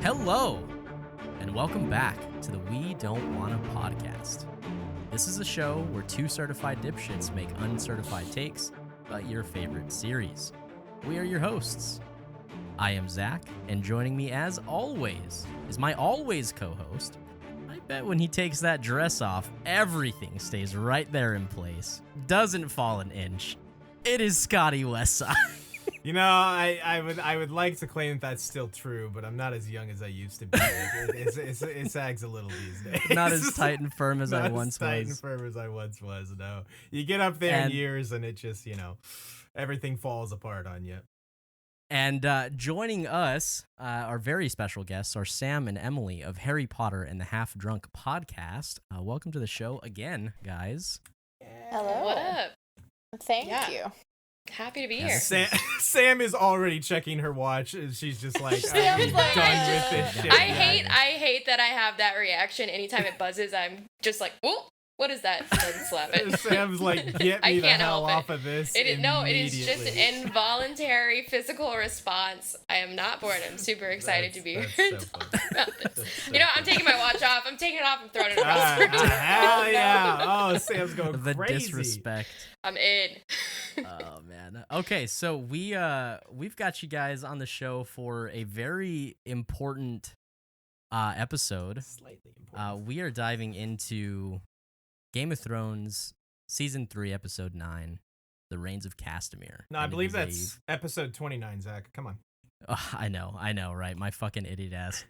Hello, and welcome back to the We Don't Wanna podcast. This is a show where two certified dipshits make uncertified takes about your favorite series. We are your hosts. I am Zach, and joining me as always is my always co-host. I bet when he takes that dress off, everything stays right there in place. Doesn't fall an inch. It is Scotty Westside. You know, I would like to claim that's still true, but I'm not as young as I used to be. It sags a little these days. Not as tight and firm as I once was. Not as tight and firm as I once was, no. You get up there in years and it just, everything falls apart on you. And joining us, our very special guests are Sam and Emily of Harry Potter and the Half Drunk podcast. Welcome to the show again, guys. Hello. What up? Thank you. Happy to be here. Sam is already checking her watch. And she's just like, Sam's like, done with this shit. I hate that I have that reaction. Anytime it buzzes, I'm just like, whoa, what is that? And then slap it. Sam's like, get me the hell off of this. It is just an involuntary physical response. I am not bored. I'm super excited to be here to talk about this. I'm taking my watch off. I'm taking it off and throwing it across the room. Hell yeah. Oh, Sam's going the crazy. Disrespect. I'm in. Oh man. Okay, so we've got you guys on the show for a very important episode. Slightly important. We are diving into Game of Thrones season 3, episode 9, The Rains of Castamere. No, I believe that's episode 29, Zach. Come on. I know, right? My fucking idiot ass.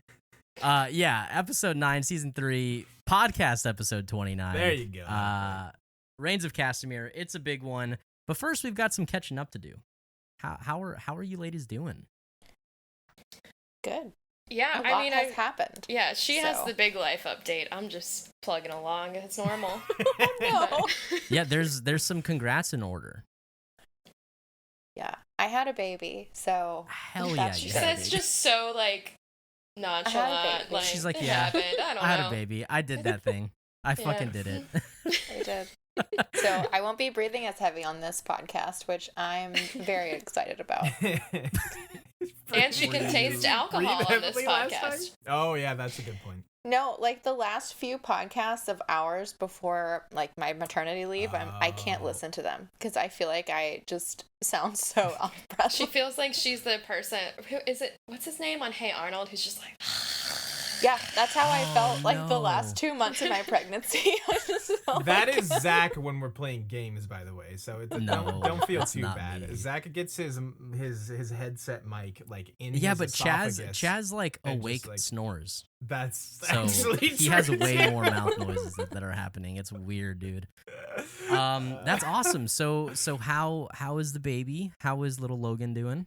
Yeah, episode 9, season 3, podcast episode 29. There you go. Rains of Castamere. It's a big one. But first, we've got some catching up to do. How are you ladies doing? Good. Yeah, A lot has happened. Yeah, she has the big life update. I'm just plugging along. It's normal. No. Yeah, there's some congrats in order. Yeah, I had a baby, so hell yeah. She says just so nonchalant. Like, she's like, it yeah, happened. I don't know. I had a baby. I did that thing. I fucking did it. I did. So I won't be breathing as heavy on this podcast, which I'm very excited about. And she can taste alcohol on this podcast. Oh yeah, that's a good point. No, the last few podcasts of ours before my maternity leave, I can't listen to them because I feel like I just sound so out of breath. She feels like she's the person. Who is it? What's his name on Hey Arnold? Who's just like. Yeah, that's how I felt the last 2 months of my pregnancy. That is Zach when we're playing games, by the way. So don't feel too bad. Me. Zach gets his headset mic in his but esophagus. Chaz awake snores. That's so actually he has way more mouth noises that are happening. It's weird, dude. That's awesome. So how is the baby? How is little Logan doing?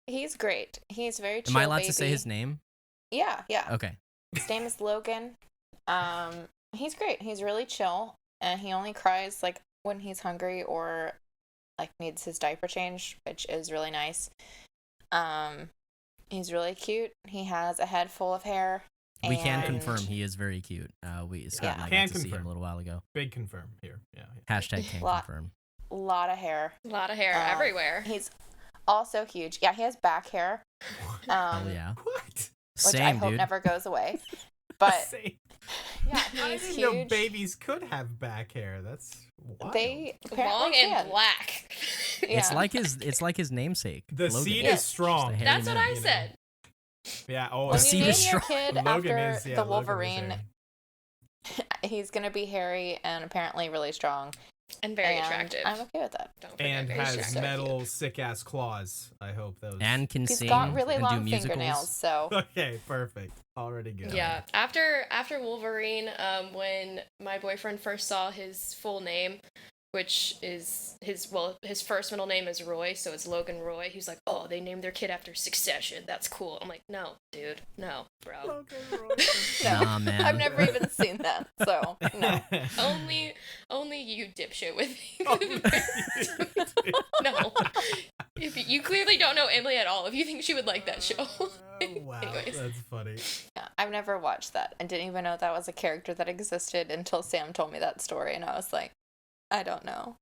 He's great. He's very chill. Am I allowed to say his name? Yeah. Okay. His name is Logan. He's great. He's really chill, and he only cries when he's hungry or needs his diaper change, which is really nice. He's really cute. He has a head full of hair. We can confirm he is very cute. Scott and I got to see him a little while ago. Big confirm here. Yeah. Hashtag can confirm. Lot of hair. A lot of hair everywhere. He's also huge. Yeah, he has back hair. Hell yeah. What? Which I hope never goes away. But Same. Yeah, I he's didn't huge. know babies could have back hair. That's wild. They long and can. black. Yeah. It's like his namesake. The Logan. seed is strong. That's what I said. Yeah. Oh, When seed you name is your strong. kid Logan after is, the Wolverine, he's gonna be hairy and apparently really strong. And very attractive. I'm okay with that. And has attractive. metal sick-ass claws. I hope those. And can He's sing got really and long do musicals. fingernails, so. Okay, perfect. Already good. Yeah. After Wolverine, when my boyfriend first saw his full name, which is his first middle name is Roy, so it's Logan Roy. He's like, oh, they named their kid after Succession. That's cool. I'm like, no, dude, no, bro. Logan Roy. No, Nah, man. I've never even seen that, so no. Only you dipshit with me. Oh, No. You clearly don't know Emily at all if you think she would like that show. Wow, Anyways. that's funny. Yeah, I've never watched that. I didn't even know that was a character that existed until Sam told me that story, and I was like, I don't know.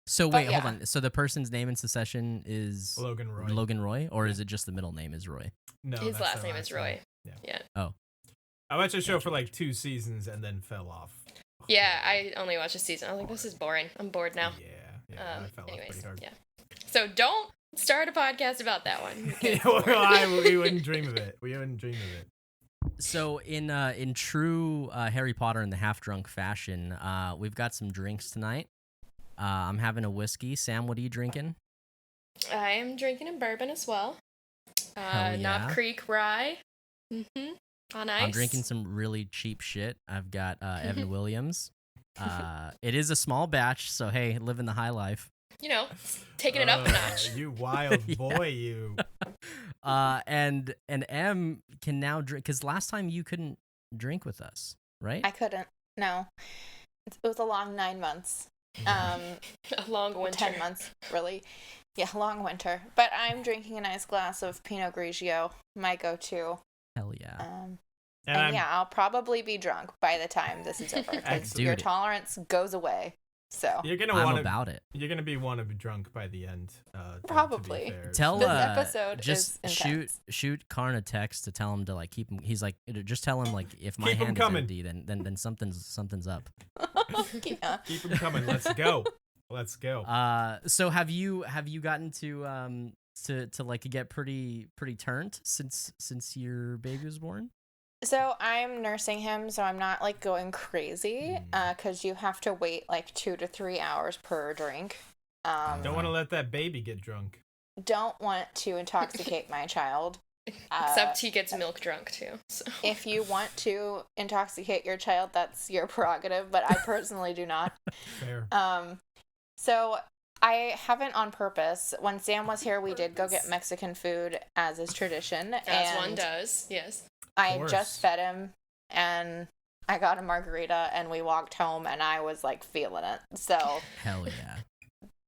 So but wait, hold yeah. on. So the person's name in Succession is Logan Roy. or is it just the middle name is Roy? No, His that's last their name is Roy. Yeah. Oh, I watched the show for like 2 seasons and then fell off. Yeah, I only watched a season. I was like, this is boring. I'm bored now. Yeah, I fell off pretty hard. Yeah. So don't start a podcast about that one. We wouldn't dream of it. We wouldn't dream of it. so in true Harry Potter and the Half Drunk fashion, we've got some drinks tonight. I'm having a whiskey. Sam, what are you drinking? I am drinking a bourbon as well. Hell yeah. Knob Creek Rye. On ice. I'm drinking some really cheap shit. I've got Evan Williams. It is a small batch, so hey, living the high life. You know, taking it up a notch. You wild boy, you. And M can now drink, because last time you couldn't drink with us, right? I couldn't. No. It was a long 9 months. A long winter. 10 months, really. Yeah, long winter. But I'm drinking a nice glass of Pinot Grigio, my go-to. Hell yeah. And yeah, I'll probably be drunk by the time this is over, because your tolerance goes away. So I'm about it. You're gonna want to be drunk by the end. Probably. Tell this episode just is intense. shoot Karn a text to tell him to like keep him. He's like, just tell him like if my Keep 'em hand coming. is empty, then something's up. Yeah. Keep them coming. Let's go. Let's go. So have you gotten to like get pretty turned since your baby was born? So I'm nursing him, so I'm not like going crazy, because you have to wait like 2 to 3 hours per drink. Don't want to let that baby get drunk. Don't want to intoxicate my child. Except he gets milk drunk too. So. If you want to intoxicate your child, that's your prerogative, but I personally do not. Fair. So I haven't on purpose. When Sam was here, we did go get Mexican food, as is tradition. As one does, yes. I just fed him, and I got a margarita, and we walked home, and I was like feeling it. So hell yeah.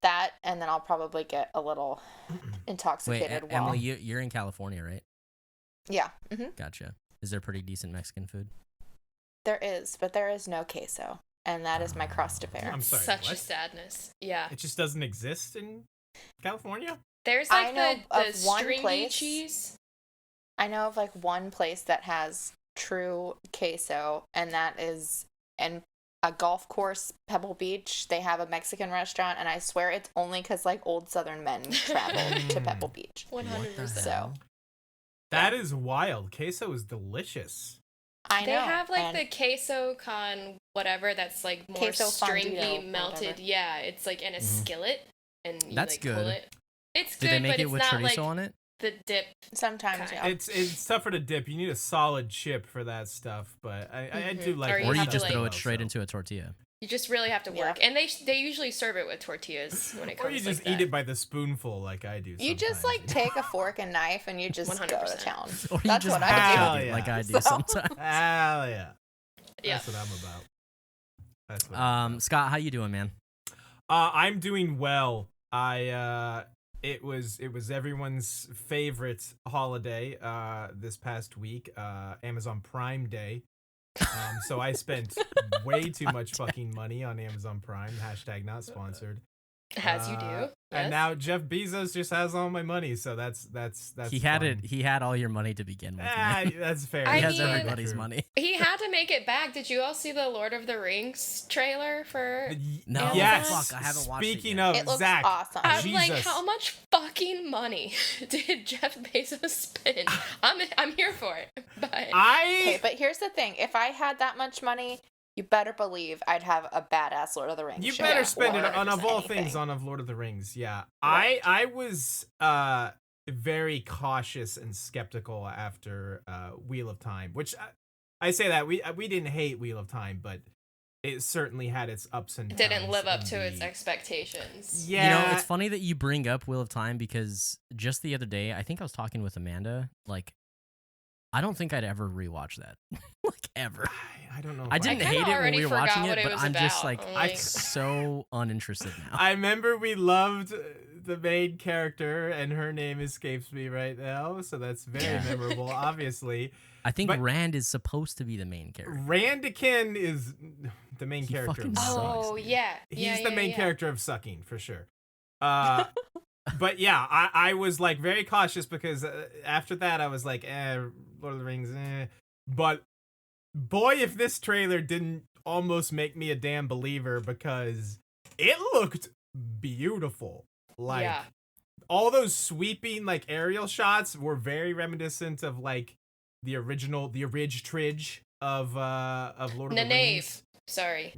That, and then I'll probably get a little intoxicated. Wait, Emily, you're in California, right? Yeah. Mm-hmm. Gotcha. Is there pretty decent Mexican food? There is, but there is no queso, and that is my cross to bear. I'm sorry. Such a sadness. Yeah. It just doesn't exist in California? There's like the one stringy place, cheese. I know of like one place that has true queso, and that is in a golf course, Pebble Beach. They have a Mexican restaurant, and I swear it's only because like old Southern men travel to Pebble Beach. 100%. So that is wild. Queso is delicious. I know. They have like the queso con whatever that's like more queso stringy, fondue, melted. Yeah, it's like in a skillet, and you That's like good. pull it. It's Did good, they make but it it's with not chorizo like on it? the dip. Sometimes, yeah. It's tougher to dip. You need a solid chip for that stuff, but I do like Or it. Or you have to, just like- throw it straight into a tortilla. You just really have to work, and they usually serve it with tortillas when it comes. Or you just like eat it by the spoonful like I do. You just like take a fork and knife and you just go to 100%. town. Or you That's just what I Hell do. chug it yeah. like I do So- sometimes. Hell yeah. Yeah. That's what I'm about. That's what I'm about. Scott, how you doing, man? I'm doing well. It was everyone's favorite holiday this past week, Amazon Prime Day. So I spent way too much fucking money on Amazon Prime. # not sponsored. As you do. And Yes. now Jeff Bezos just has all my money, so that's He had fun. it. He had all your money to begin with. Man. That's fair. I He has mean- everybody's money. He had to make it back. Did you all see the Lord of the Rings trailer for? No, Yes. fuck, I haven't watched it Speaking yet. of It looks Zach, awesome. I'm like, Jesus. how much fucking money did Jeff Bezos spend? I'm here for it. But Okay, but here's the thing. If I had that much money, you better believe I'd have a badass Lord of the Rings You show. better spend it or on of all anything. things on of Lord of the Rings. Yeah, Right. I was very cautious and skeptical after Wheel of Time, which I say that we didn't hate Wheel of Time, but it certainly had its ups and downs. didn't live up in to its the- expectations. Yeah, You know, it's funny that you bring up Wheel of Time because just the other day, I think I was talking with Amanda. Like, I don't think I'd ever rewatch that. Like, ever. I don't know. if I didn't kinda hate it when already we were forgot watching what it, it but was I'm just about. like, I'm I'm like- so uninterested now. I remember we loved the main character, and her name escapes me right now, so that's very memorable, obviously. I think Rand is supposed to be the main character. Randikin is the main character. Fucking of sucks, Oh, yeah. He's the main character of sucking, for sure. But yeah, I was like very cautious because after that I was like, Lord of the Rings, But boy, if this trailer didn't almost make me a damn believer, because it looked beautiful. Like all those sweeping like aerial shots were very reminiscent of like the Ridge Tridge of Lord of the Rings. Sorry.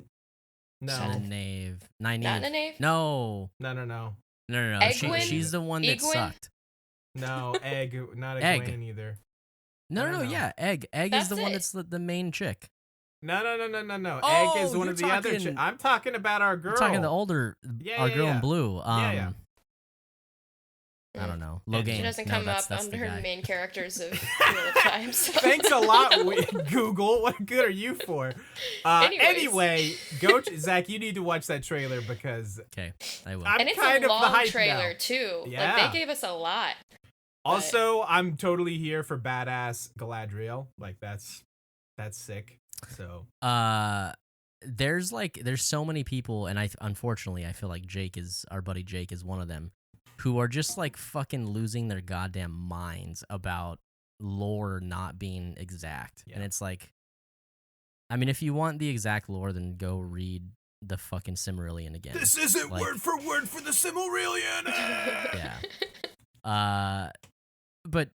No. Nynaeve. Not Nynaeve? No. No. She's the one that Egwene? sucked. No, Egg, not Egg. Egwene either. No, yeah, Egg. Egg is That's the one it. that's the main chick. No. Oh, Egg is one you're of the other. talking- I'm talking about our girl. We're talking the older, Yeah, our yeah, girl yeah. in blue. Yeah. I don't know. Yeah, Logain. She doesn't No, come that's up the under guy. the main characters of Wheel of Time. So. Thanks a lot, Google. What good are you for? Anyways. Anyway, Zach. You need to watch that trailer because Okay, I will. I'm And it's kind a of the long hype trailer now. too. Yeah. Like they gave us a lot. Also, I'm totally here for badass Galadriel. Like that's sick. So There's so many people, and unfortunately I feel like our buddy Jake is one of them, who are just like fucking losing their goddamn minds about lore not being exact. Yeah. And it's like, I mean, if you want the exact lore, then go read the fucking Silmarillion again. this isn't Like- word for word for the Silmarillion. Yeah. But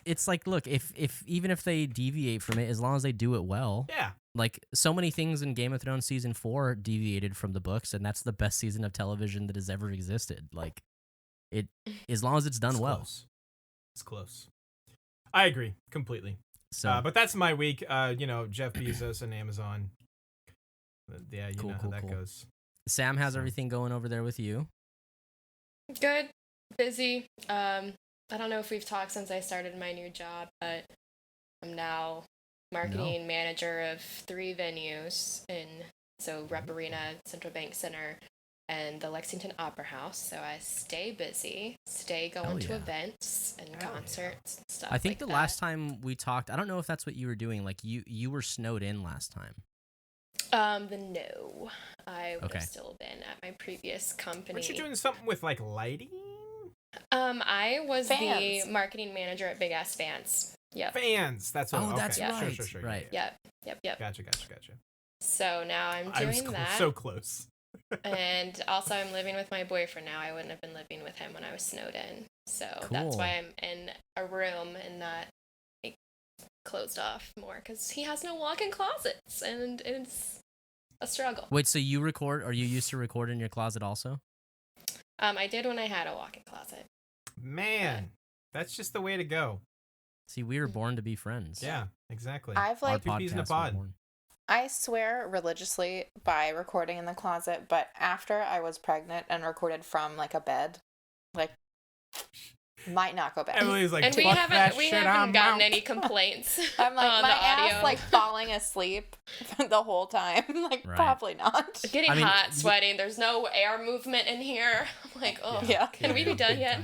it's like, look, if even if they deviate from it, as long as they do it well, Yeah. like so many things in Game of Thrones season 4 deviated from the books, and that's the best season of television that has ever existed. Like it, as long as it's done well. Close. It's close. I agree completely. So, But that's my week. Jeff Bezos and Amazon. Yeah, you Cool, know cool, how that cool. goes. Sam has So- everything going over there with you. Good, busy. I don't know if we've talked since I started my new job, but I'm now marketing manager of 3 venues Rep Arena, Central Bank Center, and the Lexington Opera House. So I stay busy, stay going Hell to yeah. events and Hell yeah. concerts and stuff. I think like the that. last time we talked, I don't know if that's what you were doing. Like you were snowed in last time. No, I would Okay. have still been at my previous company. Weren't you doing something with like lighting? I was Fans. the marketing manager at Big Ass Fans. Yep. Fans. That's what. Oh, okay. that's Yeah. right. Sure. Right. Yep. Gotcha. So now I'm I was doing that. so close. And also I'm living with my boyfriend now. I wouldn't have been living with him when I was snowed in. So that's Cool. why I'm in a room and not like, closed off more, because he has no walk-in closets and it's a struggle. Wait, so you record? Are you used to record in your closet also? I did when I had a walk-in closet. Man, that's just the way to go. See, we were born to be friends. Yeah, exactly. I've Our like Two peas in a podcasts were pod. born. I swear religiously by recording in the closet, but after I was pregnant and recorded from like a bed, like might not go back. Emily's like, And we "Fuck haven't that we shit, haven't I'm gotten out." any complaints. I'm like on my the ass audio. like falling asleep the whole time. Like Right. probably not. Getting I mean, hot, sweating. There's no air movement in here. I'm like, oh, Yeah. can we be done big yet?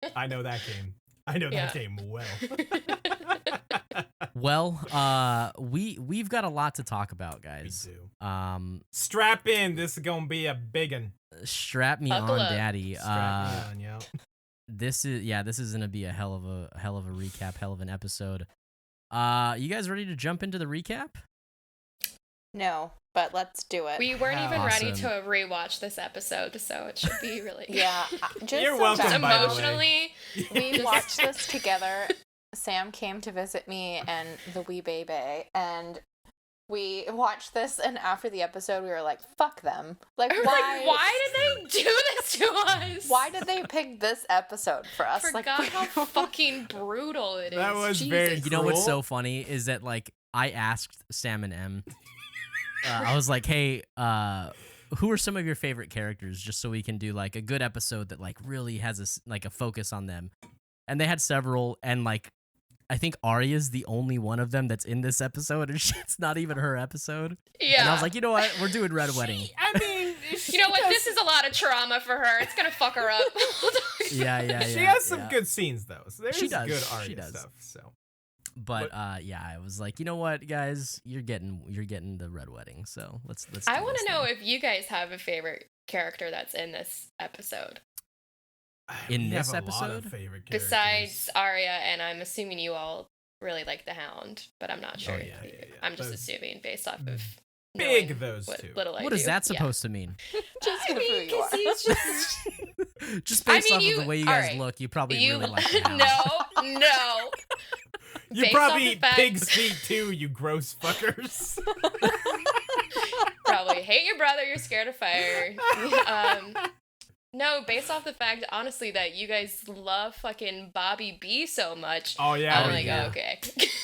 time. I know that game. I know Yeah. that game well. Well, we've got a lot to talk about, We guys. do. Strap in. This is gonna be a big one. Strap me Buckle on, up. daddy. Strap me on, yo. This is gonna be a hell of a recap, hell of an episode. You guys ready to jump into the recap? No, but let's do it. We weren't even ready Awesome. to rewatch this episode, so it should be really Yeah, just You're so welcome, that- by the way. emotionally. We watched this together. Sam came to visit me and the wee baby, and we watched this. And after the episode, we were like, "Fuck them! Like, Like, why did they do this to us? Why did they pick this episode for us? Forgot like, how fucking brutal it is. That was Jesus. very You know what's Cruel? so funny is that like I asked Sam and M, I was like, hey, who are some of your favorite characters, just so we can do like a good episode that like really has a focus on them. And they had several, and like I think Arya's the only one of them that's in this episode, and it's not even her episode. Yeah. And I was like, you know what, we're doing Red Wedding. I mean, You know what? This is a lot of trauma for her. It's gonna fuck her up. Yeah. She has some good scenes though. So there's She does. good She Arya does. stuff. So. But yeah, I was like, you know what, guys, you're getting the red wedding. So let's. I want to know if you guys have a favorite character that's in this episode. In We this have a lot of episode? favorite characters. Besides Arya, and I'm assuming you all really like the Hound, but I'm not sure. yeah. I'm just Those- assuming based off of Big knowing those what two. little I What is do. that Yeah. supposed to mean? Just I gonna mean, prove you 'cause are. he's just Just based mean, off of the way you guys alright. look, you probably you. really like the Hound. No. You Based probably off the eat fact- pig's feet too, you gross fuckers. Probably hate your brother. You're scared of fire. No, based off the fact, honestly, that you guys love fucking Bobby B so much. Oh yeah. I'm Oh, like, yeah. oh, okay.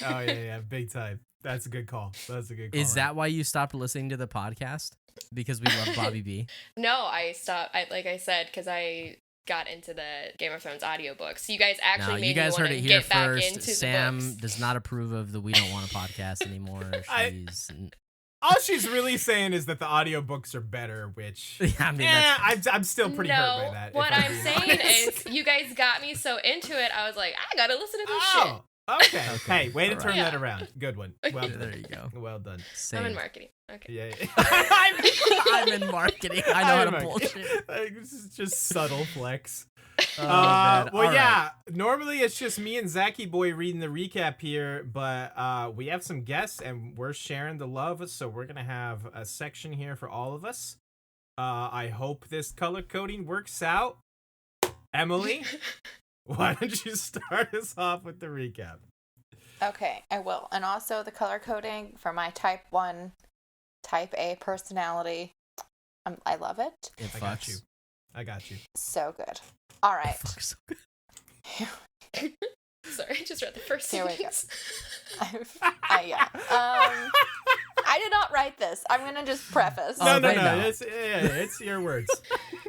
Oh yeah, big time. That's a good call. That's a good call. Is that why you stopped listening to the podcast? Because we love Bobby B? No, I stopped. Like I said, because I got into the Game of Thrones audiobooks. You guys actually No, made you guys me heard want it to here get back first. into Sam the books. does not approve of the We Don't Want a podcast anymore. She's All she's really saying is that the audiobooks are better, which I mean, that's I'm still pretty hurt by that. if what I'm I'm being saying honest. is, you guys got me so into it. I was like, I gotta listen to this shit. Oh, okay. Okay. Hey, way to All turn right. that around. Good one. Well there done. you go. Well done. Same. I'm in marketing. Okay. Yeah. I'm in marketing. I know how to I'm bullshit. Like, this is just subtle flex. Oh, man. Well, All yeah. Normally it's just me and Zachy Boy reading the recap here, but we have some guests and we're sharing the love, so we're gonna have a section here for all of us. I hope this color coding works out. Emily, why don't you start us off with the recap? Okay, I will. And also the color coding for my type 1, type A personality. I love it. It I got fucks. you. I got you. So good. All It right. fucks. Sorry, I just read the first Here we go. sentence. Yeah. I did not write this. I'm gonna just preface. Oh, No, they know. it's your words.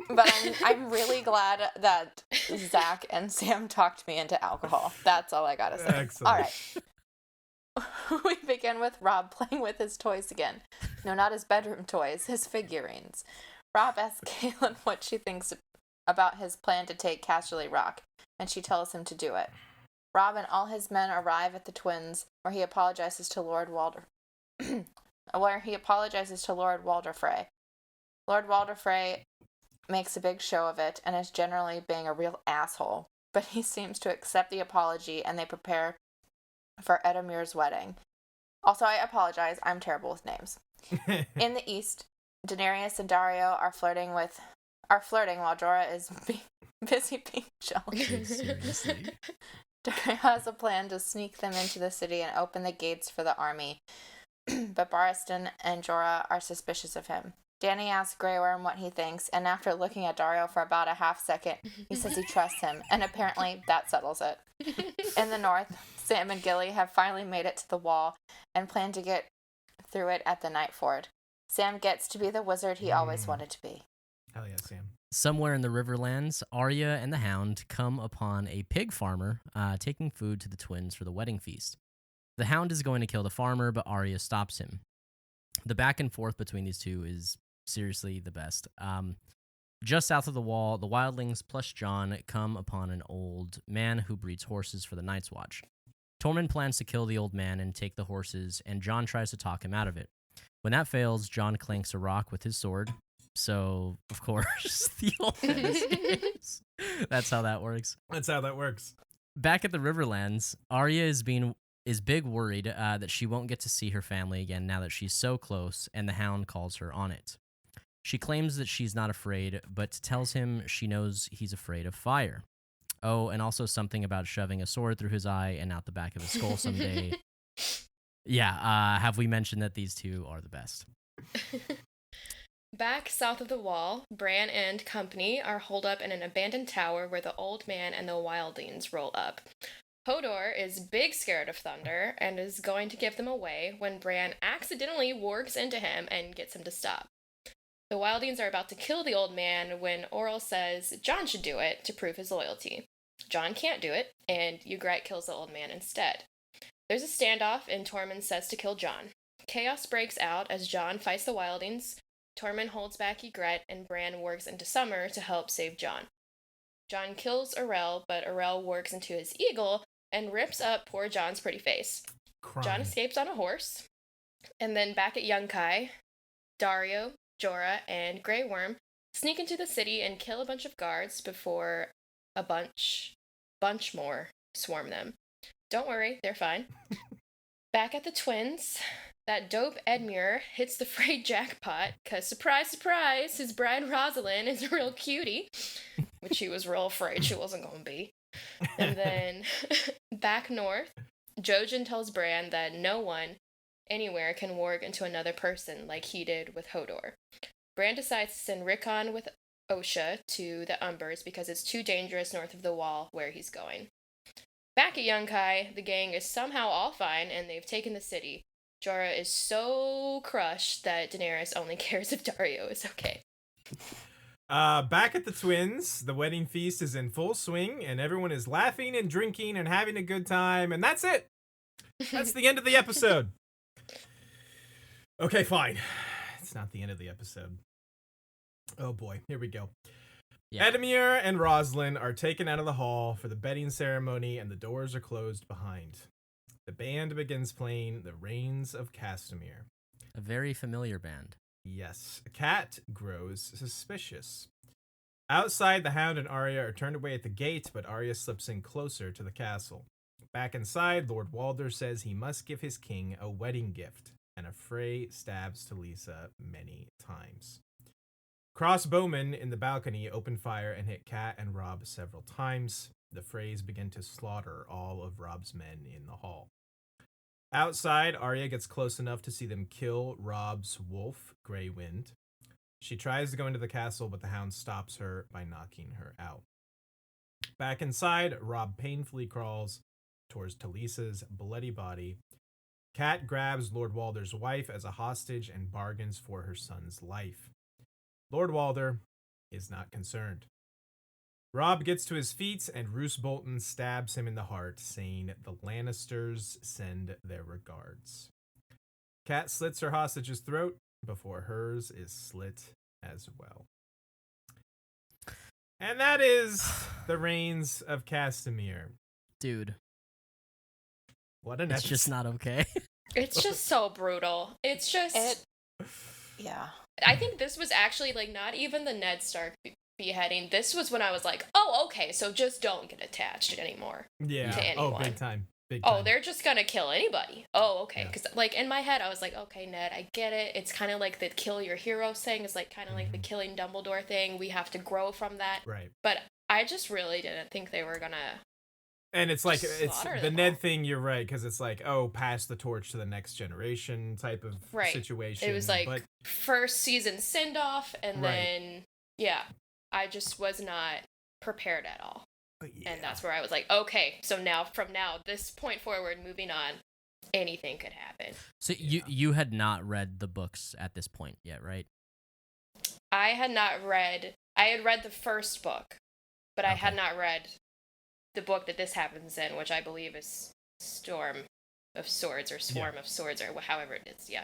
But I'm really glad that Zach and Sam talked me into alcohol. That's all I gotta say. Excellent. All right. We begin with Rob playing with his toys again. No, not his bedroom toys, his figurines. Rob asks Kaylin what she thinks about his plan to take Casterly Rock, and she tells him to do it. Rob and all his men arrive at the Twins, where he apologizes to Lord Walder Frey. Lord Walder Frey makes a big show of it and is generally being a real asshole, but he seems to accept the apology and they prepare for Edamir's wedding. Also, I apologize, I'm terrible with names. In the east, Daenerys and Dario are flirting while Jorah is busy being jealous. Seriously. Dario has a plan to sneak them into the city and open the gates for the army, but Barristan and Jorah are suspicious of him. Dany asks Grey Worm what he thinks, and after looking at Dario for about a half second, he says he trusts him, and apparently that settles it. In the north, Sam and Gilly have finally made it to the wall and plan to get through it at the Night Ford. Sam gets to be the wizard he always wanted to be. Hell yeah, Sam. Somewhere in the Riverlands, Arya and the Hound come upon a pig farmer taking food to the twins for the wedding feast. The Hound is going to kill the farmer, but Arya stops him. The back and forth between these two is seriously the best. Just south of the wall, the wildlings plus Jon come upon an old man who breeds horses for the Night's Watch. Tormund plans to kill the old man and take the horses, and Jon tries to talk him out of it. When that fails, Jon clanks a rock with his sword. So, of course, the old man escapes. That's how that works. That's how that works. Back at the Riverlands, Arya is big worried that she won't get to see her family again now that she's so close, and the Hound calls her on it. She claims that she's not afraid, but tells him she knows he's afraid of fire. Oh, and also something about shoving a sword through his eye and out the back of his skull someday. Yeah, have we mentioned that these two are the best? Back south of the wall, Bran and company are holed up in an abandoned tower where the old man and the wildlings roll up. Hodor is big scared of thunder and is going to give them away when Bran accidentally wargs into him and gets him to stop. The wildlings are about to kill the old man when Orrell says Jon should do it to prove his loyalty. Jon can't do it, and Ygritte kills the old man instead. There's a standoff, and Tormund says to kill Jon. Chaos breaks out as Jon fights the wildlings, Tormund holds back Ygritte, and Bran works into Summer to help save Jon. Jon kills Orrell, but Orrell works into his eagle and rips up poor Jon's pretty face. Crying. Jon escapes on a horse. And then back at Yunkai, Daario, Jorah, and Grey Worm sneak into the city and kill a bunch of guards before a bunch more swarm them. Don't worry, they're fine. Back at the twins, that dope Edmure hits the frayed jackpot, because surprise, surprise, his bride Rosalind is a real cutie, which he was real afraid she wasn't going to be. And then back north, Jojen tells Bran that no one anywhere can warg into another person like he did with Hodor. Bran decides to send Rickon with Osha to the Umbers because it's too dangerous north of the wall where he's going. Back at Yunkai, the gang is somehow all fine and they've taken the city. Jorah is so crushed that Daenerys only cares if Daario is okay. Back at the twins, the wedding feast is in full swing and everyone is laughing and drinking and having a good time, and that's it. That's the end of the episode. Okay, fine. It's not the end of the episode. Oh boy, here we go. Yeah. Edmure and Rosalind are taken out of the hall for the bedding ceremony and the doors are closed behind. The band begins playing the Rains of Castamere. A very familiar band. Yes, Cat grows suspicious. Outside, the Hound and Arya are turned away at the gate, but Arya slips in closer to the castle. Back inside, Lord Walder says he must give his king a wedding gift, and a fray stabs Talisa many times. Crossbowmen in the balcony open fire and hit Cat and Robb several times. The Freys begin to slaughter all of Robb's men in the hall. Outside, Arya gets close enough to see them kill Robb's wolf, Grey Wind. She tries to go into the castle, but the Hound stops her by knocking her out. Back inside, Robb painfully crawls towards Talisa's bloody body. Cat grabs Lord Walder's wife as a hostage and bargains for her son's life. Lord Walder is not concerned. Robb gets to his feet and Roose Bolton stabs him in the heart, saying the Lannisters send their regards. Cat slits her hostage's throat before hers is slit as well. And that is the Rains of Castamere. Dude, What an it's episode. just not okay. It's just so brutal. It's just... Yeah. I think this was actually, like, not even the Ned Stark beheading. This was when I was like, oh, okay, so just don't get attached anymore Yeah. to anyone. Oh, big time. Big time. Oh, they're just gonna kill anybody. Oh, okay. Yeah. Because, like, in my head, I was like, okay, Ned, I get it. It's kind of like the kill your hero thing. It's, like, kind of like the killing Dumbledore thing. We have to grow from that. Right. But I just really didn't think they were gonna... And it's like, it's Slaughter the them Ned all. thing, you're right, because it's like, oh, pass the torch to the next generation type of Right. situation. It was like but first season send-off, and Right. then, yeah, I just was not prepared at all. yeah. And that's where I was like, okay, so now, from now, this point forward, moving on, anything could happen. So you had not read the books at this point yet, right? I had read the first book, but I had Okay. not read the book that this happens in, which I believe is Storm of Swords, or Swarm of Swords, or however it is, yeah.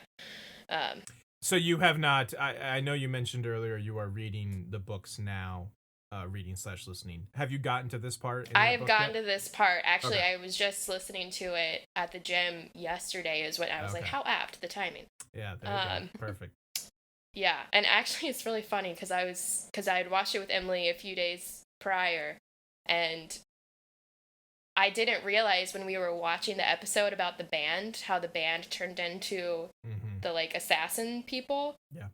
So you have not, I know you mentioned earlier you are reading the books now, reading/listening. Have you gotten to this part? I have gotten to this part. Actually, Okay. I was just listening to it at the gym yesterday, is when I was like, Okay. how apt, the timing. Yeah, there you go. Perfect. Yeah, and actually it's really funny because I had watched it with Emily a few days prior, and I didn't realize when we were watching the episode about the band, how the band turned into Mm-hmm. the, like, assassin people. Yeah.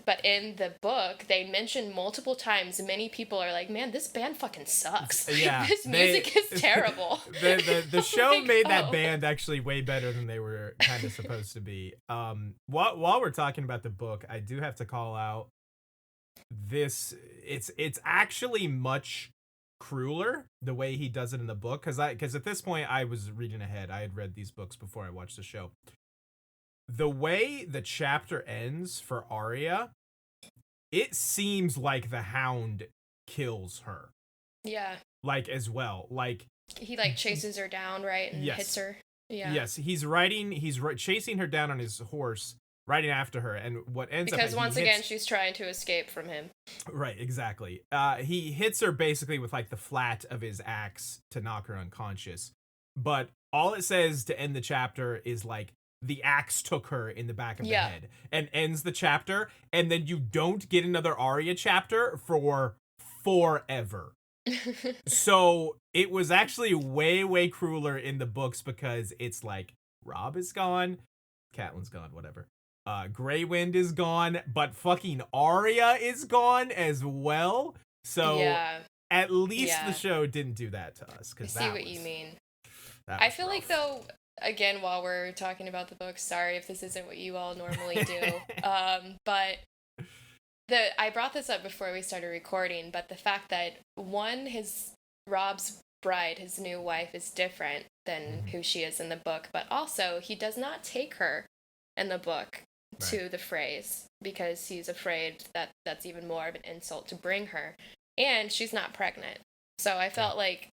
But in the book, they mentioned multiple times, many people are like, man, this band fucking sucks. Like, Yeah, this music is terrible. The show Like, made that oh. band actually way better than they were kind of supposed to be. While we're talking about the book, I do have to call out this. It's actually much crueler the way he does it in the book, because at this point I was reading ahead. I had read these books before I watched the show. The way the chapter ends for Arya, it seems like the Hound kills her, Yeah. like, as well. Like, He, like, chases her down, right? And Yes. hits her. Yeah. yes, he's chasing her down on his horse, riding after her, and what ends because up once again she's trying to escape from him. Right, exactly. He hits her basically with like the flat of his axe to knock her unconscious, but all it says to end the chapter is like the axe took her in the back of the head, and ends the chapter, and then you don't get another Arya chapter for forever. So it was actually way crueler in the books, because it's like Robb is gone, Catelyn's gone, whatever. Grey Wind is gone, but fucking Arya is gone as well. So at least the show didn't do that to us. I see what you mean. I feel like, though, again, while we're talking about the books, sorry if this isn't what you all normally do, but I brought this up before we started recording, but the fact that, one, Robb's bride, his new wife, is different than who she is in the book, but also he does not take her in the book to the Freys, because he's afraid that that's even more of an insult to bring her, and she's not pregnant. So I felt like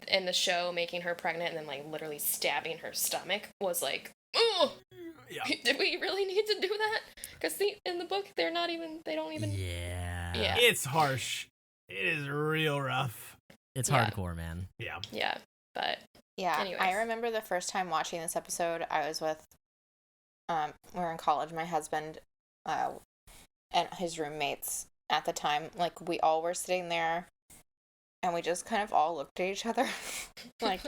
in the show, making her pregnant and then like literally stabbing her stomach was like, oh, did we really need to do that? Because in the book they don't even it's harsh. It is real rough. It's hardcore, man. But anyways. I remember the first time watching this episode, I was with we were in college, my husband and his roommates at the time. Like, we all were sitting there and we just kind of all looked at each other like,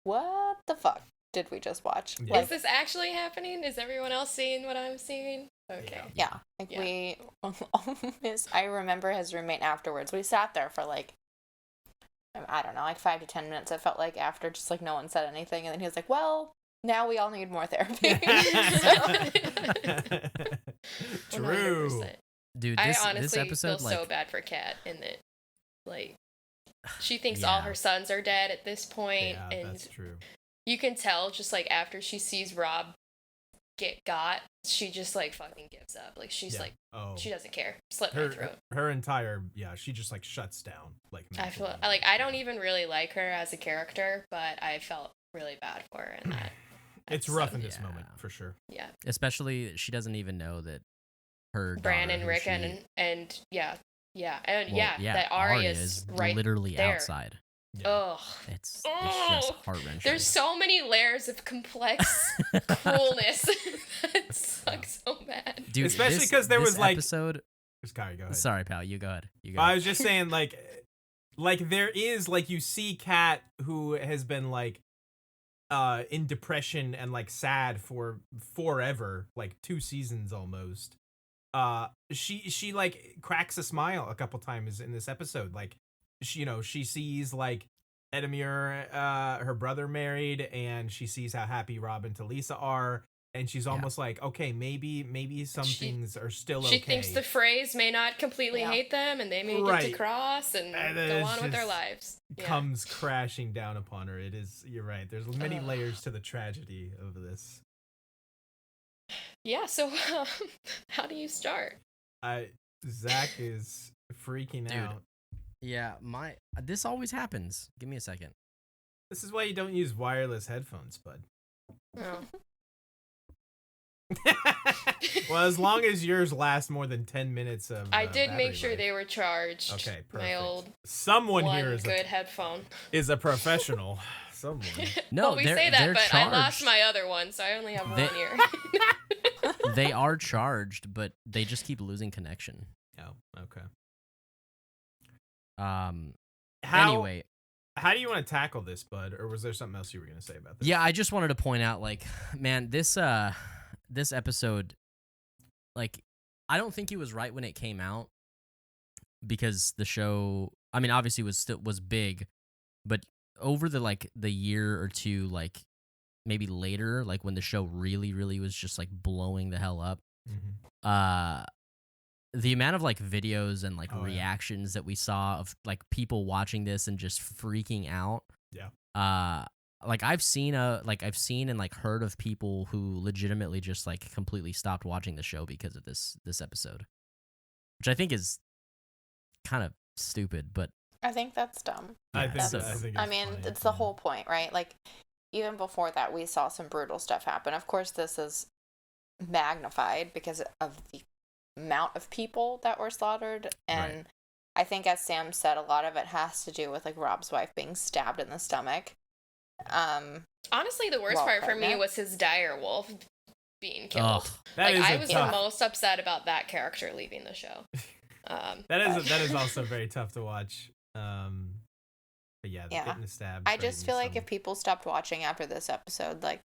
what the fuck did we just watch? Yeah. Like, is this actually happening? Is everyone else seeing what I'm seeing? Okay. Yeah. We I remember his roommate afterwards. We sat there for like, I don't know, like 5 to 10 minutes. It felt like, after just like no one said anything, and then he was like, well, now we all need more therapy. True. 100%. Dude, I this honestly episode, feel so bad for Kat in that, like, she thinks Yeah. all her sons are dead at this point, Yeah, and that's true. you can tell just like after she sees Robb get got, she just like fucking gives up. Like, she's like, she doesn't care. Slit my throat. Her entire she just like shuts down. Like, I feel like I don't even really like her as a character, but I felt really bad for her in that. It's rough in this moment, for sure. Yeah. Especially, she doesn't even know that her Bran daughter, and who Rick she- and Well, that Arya's right literally there. outside. Yeah. Ugh. It's just heart-wrenching. There's so many layers of complex cruelness. It sucks so bad. Dude, especially this- because there this was like episode. Sorry, go ahead. Sorry, pal. You go ahead. I was just saying, like there is, like, you see Kat, who has been like in depression and like sad for forever, like 2 seasons almost. She like cracks a smile a couple times in this episode. Like, she sees like Edmure, her brother, married, and she sees how happy Robb and Talisa are, and she's almost like, okay, maybe some things are still okay. She thinks the Freys may not completely hate them, and they may get to cross and go on with their lives. Comes crashing down upon her. It is. You're right. There's many layers to the tragedy of this. Yeah. So, how do you start? Zach is freaking out. Yeah, this always happens. Give me a second. This is why you don't use wireless headphones, bud. Oh. Well, as long as yours last more than 10 minutes of I did battery make sure life. they were charged. Okay, perfect. My old Someone one here is good headphone. is a professional. Someone. No, well, we they're, say that, they're but charged. I lost my other one, so I only have one ear. They are charged, but they just keep losing connection. Oh, okay. Anyway, how do you want to tackle this, bud? Or was there something else you were going to say about this? yeah, I just wanted to point out, like, man, this episode, like, I don't think it was right when it came out, because the show, I mean, obviously was big, but over the year or two, like, maybe later, like when the show really was just like blowing the hell up, the amount of like videos and like reactions that we saw of like people watching this and just freaking out. Yeah. Like I've seen and like heard of people who legitimately just like completely stopped watching the show because of this episode, which I think is kind of stupid, but I think that's dumb. I think That's, it's I mean, funny. it's the whole point, right? Like, even before that, we saw some brutal stuff happen. Of course, this is magnified because of the amount of people that were slaughtered. And Right. I think, as Sam said, a lot of it has to do with like Rob's wife being stabbed in the stomach. Honestly, the worst While part for me pregnant. was his dire wolf being killed. Ugh. That Like, is I a was tough- the most upset about that character leaving the show. that is also very tough to watch. But yeah, Yeah. getting a stab. I right just in feel the like if stomach. people stopped watching after this episode, like,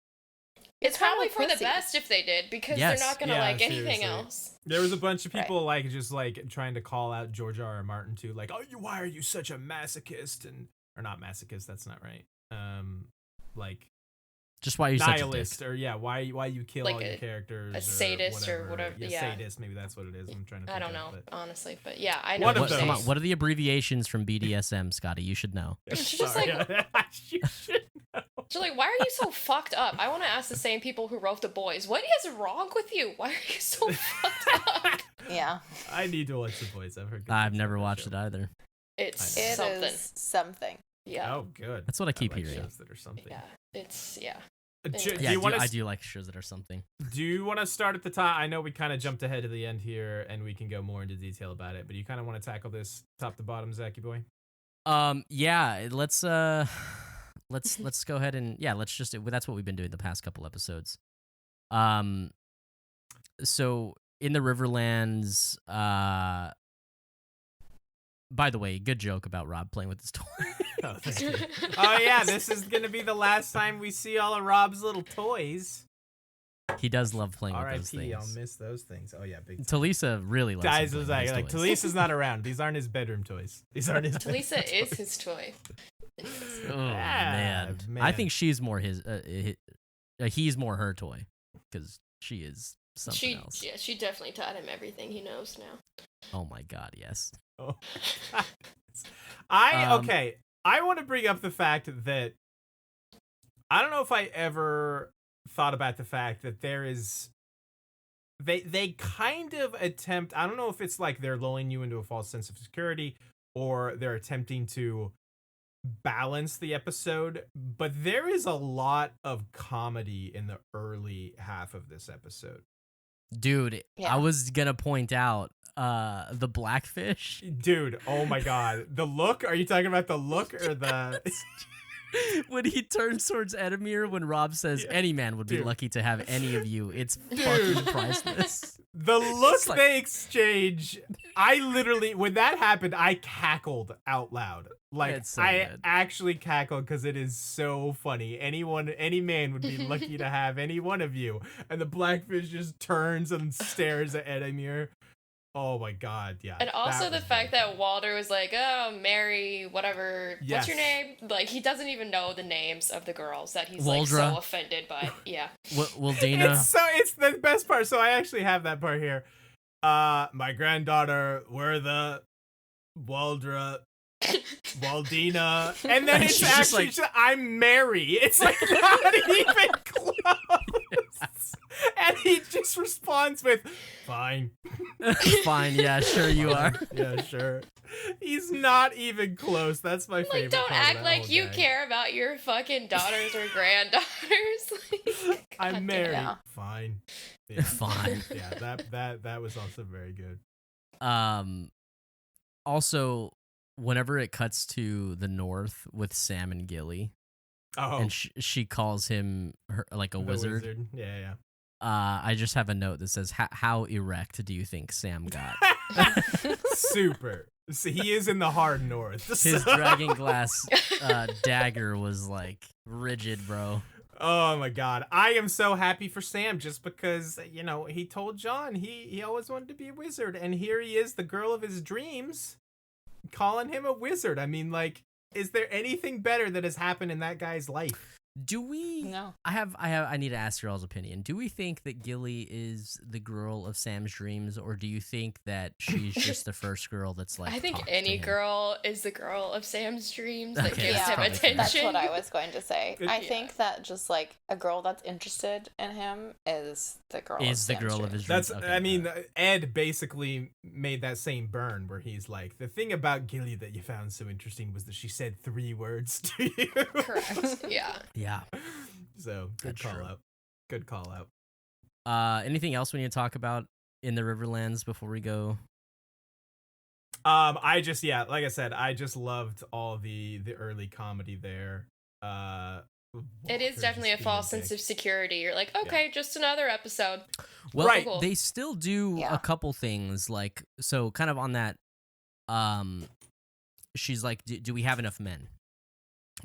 It's kind of probably a for the pussy. best if they did, because Yes. they're not gonna Yeah, like anything seriously. else. There was a bunch of Right. people like just like trying to call out George R. R. Martin too, like, "Oh, why are you such a masochist?" or not masochist. That's not right. Like Just why you're such a nihilist, dick. or why you kill Like all your a characters, sadist or whatever, yeah. Sadist, maybe that's what it is. I'm trying to. I think don't of, know, but- honestly, but yeah, I know One of what you're Come those. on, saying. what are the abbreviations from BDSM, Scotty? You should know. It's just Sorry. You should know. So like, why are you so fucked up? I want to ask the same people who wrote The Boys, what is wrong with you? Why are you so fucked up? yeah, I need to watch The Boys. I've heard. I've never watched it either. It's I it something. is something. Yeah. Oh, good. That's what I keep like hearing. shows that are something. Yeah. It's yeah. Do Yeah, you want I to do like shows that are something. Do you want to start at the top? I know we kind of jumped ahead to the end here, and we can go more into detail about it. But you kind of want to tackle this top to bottom, Zachy boy? Yeah, let's let's go ahead and let's just that's what we've been doing the past couple episodes. So in the Riverlands, by the way, good joke about Rob playing with his toy. Oh, thank you. Oh yeah, this is gonna be the last time we see all of Rob's little toys. He does love playing with those R.I.P. I'll things. miss those things. Oh yeah, big. Talisa really loves Guys, him was playing like with his toys. Talisa's not around. These aren't his bedroom toys. These aren't his. Talisa is his toy. Oh man. I man. think she's more he's more her toy because she is something else. Yeah, she definitely taught him everything he knows now. Oh my god, yes. Oh. Um, Okay. I want to bring up the fact that I don't know if I ever thought about the fact that there is they kind of attempt, I don't know if it's like they're lulling you into a false sense of security or they're attempting to balance the episode, but there is a lot of comedy in the early half of this episode. Dude, Yeah. I was gonna point out the blackfish. Dude, oh my god. The look, are you talking about the look or the When he turns towards Edamir, when Rob says Yeah. any man would be Dude. lucky to have any of you, it's Dude. fucking priceless. The look It's like- they exchange, I literally, when that happened, I cackled out loud. Like, It's so I good. actually cackled because it is so funny. Any man would be lucky to have any one of you. And the blackfish just turns and stares at Edamir. Oh my god, yeah. And also that the was fact really that Walter was like, "Oh, Mary, whatever. Yes. What's your name?" Like, he doesn't even know the names of the girls that he's like Waldra. so offended by. Yeah. Well, Dana, It's the best part. So I actually have that part here. My granddaughter were the Waldra Waldina, and then And it's she's just actually like- just, I'm Mary. It's like not even close. And he just responds with, "Fine." fine, yeah, sure you are. Yeah, sure. He's not even close. That's my favorite. Like, don't part of act that like whole you gag. care about your fucking daughters or granddaughters. Like, I'm goddamn. Mary. Yeah. Fine. Yeah. Fine. Yeah, that was also very good. Also, whenever it cuts to the north with Sam and Gilly, Oh, and she calls him like a the wizard. Yeah, yeah. I just have a note that says, "How erect do you think Sam got?" Super. So he is in the hard north. His so- dragon glass dagger was like rigid, bro. Oh my god. I am so happy for Sam just because, you know, he told John he always wanted to be a wizard, and here he is, the girl of his dreams, calling him a wizard. I mean, like, is there anything better that has happened in that guy's life? Do we? No. I need to ask your all's opinion. Do we think that Gilly is the girl of Sam's dreams, or do you think that she's just the first girl that's like? I think talked to any him? girl is the girl of Sam's dreams that Okay, gives that's him probably fair. attention. That's what I was going to say. Good- I Yeah. think that just like a girl that's interested in him is the girl. Is the Sam's girl of dream. his dreams? That's Okay, I mean, got it. Ed basically made that same burn where he's like, the thing about Gilly that you found so interesting was that she said 3 words to you. Correct. Yeah. Yeah. So good That's call true. out. Good call out. Anything else we need to talk about in the Riverlands before we go? Like I said, I just loved all the early comedy there. It is definitely a false sense of security. You're like, okay, just another episode. Well, Right. They still do a couple things, like, so kind of on that, she's like, do we have enough men?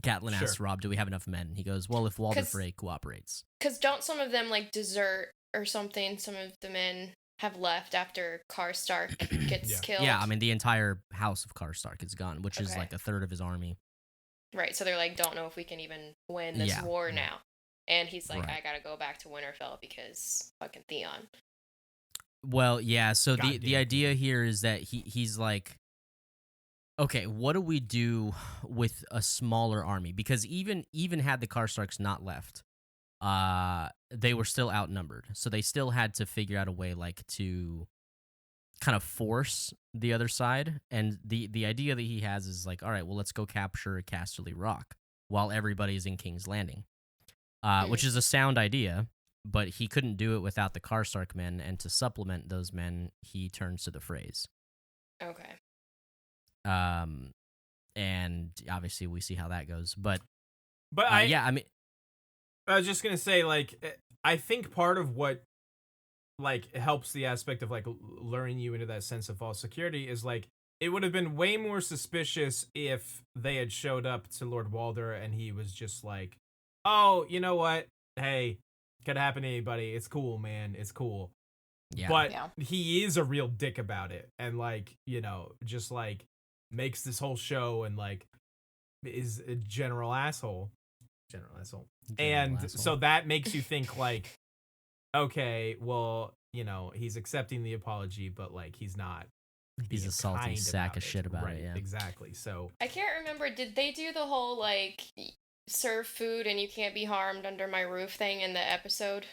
Catelyn asks Rob, do we have enough men? He goes, well, if Walder Frey cooperates. Because don't some of them, like, desert or something? Some of the men have left after Karstark gets killed. Yeah, I mean, the entire house of Karstark is gone, which is like a third of his army. Right, so they're like, don't know if we can even win this war now. And he's like, I gotta go back to Winterfell because fucking Theon. Well, yeah, so the idea here is that he's like, okay, what do we do with a smaller army? Because even had the Karstarks not left, they were still outnumbered. So they still had to figure out a way, like, to kind of force the other side. And the idea that he has is like, all right, well, let's go capture Casterly Rock while everybody's in King's Landing, which is a sound idea, but he couldn't do it without the Karstark men, and to supplement those men, he turns to the Freys. Okay. And obviously we see how that goes, but I mean, I was just gonna say, like, I think part of what, like, helps the aspect of, like, luring you into that sense of false security is, like, it would have been way more suspicious if they had showed up to Lord Walder and he was just like, oh, you know what? Hey, could happen to anybody. It's cool, man. It's cool. Yeah. But he is a real dick about it, and, like, you know, just, like, makes this whole show and, like, is a general asshole. So that makes you think, like, okay, well, you know, he's accepting the apology, but, like, he's not. He's a salty sack of shit about it. Yeah, exactly. So I can't remember. Did they do the whole, like, serve food and you can't be harmed under my roof thing in the episode?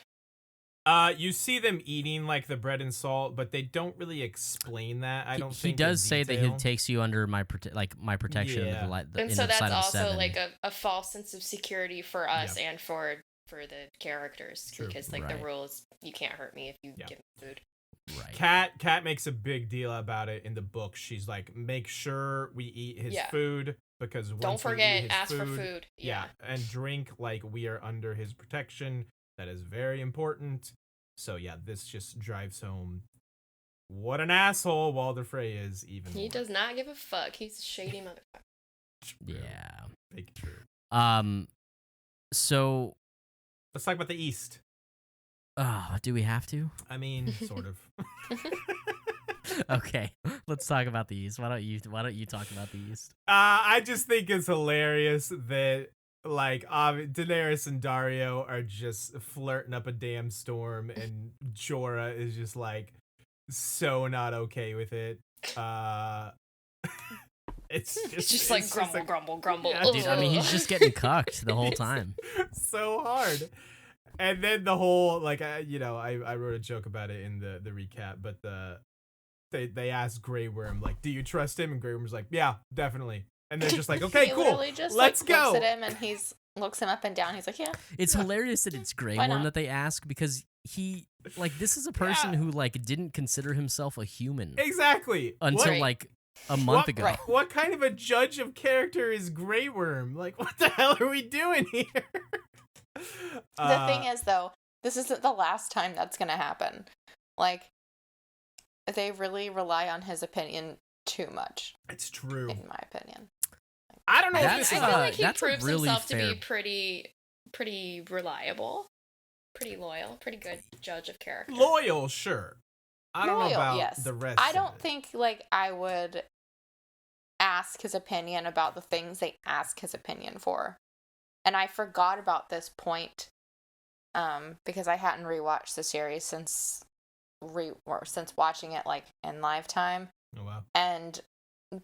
You see them eating, like, the bread and salt, but they don't really explain that. I don't think he does say that he takes you under my protection. Yeah. And so that's also like a false sense of security for us and for the characters. True. Because, like, the rule is you can't hurt me if you give me food. Right. Kat makes a big deal about it in the book. She's like, make sure we eat his food, because don't forget, ask for food. Yeah, and drink, like, we are under his protection. That is very important. So yeah, this just drives home what an asshole Walder Frey is. Even he does not give a fuck. He's a shady motherfucker. Yeah, big true. So let's talk about the East. Do we have to? I mean, sort of. Okay, let's talk about the East. Why don't you talk about the East? I just think it's hilarious that, like, Daenerys and Daario are just flirting up a damn storm, and Jorah is just, like, so not okay with it. It's just like grumble. Yeah, dude, I mean, he's just getting cucked the whole time. So hard. And then the whole, like, I wrote a joke about it in the recap, but they asked Grey Worm, like, do you trust him? And Grey Worm's like, yeah, definitely. And they're just like, okay, cool, just, let's like, go. Looks at him and looks him up and down. He's like, yeah. It's hilarious that it's Grey Worm that they ask, because he, like, this is a person who, like, didn't consider himself a human. Exactly. Until like a month ago. Right. What kind of a judge of character is Grey Worm? Like, what the hell are we doing here? The thing is, though, this isn't the last time that's going to happen. Like, they really rely on his opinion too much. It's true. In my opinion. I don't know if this is... I feel like he proves himself to be pretty reliable, pretty loyal, pretty good judge of character. Loyal, sure. I don't know about the rest. I don't think, like, I would ask his opinion about the things they ask his opinion for. And I forgot about this point because I hadn't rewatched the series since watching it, like, in live time. Oh, wow. And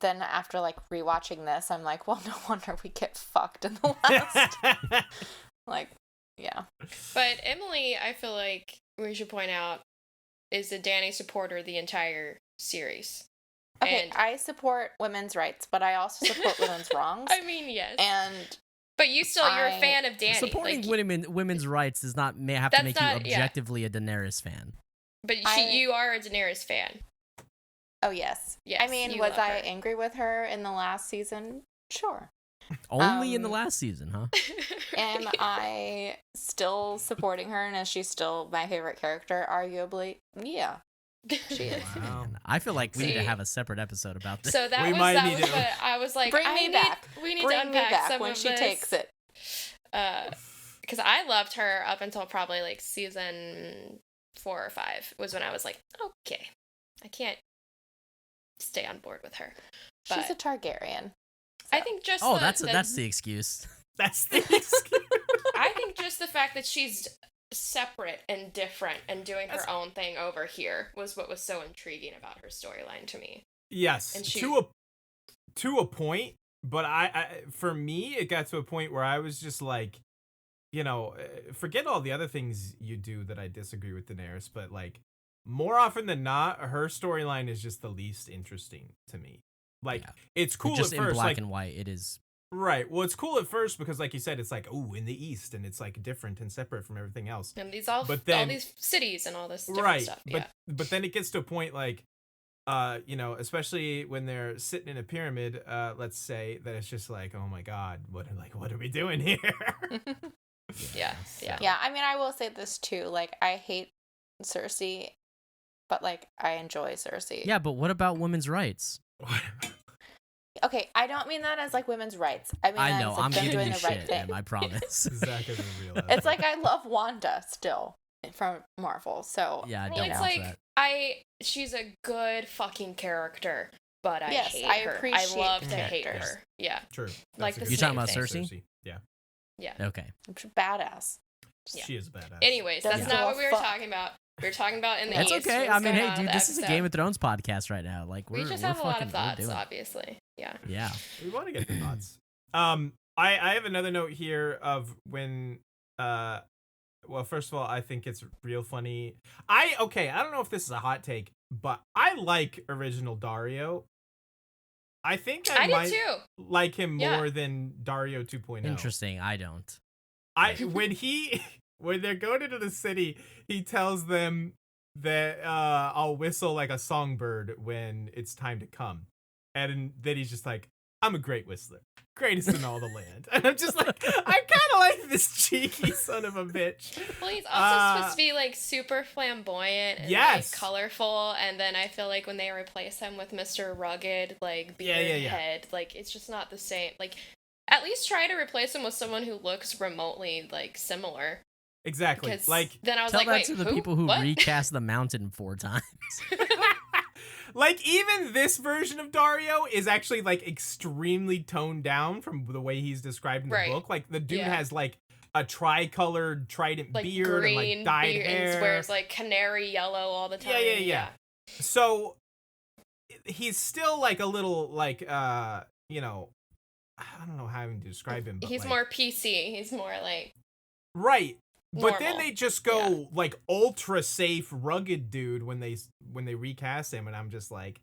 then after, like, rewatching this, I'm like, well, no wonder we get fucked in the last. Like, yeah. But Emily, I feel like we should point out, is a Dany supporter the entire series. Okay, I support women's rights, but I also support women's wrongs. I mean, yes. And But you're a fan of Dany. Supporting like, women's rights does not have to make you not- objectively a Daenerys fan. But you are a Daenerys fan. Oh, yes. Yes, I mean, you was love I her. angry with her in the last season? Sure. Only in the last season, huh? Am I still supporting her, and is she still my favorite character, arguably? Yeah, she is. Wow. Man, I feel like we need to See? have a separate episode about this. So We might need to- what I was like, Bring me back. We need Bring to me unpack back some when of she this. takes it. Because I loved her up until probably like season 4 or 5 was when I was like, okay, I can't stay on board with her. She's But a Targaryen. I think just that's the excuse. That's the excuse. I think just the fact that she's separate and different and doing her own thing over here was what was so intriguing about her storyline to me. Yes, And she- to a point, but I for me it got to a point where I was just like, forget all the other things you do that I disagree with Daenerys, but like more often than not, her storyline is just the least interesting to me. Like Yeah. it's cool Just at in first, black like and white, it is. right. Well, it's cool at first because, like you said, it's like in the East, and it's like different and separate from everything else. And But all then- these cities and all this different Right, stuff. Yeah. but then it gets to a point like, especially when they're sitting in a pyramid, let's say, that it's just like, oh my god, what are we doing here? Yeah. Yeah, I mean, I will say this too. Like, I hate Cersei, but like, I enjoy Cersei. Yeah, but what about women's rights? Okay, I don't mean that as like women's rights. I mean, I that know, as, like, I'm them giving doing you the right shit, thing. Em, I promise. Zach doesn't realize. It's like I love Wanda still from Marvel. So Yeah, I Well, don't it's watch like that. she's a good fucking character, but I Yes, hate I her. appreciate I love to hate characters. her. Yeah. True. Like That's the a good You're talking about point. Cersei? Yeah. Yeah. Okay. she's badass. Yeah. She is a badass. Anyways, Doesn't that's give not a what we were fuck. talking about. We were talking about in the That's East. okay. what's I mean, going hey, on dude, with this the is a episode. Game of Thrones podcast right now. Like, We we're just we're have a lot fucking- of we're thoughts, doing it. obviously. Yeah. Yeah. We want to get the thoughts. I have another note here of when well, first of all, I think it's real funny. I don't know if this is a hot take, but I like original Dario. I think I I might did too. like him Yeah. more than Dario 2.0. Interesting. I don't. When they're going into the city, he tells them that I'll whistle like a songbird when it's time to come. And then he's just like, I'm a great whistler. Greatest in all the land. And I'm just like, I kind of like this cheeky son of a bitch. Well, he's also supposed to be like super flamboyant and Yes. like colorful, and then I feel like when they replace him with Mr. Rugged, like beard Yeah. head, like it's just not the same. Like, at least try to replace him with someone who looks remotely like similar. Exactly. Because Like, then I was Tell like, that wait, to the who? people who What? recast the mountain 4 times. like even this version of Dario is actually like extremely toned down from the way he's described in the Right. book. Like the dude Yeah. has like a tricolored trident Like beard green and like dyed beard, hair. and wears like canary yellow all the time. Yeah. So he's still like a little like I don't know how to describe him, but He's like, more PC. He's more like right. But then normal. they just go like ultra safe, rugged dude when they recast him, and I'm just like,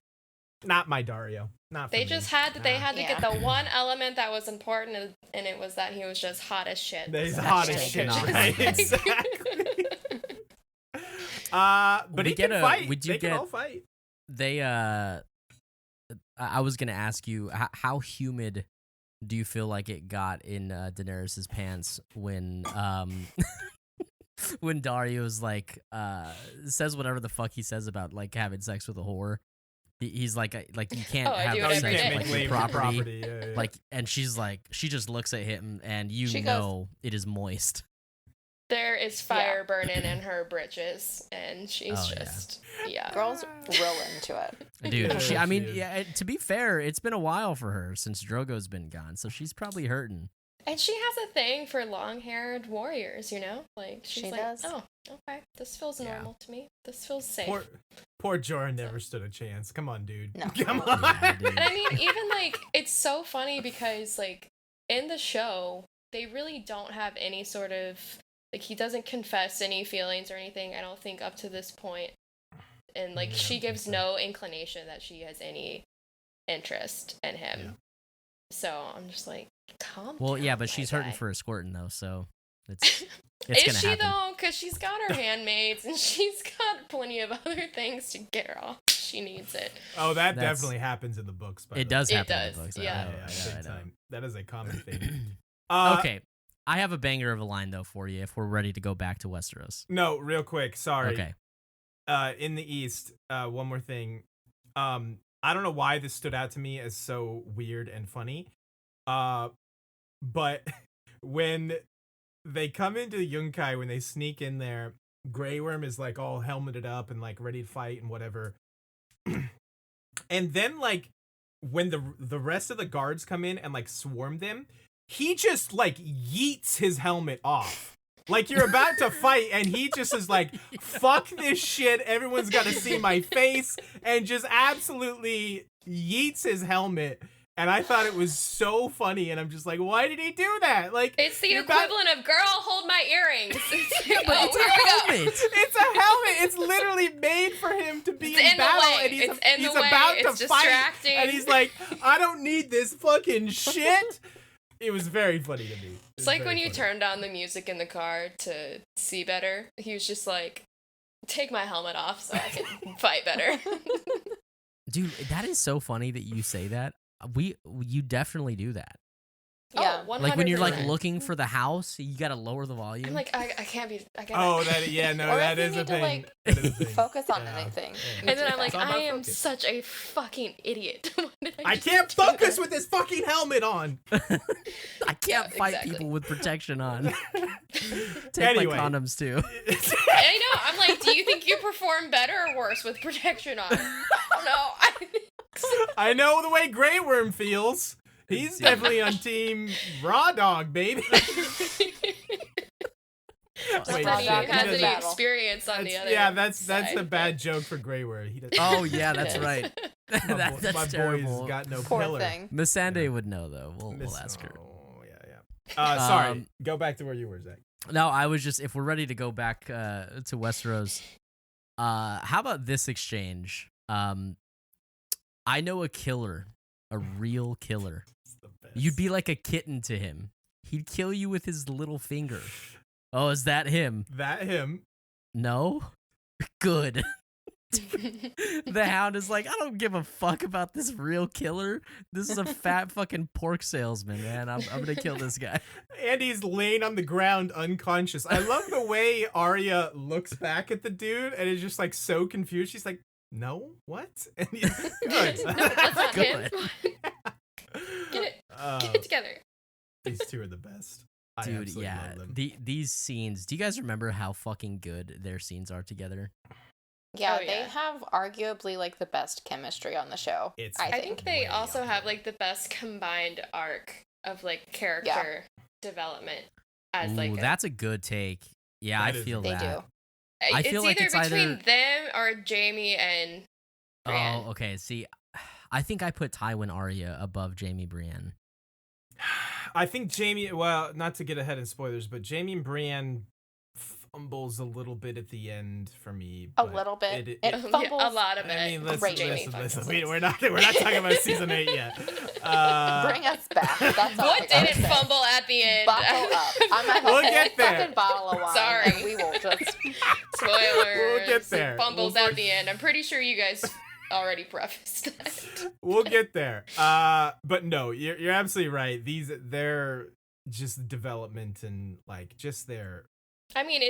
not my Dario. Not for they me. just had to Yeah. get the one element that was important, and it was that he was just hot as shit. He's That's hot as taken shit. off. Right? Exactly. But We he get can a- fight. we do They can get- all fight. They I was gonna ask you how humid do you feel like it got in Daenerys's pants when when Dario's like says whatever the fuck he says about like having sex with a whore. He's like you can't Oh, I have do it every sex day. with like Claim your your property. Yeah. Like, and she's like, she just looks at him and you She goes- know it is moist. There is fire burning in her britches, and she's Oh, yeah. just yeah. Girls real into it. Dude, Yeah, I mean, she is. yeah, to be fair, it's been a while for her since Drogo's been gone, so she's probably hurting. And she has a thing for long-haired warriors, you know? Like she's She like, does. oh, okay, this feels Yeah. normal to me. This feels safe. Poor Jorah never stood a chance. Come on, dude. No. Come on. Yeah, dude. And I mean, even like it's so funny because like in the show, they really don't have any sort of like he doesn't confess any feelings or anything, I don't think up to this point. And like Yeah, I she don't gives think so. no inclination that she has any interest in him. Yeah. So I'm just like, Calm Well, down, yeah, but my she's guy. hurting for a squirting though, so it's Is gonna she happen. though? Because she's got her handmaids and she's got plenty of other things to get her off. She needs it. Oh, that That's- definitely happens in the books. By It the way. does It happen in does, the books. yeah. Yeah, big I know. time. That is a common thing. Okay, I have a banger of a line though for you if we're ready to go back to Westeros. No, real quick. Sorry. Okay. In the East, one more thing. I don't know why this stood out to me as so weird and funny. But when they come into Yunkai, when they sneak in there, Grey Worm is like all helmeted up and like ready to fight and whatever. And then like when the rest of the guards come in and like swarm them, he just like yeets his helmet off. Like you're about to fight and he just is like, fuck this shit, everyone's got to see my face, and just absolutely yeets his helmet. And I thought it was so funny, and I'm just like, why did he do that? Like, It's the you're about- equivalent of, girl, hold my earrings. It's But it's a helmet. It's a helmet. It's literally made for him to be It's in in the battle, way. and he's It's in the way. about It's to fight, distracting. and he's like, I don't need this fucking shit. It was very funny to me. It's like when you turn down the music in the car to see better. He was just like, take my helmet off so I can fight better. Dude, that is so funny that you say that. You definitely do that. Yeah. Oh, 100%. Like when you're like looking for the house, you gotta lower the volume. I'm like, I can't be. I can't. Oh, that yeah, no, Or that if is you a need to, thing. like, That is a thing. Focus on Yeah. anything. Yeah. And then I'm like, It's all about I am focus. such a fucking idiot. Why did I just can't do focus that? with this fucking helmet on. I can't Yeah, fight exactly. people with protection on. Take Anyway. my condoms too. I know. I'm like, do you think you perform better or worse with protection on? I don't know. I know the way Grey Worm feels. He's definitely on team Raw Dog, baby. Wait, Raw He dog has in the any battle. experience on the other. yeah, that's side, a bad joke for Grey Worm. He does, Oh yeah, that's Yes. right. my That's boy's terrible. got no Poor pillar. thing. Missandei would know though. We'll ask her. Oh, yeah. Sorry. Um, Go back to where you were, Zach. No, I was just if we're ready to go back to Westeros, how about this exchange? I know a killer, a real killer. It's the best. You'd be like a kitten to him. He'd kill you with his little finger. Oh, is that him? that him. No? Good. The Hound is like, I don't give a fuck about this real killer. This is a fat fucking pork salesman, man. I'm gonna kill this guy. And he's laying on the ground unconscious. I love the way Arya looks back at the dude and is just like so confused. She's like, no, what? And he's good. No, that's not him. Good. Get it. Uh, Get it together. these two are the best. I Dude, absolutely yeah. love them. These scenes, do you guys remember how fucking good their scenes are together? Yeah, Oh, they yeah. have arguably like the best chemistry on the show. It's I I think. think they way also up have there. like the best combined arc of like character development as Ooh, like that's a good take. Yeah, That I is feel They that. do. I it's feel like either it's between either- them or Jamie and Brienne. Oh, okay. See, I think I put Tywin Arya above Jamie Brienne. I think Jamie, well, not to get ahead in spoilers, but Jamie and Brienne fumbles a little bit at the end for me. A but little bit. It, It it, fumbles. a lot of it. I mean, listen, Great Jamie listen. fucking We're not talking about season 8 yet. Bring us back. That's all What I gotta didn't say. fumble at the end? Buckle up. I might have We'll a get whole there. fucking bottle of wine. Sorry. And we will just. Spoilers. We'll get there. Fumbles We'll at the end. I'm pretty sure you guys already prefaced that. We'll get there. But no, you're absolutely right. They're just development and like just their. I mean,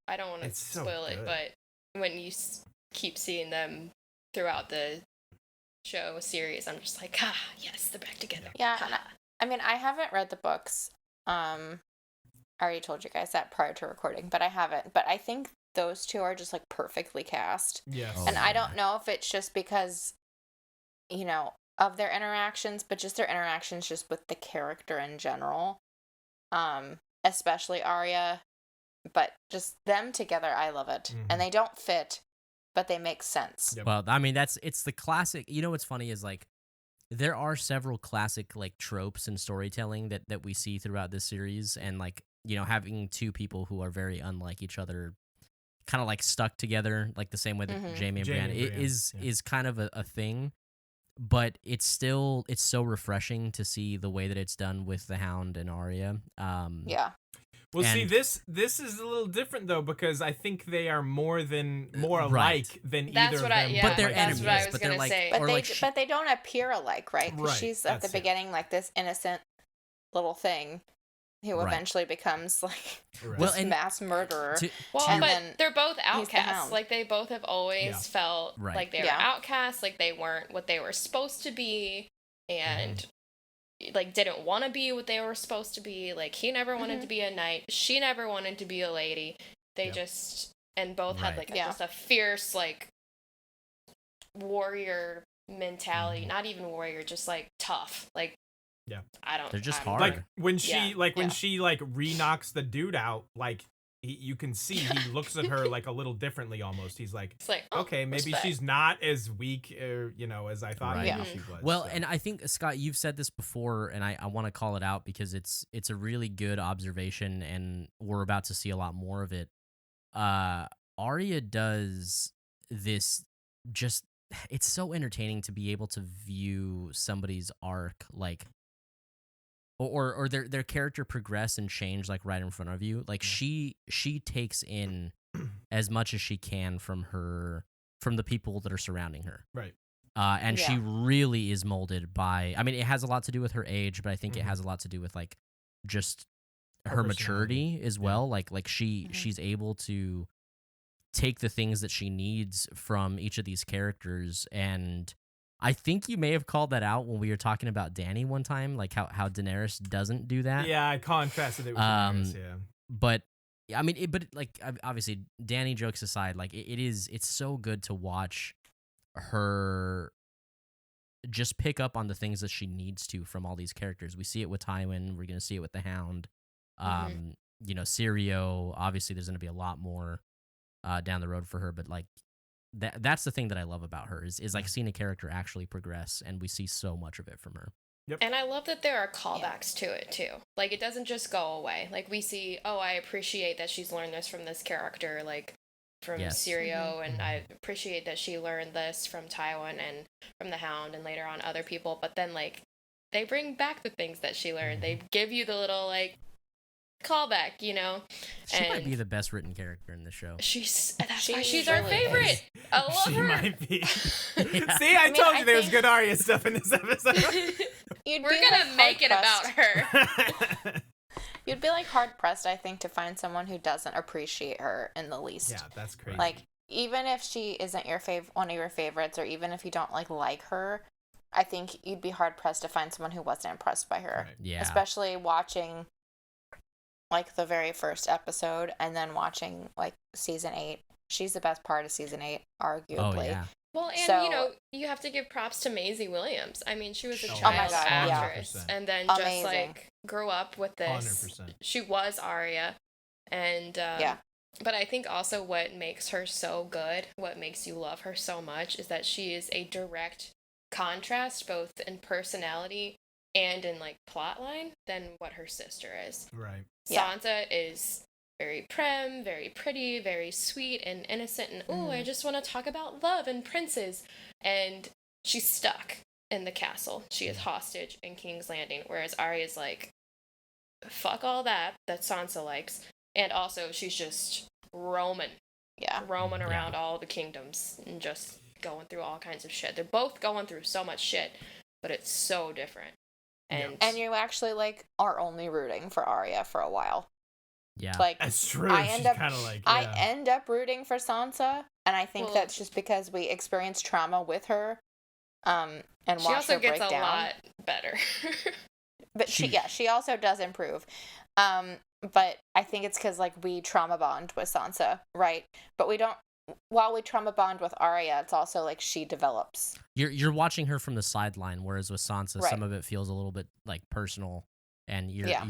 I don't want to It's so spoil it, good. but when you keep seeing them throughout the show series, I'm just like, yes, they're back together. Yeah, and I mean, I haven't read the books. I already told you guys that prior to recording, but I haven't. But I think those two are just like perfectly cast. Yes. Oh, And I yeah. don't know if it's just because, of their interactions, but just their interactions just with the character in general. Especially Arya. But just them together, I love it. Mhm. And they don't fit, but they make sense. Yep. Well, I mean, it's the classic. You know what's funny is like there are several classic like tropes in storytelling that we see throughout this series, and like having two people who are very unlike each other, kind of like stuck together, like the same way that Mhm. Jamie and Jamie Brienne and Brienne, is yeah. kind of a thing. but it's so refreshing to see the way that it's done with the Hound and Arya. Yeah. Well, see, and- this is a little different though, because I think they are more Right. alike than That's either what of I- them. yeah, but they're like, that's what I enemies. was But they're gonna like, say. But or they like but they don't appear alike, right? Because Right, she's at the that's it. beginning like this innocent little thing who Right. eventually becomes like Right. Well, this and mass murderer. Well, And but then they're both he's the outcasts. Hound. Like they both have always Yeah. felt Right. like they were Yeah. outcasts, like they weren't what they were supposed to be, and like didn't want to be what they were supposed to be. Like he never wanted Mhm. to be a knight. She never wanted to be a lady. They Yeah. just and both had Right. like Yeah. just a fierce like warrior mentality. Not even warrior, just like tough. Like Yeah. I don't. They're just I don't hard. know. like when she Yeah, like when yeah. she like re-knocks the dude out, like you can see he looks at her like a little differently almost. He's like, It's like oh, okay, maybe respect. she's not as weak, as I thought Right. maybe she was. Well, so. and I think Scott, you've said this before, and I want to call it out because it's a really good observation, and we're about to see a lot more of it. Arya does this just. It's so entertaining to be able to view somebody's arc like, or their character progress and change like right in front of you. Like she takes in as much as she can from the people that are surrounding her. Right. And she Yeah. really is molded by. I mean, it has a lot to do with her age, but I think it Mhm. has a lot to do with like just Her her maturity as Yeah. well. Like Mhm. she's able to take the things that she needs from each of these characters. And I think you may have called that out when we were talking about Dany one time, like how Daenerys doesn't do that. Yeah, I contrasted it with Daenerys, yeah. But I mean, like obviously, Dany jokes aside, like it's so good to watch her just pick up on the things that she needs to from all these characters. We see it with Tywin. We're gonna see it with the Hound. Syrio. Obviously, there's gonna be a lot more down the road for her. But like that's the thing that I love about her is like seeing a character actually progress, and we see so much of it from her. And I love that there are callbacks to it too. Like it doesn't just go away. Like we see, oh, I appreciate that she's learned this from this character, like from Yes. Syrio, and I appreciate that she learned this from Tywin and from the Hound, and later on other people. But then like they bring back the things that she learned. They give you the little like callback, you know. She might And be the best written character in the show. That's why She she's our really favorite. is. I love She her. might be. Yeah. See, I mean, told I you there was think- good Arya stuff in this episode. You'd We're be, gonna like, make it about hard-pressed- her. You'd be like hard pressed, I think, to find someone who doesn't appreciate her in the least. Yeah, that's crazy. Like, even if she isn't your one of your favorites, or even if you don't like her, I think you'd be hard pressed to find someone who wasn't impressed by her. Right. Yeah. Especially watching like the very first episode and then watching like season 8. She's the best part of season 8, arguably. Oh yeah. Well, and So- you know, you have to give props to Maisie Williams. I mean, she was a Oh my child God, yeah. actress, 100%. and then Amazing. just like grew up with this. 100%. She was Arya, and Yeah. But I think also what makes her so good, what makes you love her so much, is that she is a direct contrast, both in personality and in like plotline, than what her sister is. Right. Yeah. Sansa is very prim, very pretty, very sweet and innocent, and oh, I just want to talk about love and princes. And she's stuck in the castle. She is hostage in King's Landing, whereas Arya's like, fuck all that Sansa likes. And also, she's just roaming Yeah. around all the kingdoms and just going through all kinds of shit. They're both going through so much shit, but it's so different. And, And you actually like are only rooting for Arya for a while. Yeah. Like That's true. I She's end up kind of like, I yeah. end up rooting for Sansa, and I think Well- that's just because we experienced trauma with her. And she watched also her gets break a down. lot better. But she also does improve. But I think it's because like we trauma bond with Sansa, right? But we don't. While we trauma bond with Arya, it's also like she develops. You're watching her from the sideline, whereas with Sansa, Right. some of it feels a little bit like personal, and you Yeah.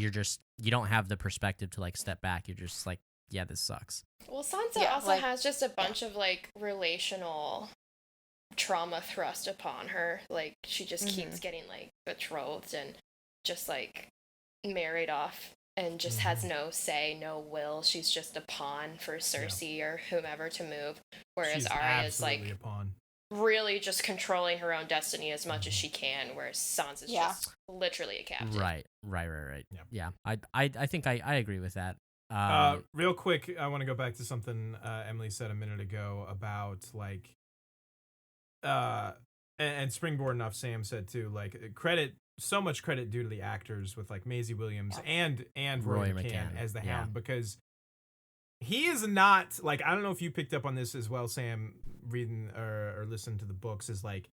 don't have the perspective to like step back. You're just like, yeah, this sucks. Well, Sansa Yeah, also like- has just a bunch of like relational trauma thrust upon her. Like she just keeps getting like betrothed and just like married off and just has no say, no will. She's just a pawn for Cersei or whomever to move. Whereas She's Arya's like absolutely a pawn. really just controlling her own destiny as much as she can, whereas Sansa's just literally a captive. Right. Yeah. I think I agree with that. Real quick, I want to go back to something Emily said a minute ago about like, and springboard off Sam said too, like so much credit due to the actors with like Maisie Williams and Roy McCann as the Hound, because he is not like, I don't know if you picked up on this as well, Sam, reading or listening to the books, is like,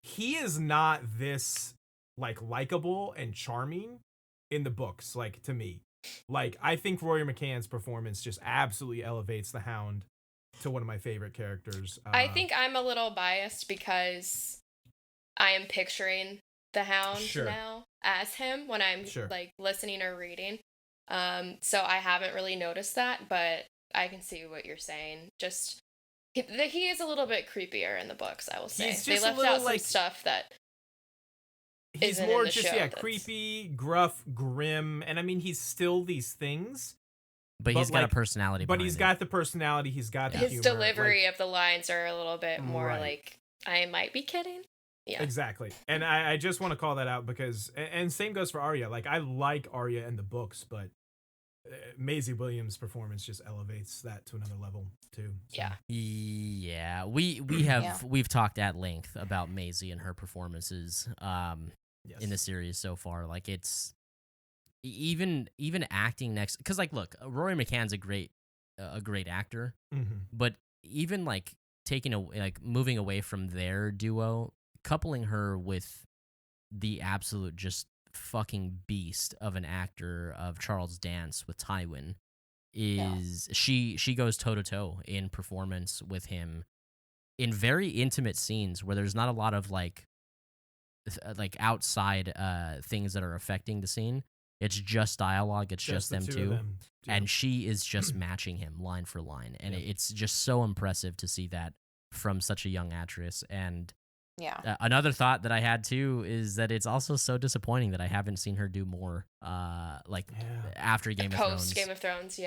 he is not this like likable and charming in the books, like, to me. Like, I think Rory McCann's performance just absolutely elevates the Hound to one of my favorite characters. I think I'm a little biased because I am picturing the Hound now as him when I'm like listening or reading. So I haven't really noticed that, but I can see what you're saying. Just he is a little bit creepier in the books, I will say. They left out some stuff that he's isn't more in the just show creepy, gruff, grim, and I mean he's still these things. But he's got a personality. But he's got the personality. He's got the humor. His delivery of the lines are a little bit more like, I might be kidding. Yeah, exactly. And I just want to call that out because, and same goes for Arya. Like, I like Arya in the books, but Maisie Williams' performance just elevates that to another level too. So. Yeah. We've talked at length about Maisie and her performances in the series so far. Like, it's even acting next, because like, look, Rory McCann's a great actor, but even like moving away from their duo, coupling her with the absolute just fucking beast of an actor of Charles Dance with Tywin is she goes toe to toe in performance with him in very intimate scenes where there's not a lot of like outside things that are affecting the scene. It's just dialogue. It's just them two. And she is just matching him line for line. And it's just so impressive to see that from such a young actress. And another thought that I had too is that it's also so disappointing that I haven't seen her do more after Game of Thrones. Post Game of Thrones,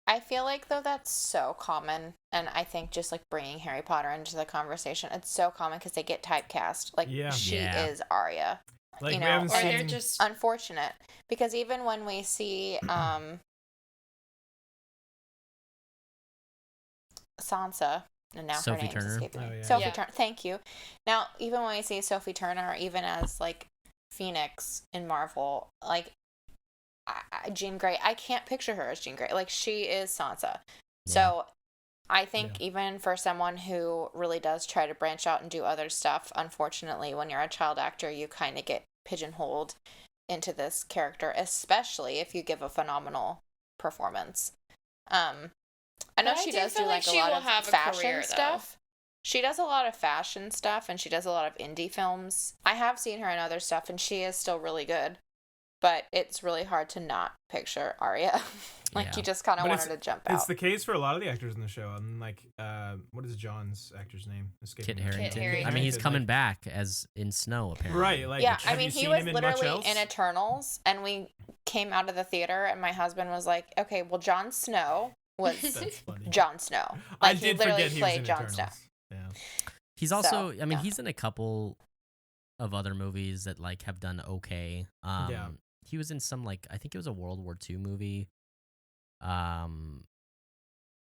I feel like, though, that's so common, and I think just, like, bringing Harry Potter into the conversation, it's so common because they get typecast. Like, she is Arya. Like, you know, we haven't seen... they're just unfortunate. Because even when we see Sansa, and now Sophie her name's Turner. escaping me. Sophie Turner, thank you. Now, even when we see Sophie Turner, even as, like, Phoenix in Marvel, like, Jean Grey, I can't picture her as Jean Grey. Like, she is Sansa. So I think even for someone who really does try to branch out and do other stuff, unfortunately, when you're a child actor, you kind of get pigeonholed into this character, especially if you give a phenomenal performance. I know she does do like a lot of fashion stuff. She does a lot of fashion stuff, and she does a lot of indie films. I have seen her in other stuff, and she is still really good. But it's really hard to not picture Arya. You just kind of want her to jump out. It's the case for a lot of the actors in the show. And like, what is John's actor's name? Kit Harington. I mean, he's coming back as in Snow, apparently. Right. Like, I mean, he was literally in Eternals, and we came out of the theater, and my husband was like, "Okay, well, Jon Snow was Jon Snow." Like, he literally played Jon Snow. Yeah. He's also, I mean, he's in a couple of other movies that like have done okay. He was in some, like, I think it was a World War II movie.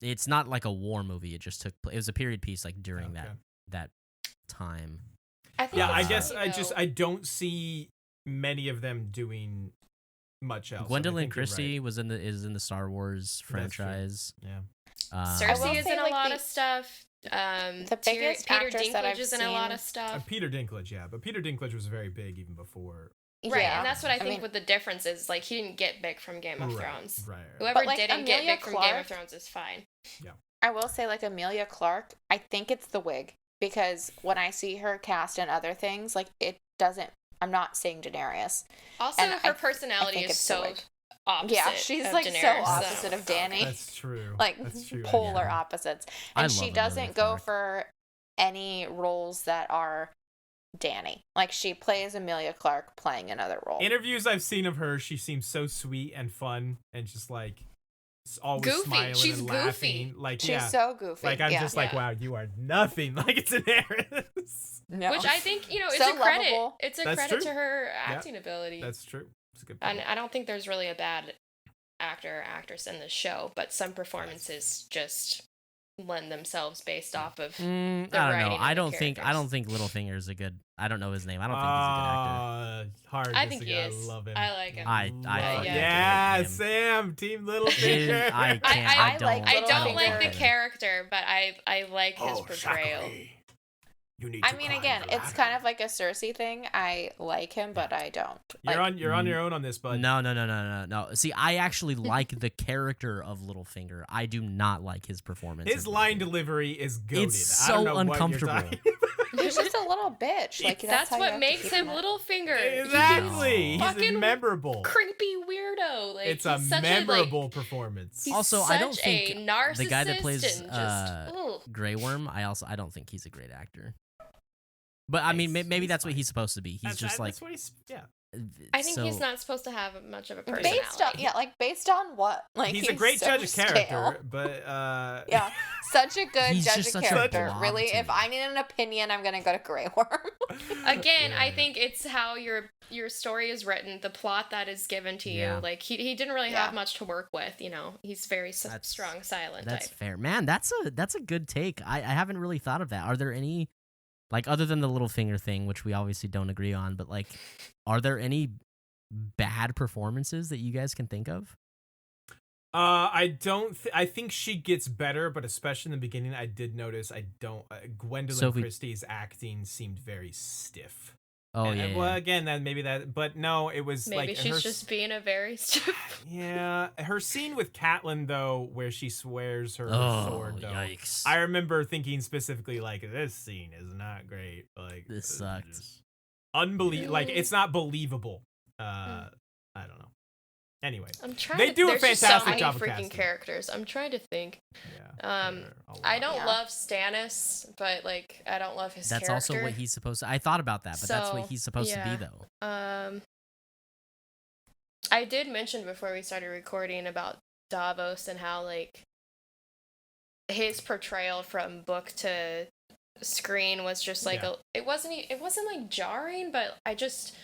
It's not like a war movie. It just took place. It was a period piece, like, during that time. I guess I don't see many of them doing much else. Gwendolyn Christie is in the Star Wars franchise. Cersei is in a lot of stuff. The biggest Peter actress that I've Dinklage is in seen, a lot of stuff. Peter Dinklage, but Peter Dinklage was very big even before. Right, and that's what I think what the difference is. Like, he didn't get big from Game of Thrones. Whoever didn't get big from Game of Thrones is fine. Yeah. I will say, like, Emilia Clarke, I think it's the wig. Because when I see her cast in other things, like, it doesn't... I'm not saying Daenerys. Also, her personality is so opposite. Yeah, she's, like, Daenerys, so opposite of Dany. That's true. Like, that's true. polar opposites. And she doesn't go for any roles that are Dany. Like, she plays Emilia Clarke playing another role. Interviews I've seen of her, she seems so sweet and fun and just like always Goofy. smiling She's and goofy. laughing. Like, She's yeah. so goofy. Like, I'm yeah. just like, wow, you are nothing. Like, it's Daenerys. No. Which I think, it's So a credit. lovable. It's a That's credit true. to her acting ability. That's true. It's a good And point. I don't think there's really a bad actor or actress in the show, but some performances just lend themselves based off of I don't writing know. and I the don't think characters. Littlefinger's a good. I don't know his name. I don't think he's a good actor. Hard. I think he disagree. is. I love him. I like him. I Love- yeah. yeah, him. Sam, Team His, Littlefinger. I can't. I I, don't. like I don't like Littlefinger. the character, but I like his portrayal. You need I mean, again, it's kind of like a Cersei thing. I like him, but I don't. You're on your own on this, bud. No. See, I actually like the character of Littlefinger. I do not like his performance. His as line Littlefinger. delivery is goated. It's I don't so know what you're uncomfortable. talking He's just a little bitch. Like That's how you have what to makes keep him it. Littlefinger. Exactly. He's He's fucking memorable. creepy weirdo. Like It's a he's such memorable performance. He's Also, such I don't a think narcissist the guy that plays and just, ugh. Grey Worm, I don't think he's a great actor. But I mean, maybe He's that's what fine. he's supposed to be. He's just like. That's what he's, yeah. I think he's so- not supposed to have much of a personality. Based on what? Like He's a great so judge of character, stale. but Yeah, such a good He's judge just of such a character. blob Really, to if me. I need an opinion, I'm gonna go to Grey Worm. Again, I Yeah. think it's how your story is written, the plot that is given to you. Yeah. Like he didn't really Yeah. have much to work with. He's very That's- strong, silent That's type. fair, man. That's a good take. I haven't really thought of that. Are there any, like, other than the Littlefinger thing, which we obviously don't agree on, but like, are there any bad performances that you guys can think of? I don't. I think she gets better, but especially in the beginning, I did notice. Gwendolyn Sophie- Christie's acting seemed very stiff. Oh And- yeah. Well, again, but no, it was Maybe like she's her, just being a very Yeah, her scene with Catelyn though, where she swears her Oh, sword. Though, yikes. I remember thinking specifically like this scene is not great. Like This sucked. Unbelievable. Like Really? it's not believable. I don't know. Anyway, I'm trying. They do a there's just so fantastic many job of freaking casting. characters. I'm trying to think. yeah. Um, there are a I lot. don't Yeah. love Stannis, but like I don't love his That's character. also what he's supposed to. I thought about that, but that's what So, he's supposed to yeah. be, though. I did mention before we started recording about Davos and how like his portrayal from book to screen was just like Yeah. it wasn't like jarring, but I just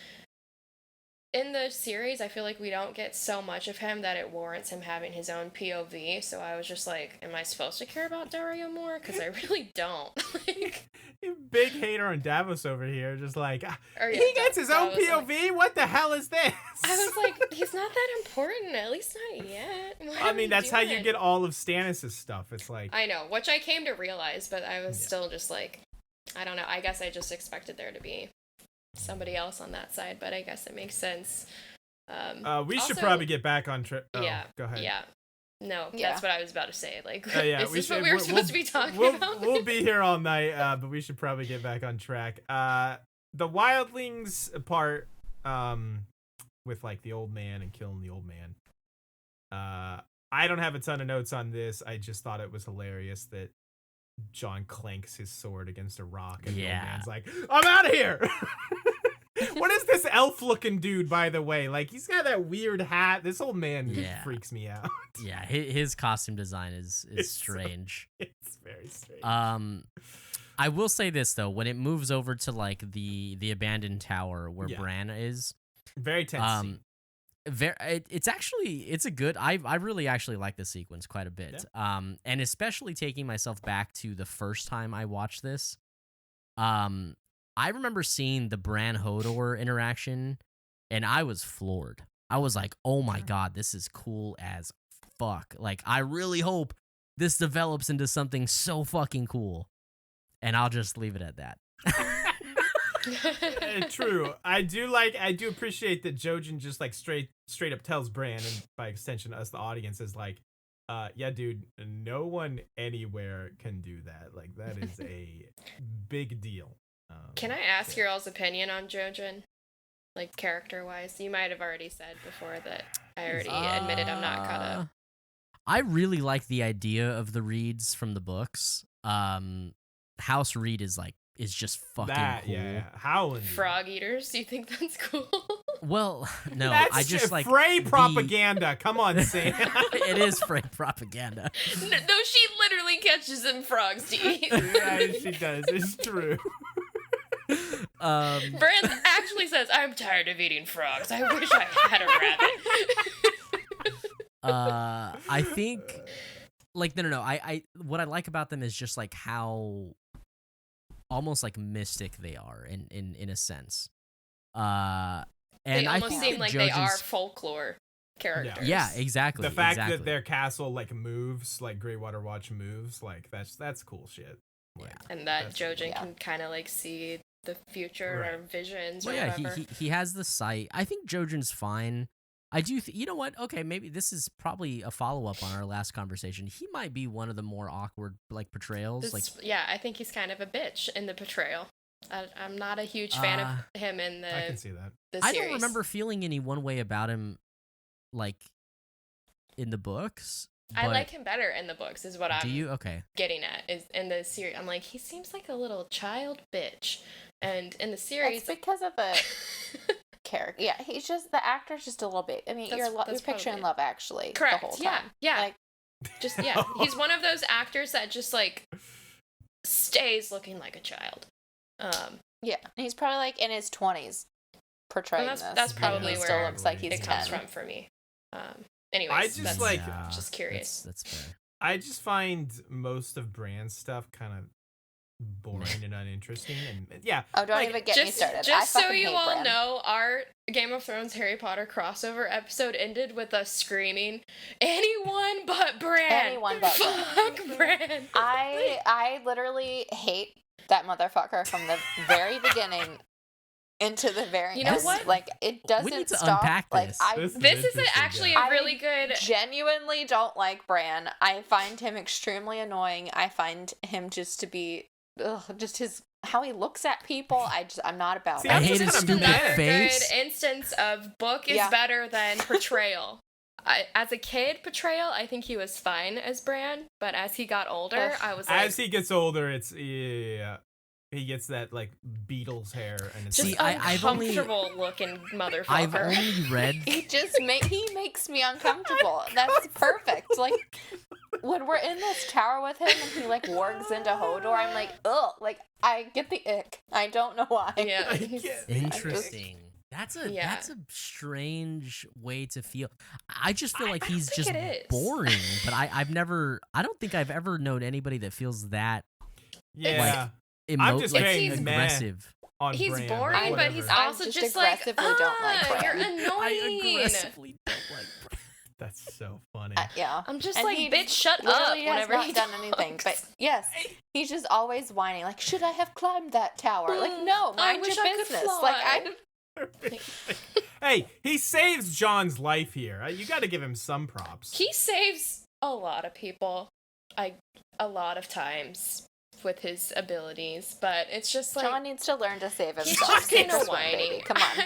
in the series I feel like we don't get so much of him that it warrants him having his own POV. So I was just like, am I supposed to care about Dario more? Because I really don't. Like, You big hater on Davos over here, just like or, yeah, he gets his own Davos, like- POV. What the hell is this? I was like, he's not that important. At least not yet. What I are mean, we that's how you doing? get all of Stannis' stuff. It's like I know, which I came to realize, but I was Yeah. still just like, I don't know. I guess I just expected there to be somebody else on that side, but I guess it makes sense. we should also- probably get back on track. Oh, yeah. go ahead. Yeah. No, Yeah. that's what I was about to say. Like, Yeah, is this what should- we were supposed to be talking about? We'll be here all night, but we should probably get back on track. The wildlings part, with like the old man and killing the old man. I don't have a ton of notes on this. I just thought it was hilarious that John clanks his sword against a rock, and the old Yeah. man's like, "I'm out of here." What is this elf-looking dude, by the way? Like, he's got that weird hat. This old man Yeah. freaks me out. Yeah, his costume design is It's so- strange. It's very strange. I will say this though, when it moves over to like the abandoned tower where Yeah. Bran is, Very tense scene. it's a good. I really actually like this sequence quite a bit. And especially taking myself back to the first time I watched this. I remember seeing the Bran Hodor interaction, and I was floored. I was like, "Oh my god, this is cool as fuck!" Like, I really hope this develops into something so fucking cool. And I'll just leave it at that. True. I do appreciate that Jojen just like straight up tells Bran, and by extension us, the audience, is like, yeah, dude, no one anywhere can do that. Like, that is a big deal. Can I ask your all's opinion on Jojen? Like, character-wise? You might have already said before that I already admitted I'm not caught up. I really like the idea of the Reeds from the books. House Reed is like is just fucking That, cool. yeah. Howland. Frog eaters. Do you think that's cool? Well, no, That's I just like Frey the- propaganda. Come on, Sam. It is Frey propaganda. No, she literally catches them frogs to eat. Yeah, she does. It's true. Bran actually says, "I'm tired of eating frogs. I wish I had a rabbit." I think like no. I what I like about them is just like how almost like mystic they are in a sense. And They I almost think seem that like they are Jojen's- folklore characters. Yeah, exactly. The fact exactly. that their castle like moves, like Greywater Watch moves, like that's cool shit. Like, And that that's- Jojen yeah. can kind of like see the future Right. or visions Well, or yeah, whatever. he has the sight. I think Jojen's fine. I do. You know what? Okay, maybe this is probably a follow up on our last conversation. He might be one of the more awkward like portrayals. Like Yeah, I think he's kind of a bitch in the portrayal. I'm not a huge fan of him in I can the see that. series. I don't remember feeling any one way about him, like in the books. I but like him better in the books, is what Do I'm you? Okay. getting at. Is in the series, I'm like, he seems like a little child bitch, and in the It's series, because of the character. Yeah, he's just the actor's just a little bit. I mean, That's you're picturing probably it. Love Actually correct? the whole Yeah, time. yeah. Like, Just yeah, he's one of those actors that just like stays looking like a child. yeah, and he's probably like in his 20s portraying And this. that's and probably he where still looks like he's it 10. comes from for me. Anyways, I just, that's like- just curious. That's fair. I just find most of Bran's stuff kind of boring and uninteresting, and yeah. Oh, don't like, even get me started. I Just so fucking you hate all Bran. know, our Game of Thrones Harry Potter crossover episode ended with us screaming, "Anyone but Bran! Anyone but Bran." Fuck Bran!" I literally hate that motherfucker from the very beginning into the very You know end. what? Like, it doesn't need to stop. unpack Like, this. I This This is interesting, actually yeah. a really good. genuinely don't like Bran. I find him extremely annoying. I find him just to be, just his how he looks at people. I'm not about See, it. I I'm hate just his kinda stupid mad. face. Good instance of book is Yeah. better than portrayal. As a kid, portrayal, I think he was fine as Bran, but as he got older, Ugh. I was like, As he gets older, it's yeah. He gets that like Beatles hair, and it's just See, like, I've only- uncomfortable looking motherfucker. I've only read. He just he makes me uncomfortable. That's perfect. Like, when we're in this tower with him and he like wargs into Hodor, I'm like, ugh, like I get the ick. I don't know why. Yeah, I he's- get- Interesting. That's a Yeah. that's a strange way to feel. I just feel I like don't he's think just it is. boring. But I don't think I've ever known anybody that feels that yeah. emo- just like, very aggressive. On he's Bran, boring, but whatever. he's I'm also just just like, aggressively don't like Bran. you're I annoying. aggressively don't like. Bran. That's so funny. Yeah. I'm just And like, he bitch, shut up. Literally has Whenever not he done anything. talks. But yes, he's just always whining. Like, should I have climbed that tower? Like, no, I mind wish your I could business. Like, fly. Hey, he saves John's life here. You got to give him some props. He saves a lot of people, a lot of times with his abilities, but it's just like John needs to learn to save he's himself. just kind Take of this one, baby. whiny. Come on.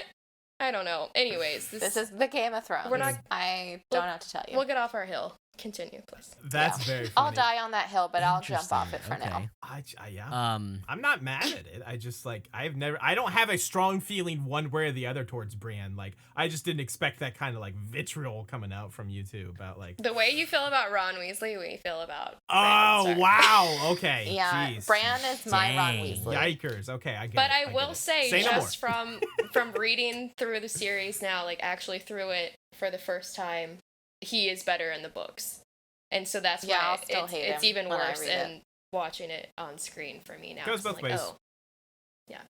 I don't know. Anyways, This is the Game of Thrones. We're not- I don't know what to tell you. We'll get off our hill. Continue, please. That's Yeah. very funny. I'll die on that hill, but I'll jump off it for Interesting, now. Yeah. okay. I'm not mad at it. I just like I don't have a strong feeling one way or the other towards Bran. Like I just didn't expect that kind of like vitriol coming out from you two about like The way you feel about Ron Weasley, we feel about oh Brandon Stark. wow okay Yeah, Jeez. Bran is my Ron Dang. Weasley. Yikers. Okay, I get But it. I get will it. say, no more. just from reading through the series now, like actually through it for the first time, he is better in the books, and so that's Yeah, why I'll still hate it's him even when I worse read it. in watching it on screen for me now. Goes 'cause I'm both like, ways. oh,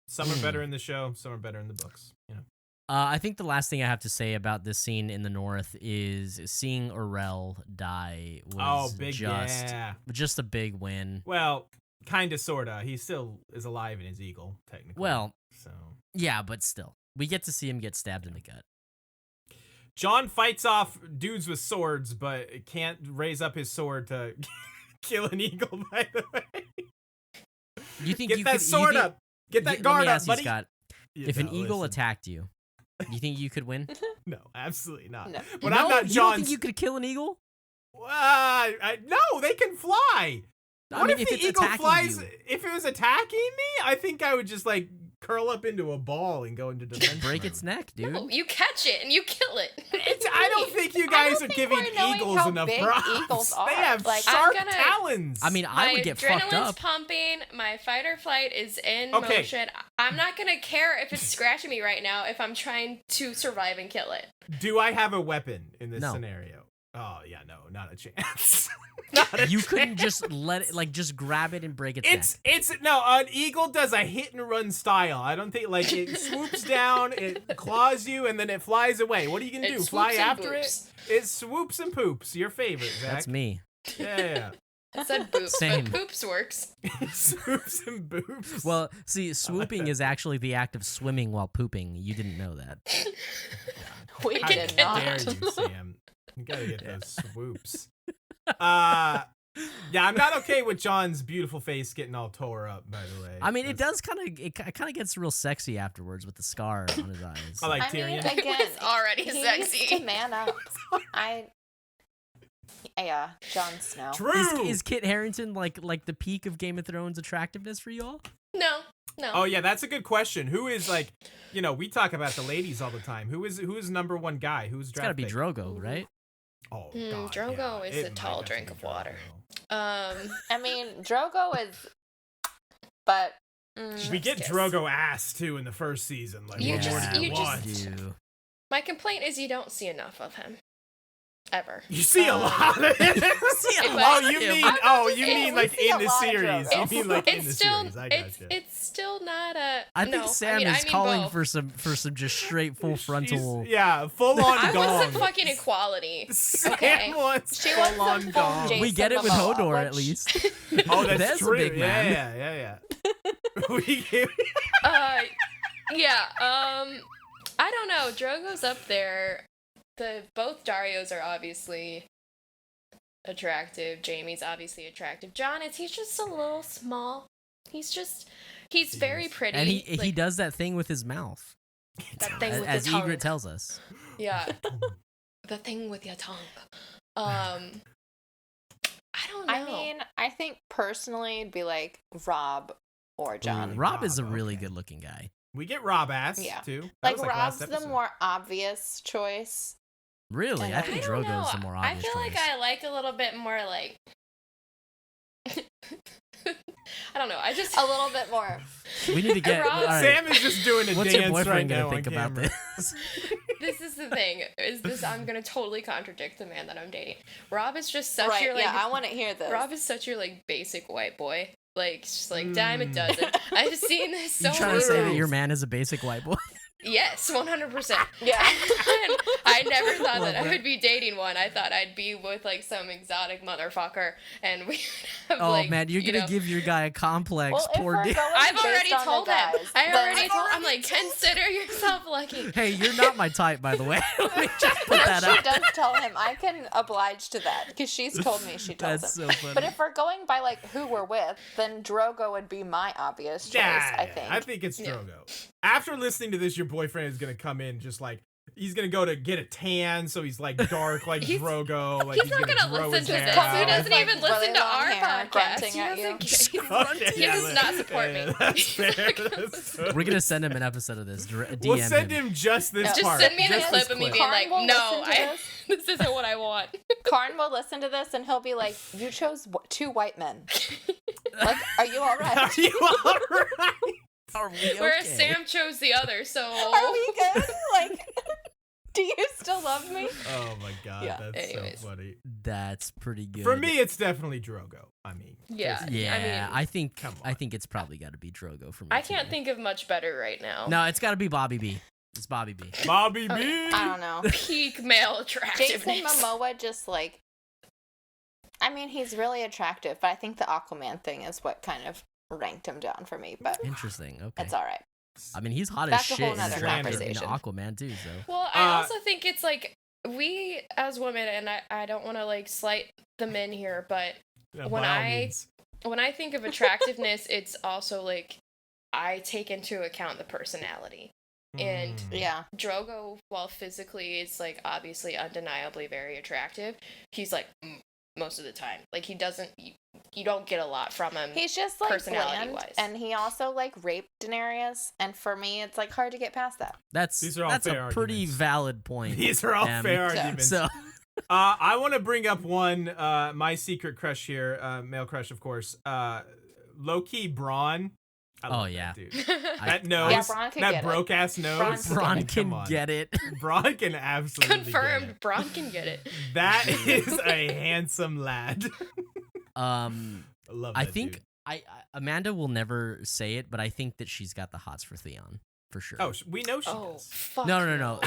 Some are better in the show, some are better in the books. You know. I think the last thing I have to say about this scene in the north is seeing Orrell die was Oh, big just yeah. just a big win. Well, kind of, sorta. He still is alive in his eagle, technically. Well, so yeah, but still, we get to see him get stabbed in the gut. John fights off dudes with swords, but can't raise up his sword to kill an eagle. By the way, You think get you that could, sword you think, up. Get that Let guard me up, ask you, buddy. Scott, Yeah, if an no, eagle listen. attacked you, you think you could win? No, absolutely not. No. But No? I'm not You don't John's. think you could kill an eagle? No, they can fly. What if if the it's eagle attacking flies? you, If it was attacking me, I think I would just like curl up into a ball and go into defense. break mode. its neck, dude. No, you catch it and you kill it. I don't think you I guys don't are think giving we're knowing eagles how enough big props. eagles They are. have Like, sharp I'm gonna- talons. I mean, I would get fucked adrenaline's up. pumping. My fight or flight is in Okay. motion. I'm not gonna care if it's scratching me right now if I'm trying to survive and kill it. do I have a weapon in this No. scenario? Oh yeah, no, not a chance. Not a You chance. couldn't just let it, like, just grab it and break its neck. It's no, an eagle does a hit and run style. I don't think like it swoops down, it claws you, and then it flies away. What are you gonna It do? Fly swoops and after boops. it? It swoops and poops. Your favorite, Zach. That's me. Yeah, I said boops, Same. but poops works. it swoops and boops. Well, see, swooping that. is actually the act of swimming while pooping. You didn't know that. We How did dare not. you, Sam? You gotta get those swoops. Yeah, I'm not okay with John's beautiful face getting all tore up. By the way, I mean, it That's- does it kind of gets real sexy afterwards with the scar on his eyes. I like I mean, Tyrion. again, It was already he sexy. needs to man up. Yeah, Jon Snow. True. Is Kit Harington like the peak of Game of Thrones attractiveness for y'all? No. Oh yeah, that's a good question. Who is like, we talk about the ladies all the time. Who is number one guy? Who's It's got to be pick? Drogo, right? Oh Mm, God, Drogo yeah. is It a might tall have to drink be of water. Drogo. I mean, Drogo is, but We get Yes. Drogo ass too in the first season. Like, You what just- more do you want? just- do. My complaint is you don't see enough of him. Ever. You see a lot of it. see a lot Oh, you of him. mean? I'm not Oh, just you saying, mean we like see in a the lot of series? Drogo. You mean like in It's the still series? I it's gotcha. it's still not a. I think no, Sam I is mean calling both. for some just straight full frontal. Full on I want some gong. fucking equality. Sam Okay. wants She wants full on some full gong. Jason We get it with Momoa, Hodor at which- least. Oh, that's There's true. a big man. Yeah. We get- Yeah. I don't know. Drogo's up there. Both Darios are obviously attractive. Jamie's obviously attractive. Jon he's just a little small. He's very is. pretty. And he like, does that thing with his mouth, that thing with as the tongue. Ygritte tells us. Yeah. The thing with your tongue. I don't know. I mean, I think personally it'd be like Rob or John. Rob is a Rob, really okay. good looking guy. We get Rob ass Yeah. too. That Like was, Rob's last the episode. more obvious choice. Really, And I I think I don't know. Drogo's the more I obvious feel like choice. I like a little bit more like. I don't know. I just A little bit more. We need to get. Rob- all right, Sam is just doing a What's your dance right boyfriend now gonna think on about camera. this? This is the thing. Is this I'm gonna totally contradict the man that I'm dating. Rob is just such Right, your like. yeah, I want to hear this. Rob is such your like basic white boy. Like just like dime a dozen. I just seen this so You trying to many say that times. your man is a basic white boy? Yes, 100%. Yeah. And I never thought Love that I that. would be dating one. I thought I'd be with like some exotic motherfucker, and we have Oh like. man, you're you gonna know, give your guy a complex. Well, if Poor we're dude. going I've based already on the told him. guys, I then- already told. I'm like, consider yourself lucky. Hey, you're not my type, by the way. Let me just put that She out. does tell him. I can oblige to that because she's told me she tells That's him. so funny. But if we're going by like who we're with, then Drogo would be my obvious choice. I think. I think it's Yeah. Drogo. After listening to this, your boyfriend is gonna come in just like he's gonna go to get a tan, so he's like dark like He's- Drogo. Like He's not gonna grow listen his to hair this. out. He doesn't Like, even really listen to long our hair podcast. grunting He at doesn't. you. Okay, He does not support yeah, me. That's He's fair. not gonna That's listen. so We're gonna send him an episode of this. DM We'll send him. him just this Just part. Just send me the just clip this of me clip. being Karn like, will no, listen to this isn't what I want. Karn will listen to this and he'll be like, "You chose two white men. Like, are you all Are right? you alright? Are we Whereas okay? Sam chose the other, so. Are we good? Like, do you still love me?" Oh my god, Yeah. that's Anyways. so funny. That's pretty good. For me, it's definitely Drogo. I mean, Yeah. yeah, I mean, Come I on. think it's probably got to be Drogo for me. I can't too. think of much better right now. No, it's got to be Bobby B. It's Bobby B. Bobby B. I don't know. Peak male Jason attractiveness. Momoa just like, I mean, he's really attractive, but I think the Aquaman thing is what kind of ranked him down for me. But Interesting. Okay. it's all right. I mean, he's hot That's as a whole shit in, nother conversation. Aquaman too. So Well, I Uh, also think it's like we as women, and I don't want to like slight the men here, but Yeah, when by all I- means. when I think of attractiveness, it's also like I take into account the personality. And Mm. Yeah. Drogo, while physically is like obviously undeniably very attractive, he's like most of the time. Like he doesn't, you you don't get a lot from him. He's just like bland, personality-wise. and he also like raped Daenerys, and for me, it's like hard to get past that. That's are all that's a fair pretty arguments. valid point. These are all Em. fair arguments. So I want to bring up one, my secret crush here, male crush, of course. Low-key Braun. I love yeah. that dude. I- That nose, Yeah, Braun can that get it. broke ass nose. Braun Bron Come can on. get it. Braun can absolutely Confirmed. get it. Bron can get it. That is a handsome lad. I love that I think dude. Amanda will never say it, but I think that she's got the hots for Theon for sure. Oh, we know she Oh, does. fuck. No.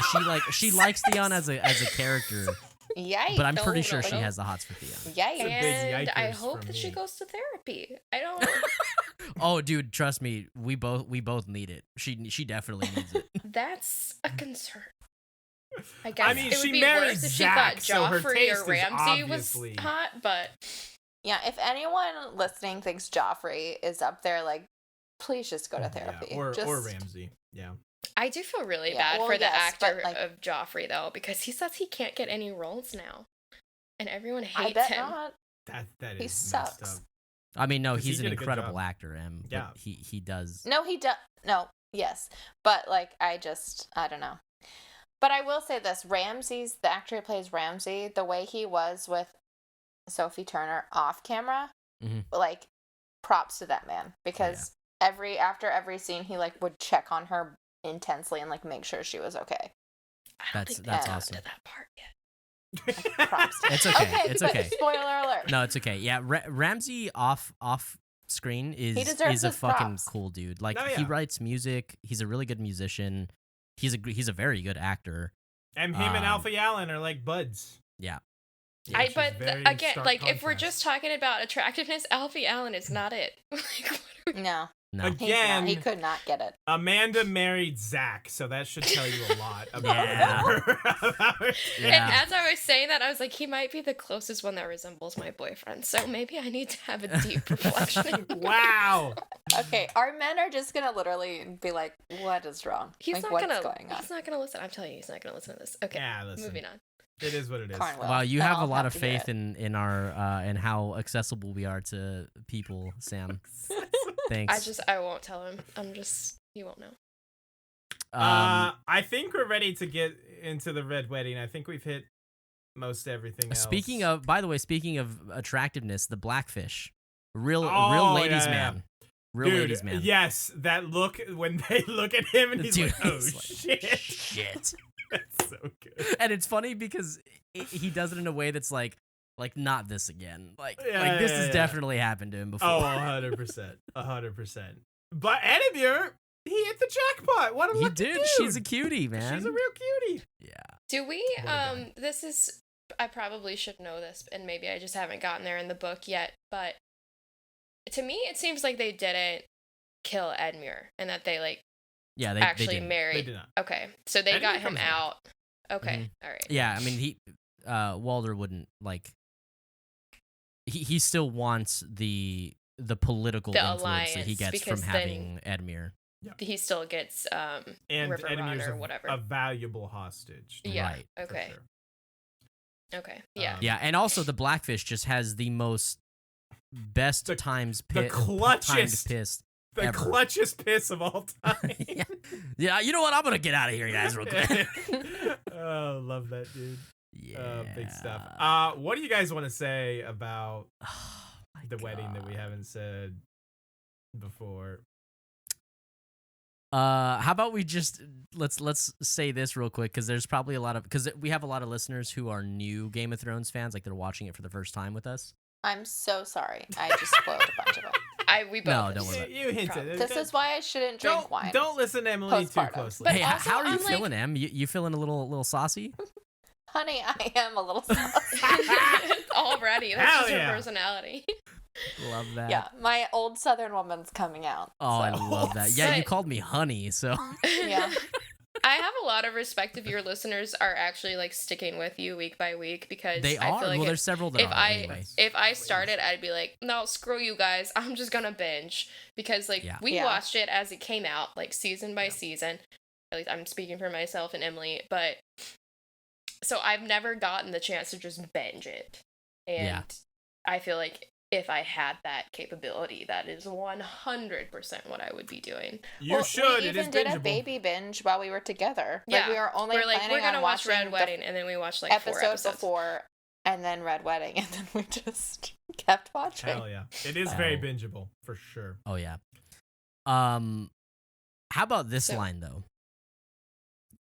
She likes Theon as a character, Yikes! but I'm pretty sure she Totally. has the hots for Theon. Yikes! big And I yikers hope from that she me. goes to therapy. I don't. Oh, dude, trust me, we both need it. She definitely needs it. That's a concern. I guess I mean, it would she be married worse if Zach, she so thought her Joffrey taste or is Ramsay obviously- was hot, but Yeah, if anyone listening thinks Joffrey is up there, like, please just go to therapy. Yeah, or Just- Ramsay. Yeah. I do feel really Yeah, bad well, for the yes, but, actor like- of Joffrey though, because he says he can't get any roles now, and everyone hates I bet him. not. That He is sucks. messed up. I mean, no, 'Cause he he's an did a good incredible job. actor, Em. Yeah. But he does. No, he does. No, yes, but like, I don't know. But I will say this: the actor who plays Ramsay, the way he was with Sophie Turner off camera, Mhm. like, props to that man, because after every scene, he like would check on her intensely and like make sure she was okay. I don't That's- think that's they got awesome. to that part yet. Props. It's okay. It's but okay. Spoiler alert. No, it's okay. Yeah, Ramsey off screen He is deserves a his fucking props. cool dude. Like Oh, he yeah. writes music. He's a really good musician. He's a very good actor. And him and Um, Alfie Allen are like buds. Yeah. Which is very Again, stark like if we're contrast. just talking about attractiveness, Alfie Allen is not it. Like, what are we- No, No. Again, he's not. He could not get it. Amanda married Zach, so that should tell you a lot about Yeah. her. About her. Yeah. And as I was saying that, I was like, he might be the closest one that resembles my boyfriend. So maybe I need to have a deep reflection. Wow. Okay, our men are just gonna literally be like, "What is wrong? He's like, not what's gonna. going on?" He's not gonna listen. I'm telling you, he's not gonna listen to this. Okay, Yeah, listen. moving on. It is what it is. Cornwall. Wow, you Then have a I'll lot of to hear faith it. in our and how accessible we are to people, Sam. Thanks. I won't tell him. He won't know. I think we're ready to get into the Red Wedding. I think we've hit most everything else. Speaking of attractiveness, the Blackfish, real Oh, ladies yeah, man, real Dude, ladies man. yes, that look when they look at him and he's Dude, like, "Oh he's like, shit!" shit. That's so good. And it's funny because he does it in a way that's like not this again. Like Yeah, this yeah, has yeah. definitely happened to him before. Oh, 100%, 100%. But Edmure, he hit the jackpot. What a he lucky did. dude. She's a cutie, man. She's a real cutie. Yeah. Do we? What a guy. This is. I probably should know this, and maybe I just haven't gotten there in the book yet. But to me, it seems like they didn't kill Edmure, and that they Yeah, they actually didn't. They married. did not. Okay, so they Edmure got him comes back. out. Okay, all right. Yeah, I mean he Walder wouldn't like he still wants the political The influence that he alliance, gets from because having Edmure. He still gets And River Run Edmure's or whatever. a valuable hostage. Yeah. Right. for Okay. sure. Okay. Yeah. Yeah, and also the Blackfish just has the most best The- times the timed clutchest piss. The Ever. clutchest piss of all time. yeah. Yeah, you know what? I'm gonna get out of here, guys, real quick. Oh, love that dude. Yeah. Big stuff. What do you guys want to say about Oh my the wedding that we God. haven't said before? How about we just let's say this real quick because there's probably because we have a lot of listeners who are new Game of Thrones fans, like they're watching it for the first time with us. I'm so sorry. I just spoiled a bunch of it. We both. No, don't worry about it. You hinted. This is why I shouldn't drink wine. Don't listen to Emily too Postpartum. closely. But Hey, also, how are you I'm like- feeling, Em? You feeling a little saucy? Honey, I am a little saucy. Already, that's Hell just yeah. her personality. Love that. Yeah, my old Southern woman's coming out. Oh, I so. love that. Yeah, you But- called me honey, so Yeah. I have a lot of respect if your listeners are actually sticking with you week by week because they I are. feel like Well, there's several that if are I anyway. if I started, I'd be like, no, screw you guys. I'm just gonna binge because Yeah. we Yeah. watched it as it came out, season by season. At least I'm speaking for myself and Emily, but so I've never gotten the chance to just binge it, and Yeah. I feel like if I had that capability, that is 100% what I would be doing. You should. We It is even did a bingeable. baby binge while we were together. Yeah, Like, we were only we're planning gonna on watch watching Red Wedding, and then we watched like episode 4 episodes before, and then Red Wedding, and then we just kept watching. Hell yeah. It is very bingeable, for sure. Oh yeah. How about this So- line though?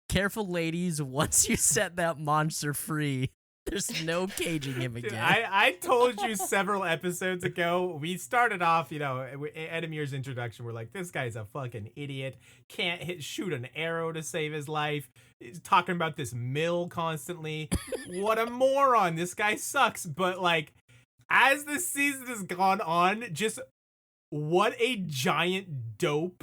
Careful, ladies. Once you set that monster free, there's no caging him Dude, again. I told you several episodes ago, we started off, Edemir's introduction, we're like, this guy's a fucking idiot, can't shoot an arrow to save his life, he's talking about this mill constantly. What a moron, this guy sucks. But like, as the season has gone on, just what a giant dope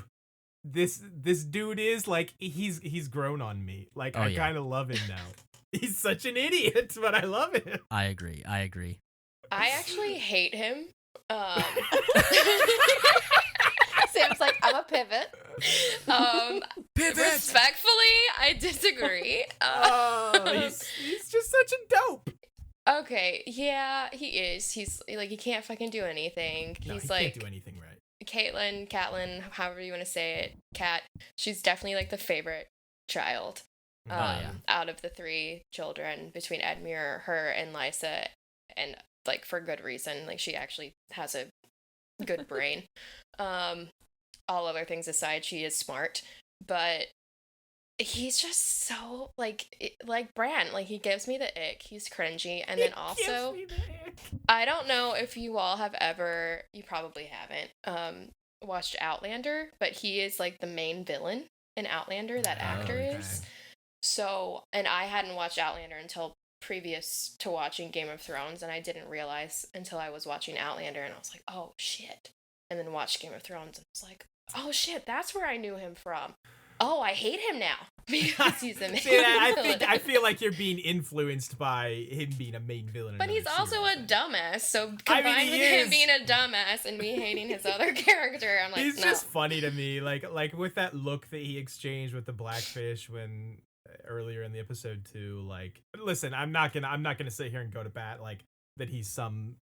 this dude is. Like, he's grown on me. Like, Oh, I yeah. kind of love him now. He's such an idiot, but I love him. I agree. I actually hate him. Sam's like, I'm a pivot. Respectfully, I disagree. He's just such a dope. Okay, yeah, he is. He's like, he can't fucking do anything. No, He's he like can't do anything right. Catelyn, however you want to say it, Cat. She's definitely like the favorite child. yeah. Out of the 3 children between Edmure, her, and Lysa, and like for good reason. Like, she actually has a good brain. All other things aside, she is smart, but he's just so like Bran. Like, he gives me the ick. He's cringy, and then also, I don't know if you all have ever, you probably haven't, watched Outlander, but he is like the main villain in Outlander. That actor is. So, and I hadn't watched Outlander until previous to watching Game of Thrones, and I didn't realize until I was watching Outlander, and I was like, oh shit. And then watched Game of Thrones, and I was like, oh shit, that's where I knew him from. Oh, I hate him now because he's the main villain. I feel like you're being influenced by him being a main villain. in But he's another also a series. dumbass, so I mean, combined he with him is. being a dumbass and me hating his other character, I'm like, He's no. just funny to me, like with that look that he exchanged with the Blackfish when earlier in the episode too. Like, listen, I'm not gonna sit here and go to bat like that he's some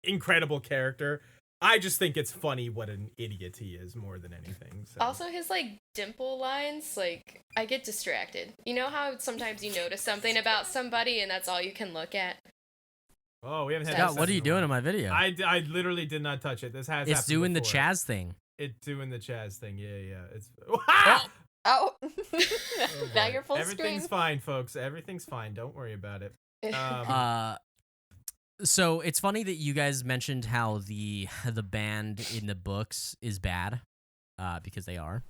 incredible character. I just think it's funny what an idiot he is more than anything. So. Also, his like dimple lines, like, I get distracted. You know how sometimes you notice something about somebody and that's all you can look at? Oh, we haven't had. Scott, this what are you in a doing while. in my video? I literally did not touch it. This has. It's happened doing the before. Chaz thing. It's doing the Chaz thing. Yeah. It's. Oh, Oh, now boy. you're full Everything's screen. fine, folks. Everything's fine. Don't worry about it. So it's funny that you guys mentioned how the band in the books is bad, because they are,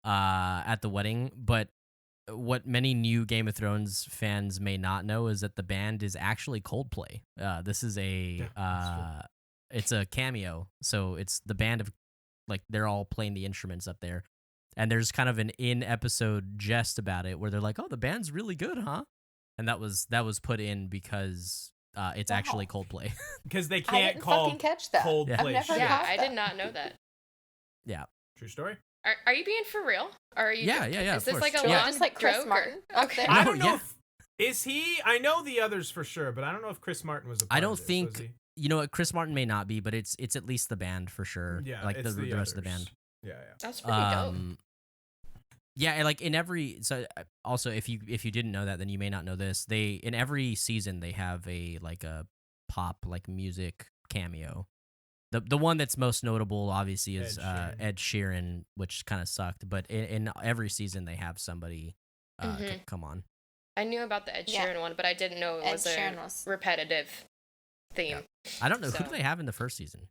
at the wedding. But what many new Game of Thrones fans may not know is that the band is actually Coldplay. This is it's a cameo. So it's the band of, like, they're all playing the instruments up there. And there's kind of an in-episode jest about it where they're like, "Oh, the band's really good, huh?" And that was put in because it's Wow. actually Coldplay. Because they I can't didn't call fucking catch that. Coldplay I've never shit. Yeah, caught I that. did not know that. Yeah. True story. Are you being for real? Or are you? Yeah. Is of this course. like a So Yeah. long just like Chris joke, or- Martin up Okay. there. I No, don't know. yeah. Is he? I know the others for sure, but I don't know if Chris Martin was a part I don't of this, think was he? you know what, Chris Martin may not be, but it's at least the band for sure. Yeah, like the it's rest of the others. band. Yeah. That's pretty dope. Yeah, and like in every, so also if you didn't know that, then you may not know this. They, in every season, they have a pop, like, music cameo. The one that's most notable obviously is Ed Sheeran, which kind of sucked, but in every season they have somebody come on. I knew about the Ed Yeah. Sheeran one, but I didn't know it Ed was Sheeran a was- repetitive theme. I don't know who So- do they have in the first season.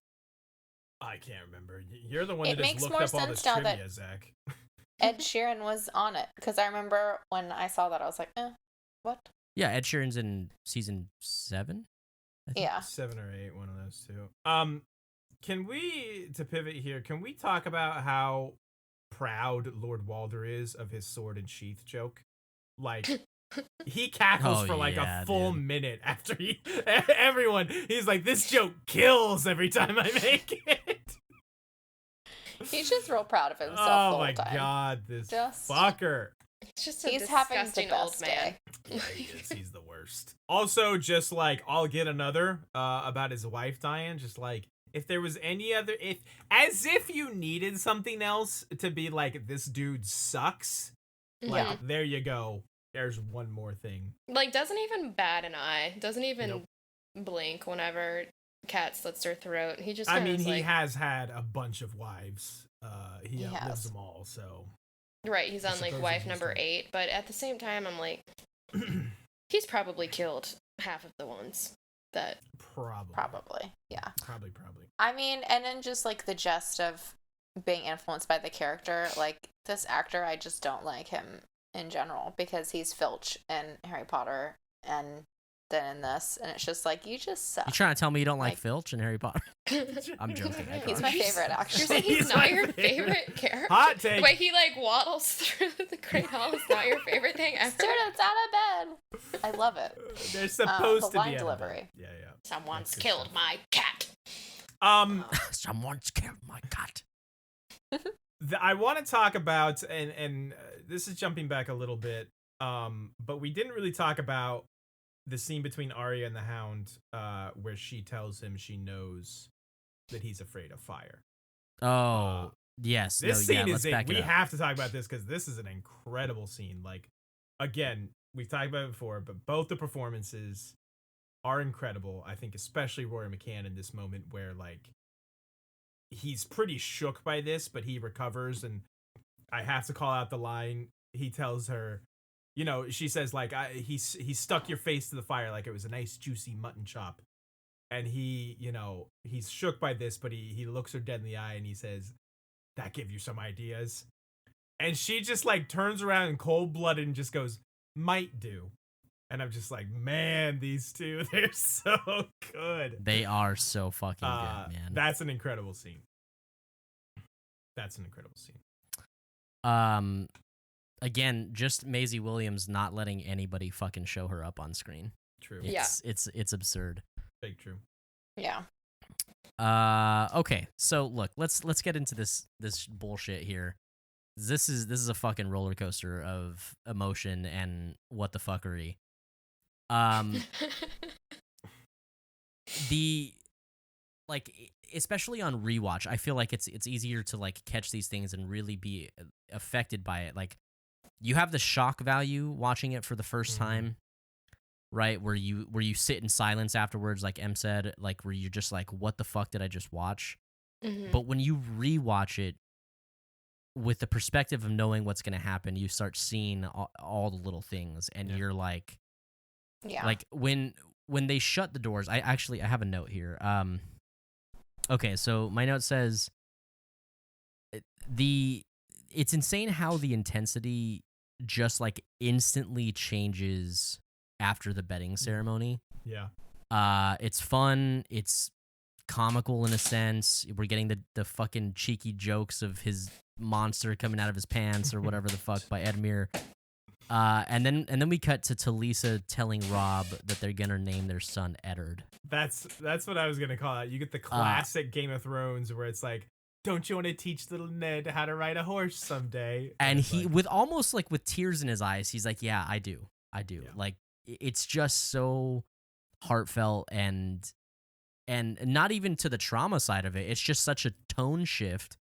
I can't remember. You're the one It that just makes looked more up all sense this now that- trivia, Zach. Ed Sheeran was on it because I remember when I saw that I was like, what? Yeah, Ed Sheeran's in season 7. I think. Yeah. 7 or 8, one of those two. Can we, to pivot here, can we talk about how proud Lord Walder is of his sword and sheath joke? Like, he cackles Oh, for like yeah, a full dude. minute after he's like, this joke kills every time I make it. He's just real proud of himself the Oh whole my time. god, this Just- fucker. He's just a He's having the disgusting old best man. day. Yeah, he is. He's the worst. Also, just like I'll get another about his wife dying. Just like if there was any other, as if you needed something else to be like this dude sucks. Like Yeah. there you go. There's one more thing. Like, doesn't even bat an eye. Doesn't even Nope. blink whenever Cat slits her throat. He just I kind mean, of he like, has had a bunch of wives. He He outlives has. them all. So right, he's on like suppose wife he's number like- 8, but at the same time, I'm like, he's probably killed half of the ones that. Probably. Yeah. Probably. I mean, and then just like the gist of being influenced by the character, like this actor, I just don't like him in general because he's Filch in Harry Potter and then in this, and it's just like, you just suck. You trying to tell me you don't like Like- Filch and Harry Potter? I'm joking. I He's promise. my favorite You're actor. saying he's not your favorite character? Hot take. Wait, he like waddles through the Great Hall. Is not your favorite thing ever? Students out of bed. I love it. They're supposed the to line be out of delivery. bed. Yeah. Someone's That's good killed stuff. my cat. Someone's killed my cat. I want to talk about, and this is jumping back a little bit, but we didn't really talk about the scene between Arya and the Hound, where she tells him she knows that he's afraid of fire. Oh, yes. This no, yeah, scene let's is back it we up. have to talk about this because this is an incredible scene. Like, again, we've talked about it before, but both the performances are incredible. I think especially Rory McCann in this moment where like he's pretty shook by this, but he recovers, and I have to call out the line he tells her. You know, she says like he stuck your face to the fire like it was a nice juicy mutton chop, and he, you know, he's shook by this, but he looks her dead in the eye and he says, "That give you some ideas?" And she just like turns around in cold blooded and just goes, "Might do." And I'm just like, man, these two, they're so good. They are so fucking good, man. That's an incredible scene. Again, just Maisie Williams not letting anybody fucking show her up on screen. True. Yeah. It's absurd. Big true. Yeah. Okay. So look, let's get into this bullshit here. This is a fucking roller coaster of emotion and what the fuckery. The like especially on rewatch, I feel like it's easier to like catch these things and really be affected by it. Like you have the shock value watching it for the first time, right? Where you sit in silence afterwards, like Em said, like where you're just like, what the fuck did I just watch? Mhm. But when you rewatch it with the perspective of knowing what's going to happen, you start seeing all the little things, and Yeah. you're like, Yeah. like when they shut the doors. I have a note here. Okay, so my note says it's insane how the intensity just like instantly changes after the betting ceremony. Yeah. It's fun. It's comical in a sense. We're getting the fucking cheeky jokes of his monster coming out of his pants or whatever the fuck by Edmure. And then we cut to Talisa telling Rob that they're gonna name their son Eddard. That's what I was gonna call it. You get the classic Game of Thrones where it's like, don't you want to teach little Ned how to ride a horse someday? And it's he, like, with almost like with tears in his eyes, he's like, "Yeah, I do. Yeah. Like it's just so heartfelt and not even to the trauma side of it. It's just such a tone shift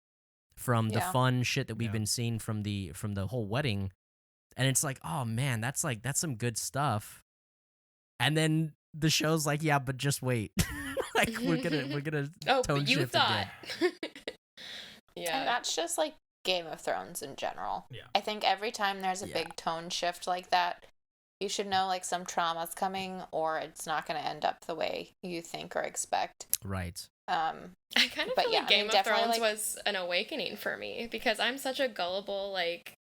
from the Yeah. fun shit that we've Yeah. been seeing from the whole wedding, and it's like, oh man, that's some good stuff. And then the show's like, yeah, but just wait, like we're gonna Oh, tone but you shift thought. again. And Yeah. that's just like Game of Thrones in general. Yeah. I think every time there's a Yeah. big tone shift like that, you should know like some trauma's coming or it's not going to end up the way you think or expect. Right. I kind of But feel yeah, like I Game mean, of definitely, Thrones like- was an awakening for me because I'm such a gullible, like,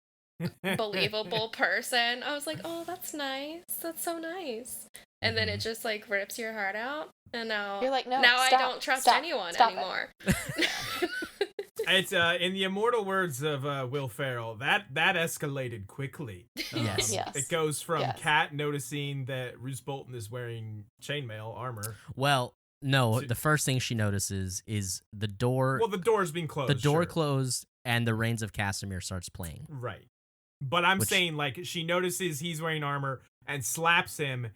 believable person. I was like, oh, that's nice. That's so nice. And then it just, like, rips your heart out. And now, You're like, no, now stop, I don't trust stop, anyone stop it. anymore. It's in the immortal words of Will Ferrell, that escalated quickly. Yes. Yes. It goes from Yes. Kat noticing that Roose Bolton is wearing chainmail armor. Well, no, So- the first thing she notices is the door. Well, the door's being closed. the door sure. closed and the Rains of Castamere starts playing. Right. But I'm saying, like, she notices he's wearing armor and slaps him,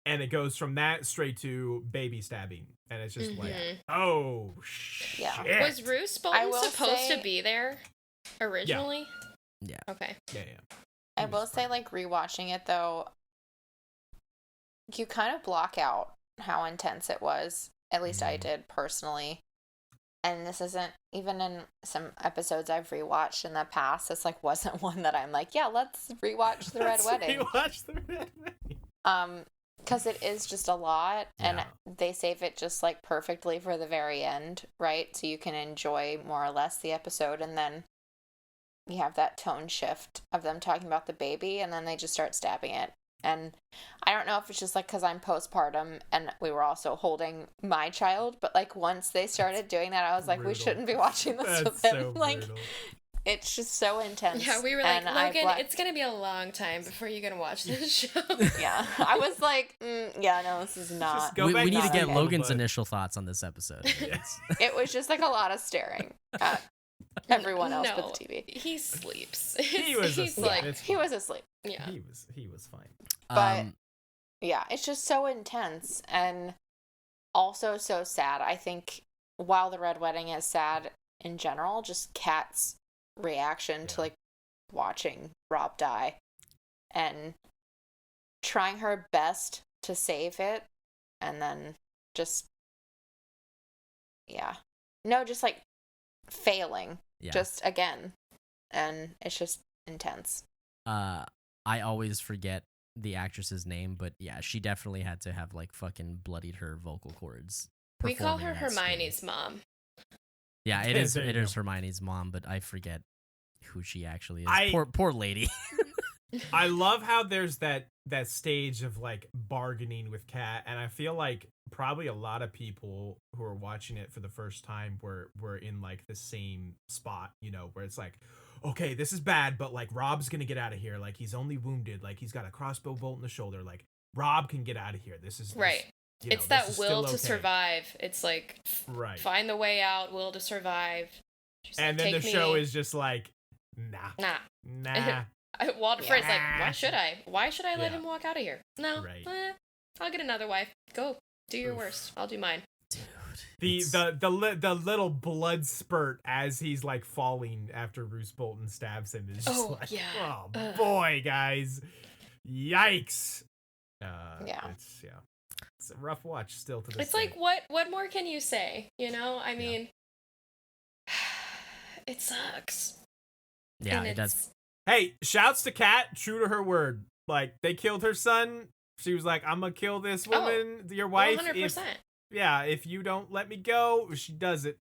and it goes from that straight to baby stabbing. And it's just like, oh, shit. Yeah. Was Roose Bolton supposed to be there originally? Yeah. Okay. Yeah. I will say, like, rewatching it, though, you kind of block out how intense it was. At least I did, personally. And this isn't, even in some episodes I've rewatched in the past, this, like, wasn't one that I'm like, yeah, let's rewatch The Red Wedding. Rewatch The Red Wedding. Because it is just a lot, and they save it just, like, perfectly for the very end, right? So you can enjoy more or less the episode, and then you have that tone shift of them talking about the baby, and then they just start stabbing it. And I don't know if it's just, like, because I'm postpartum, and we were also holding my child, but, like, once they started doing that, I was like, we shouldn't be watching this with him. So like, brutal. it's just so intense. Yeah, we were like, Logan, it's gonna be a long time before you're gonna watch this show. Yeah, I was like, yeah, no, this is not. We need to get okay. Logan's initial thoughts on this episode. It was just, like, a lot of staring at everyone else but the TV. He sleeps. He was asleep. He was asleep. Yeah. He was fine. But yeah, it's just so intense and also so sad. I think while The Red Wedding is sad in general, just Kat's reaction to, like, watching Rob die and trying her best to save it, and then just just, like, failing just again, and it's just intense. I always forget the actress's name, but yeah, she definitely had to have, like, fucking bloodied her vocal cords. We call her performing that Hermione's scene. mom. Yeah, it is. There you It is go. Hermione's mom, but I forget who she actually is. Poor lady. I love how there's that stage of, like, bargaining with Kat, and I feel like probably a lot of people who are watching it for the first time were in, like, the same spot, you know, where it's like, okay, this is bad, but, like, Rob's gonna get out of here. Like, he's only wounded. Like, he's got a crossbow bolt in the shoulder. Like, Rob can get out of here. This is right. It's that will to survive. It's like, right. Find the way out, will to survive. And then the show is just like, nah. Walter Frey's like, why should I let him walk out of here? No, right. I'll get another wife. Go, do your worst. I'll do mine. The little blood spurt as he's, like, falling after Roose Bolton stabs him is just oh boy, guys, yikes. It's a rough watch still to this It's day. like, what more can you say? You know, I mean, it sucks. Yeah, And it does. Hey, shouts to Kat, true to her word. Like, they killed her son. She was like, I'm gonna kill this woman, your wife. 100%. If you don't let me go, she does it.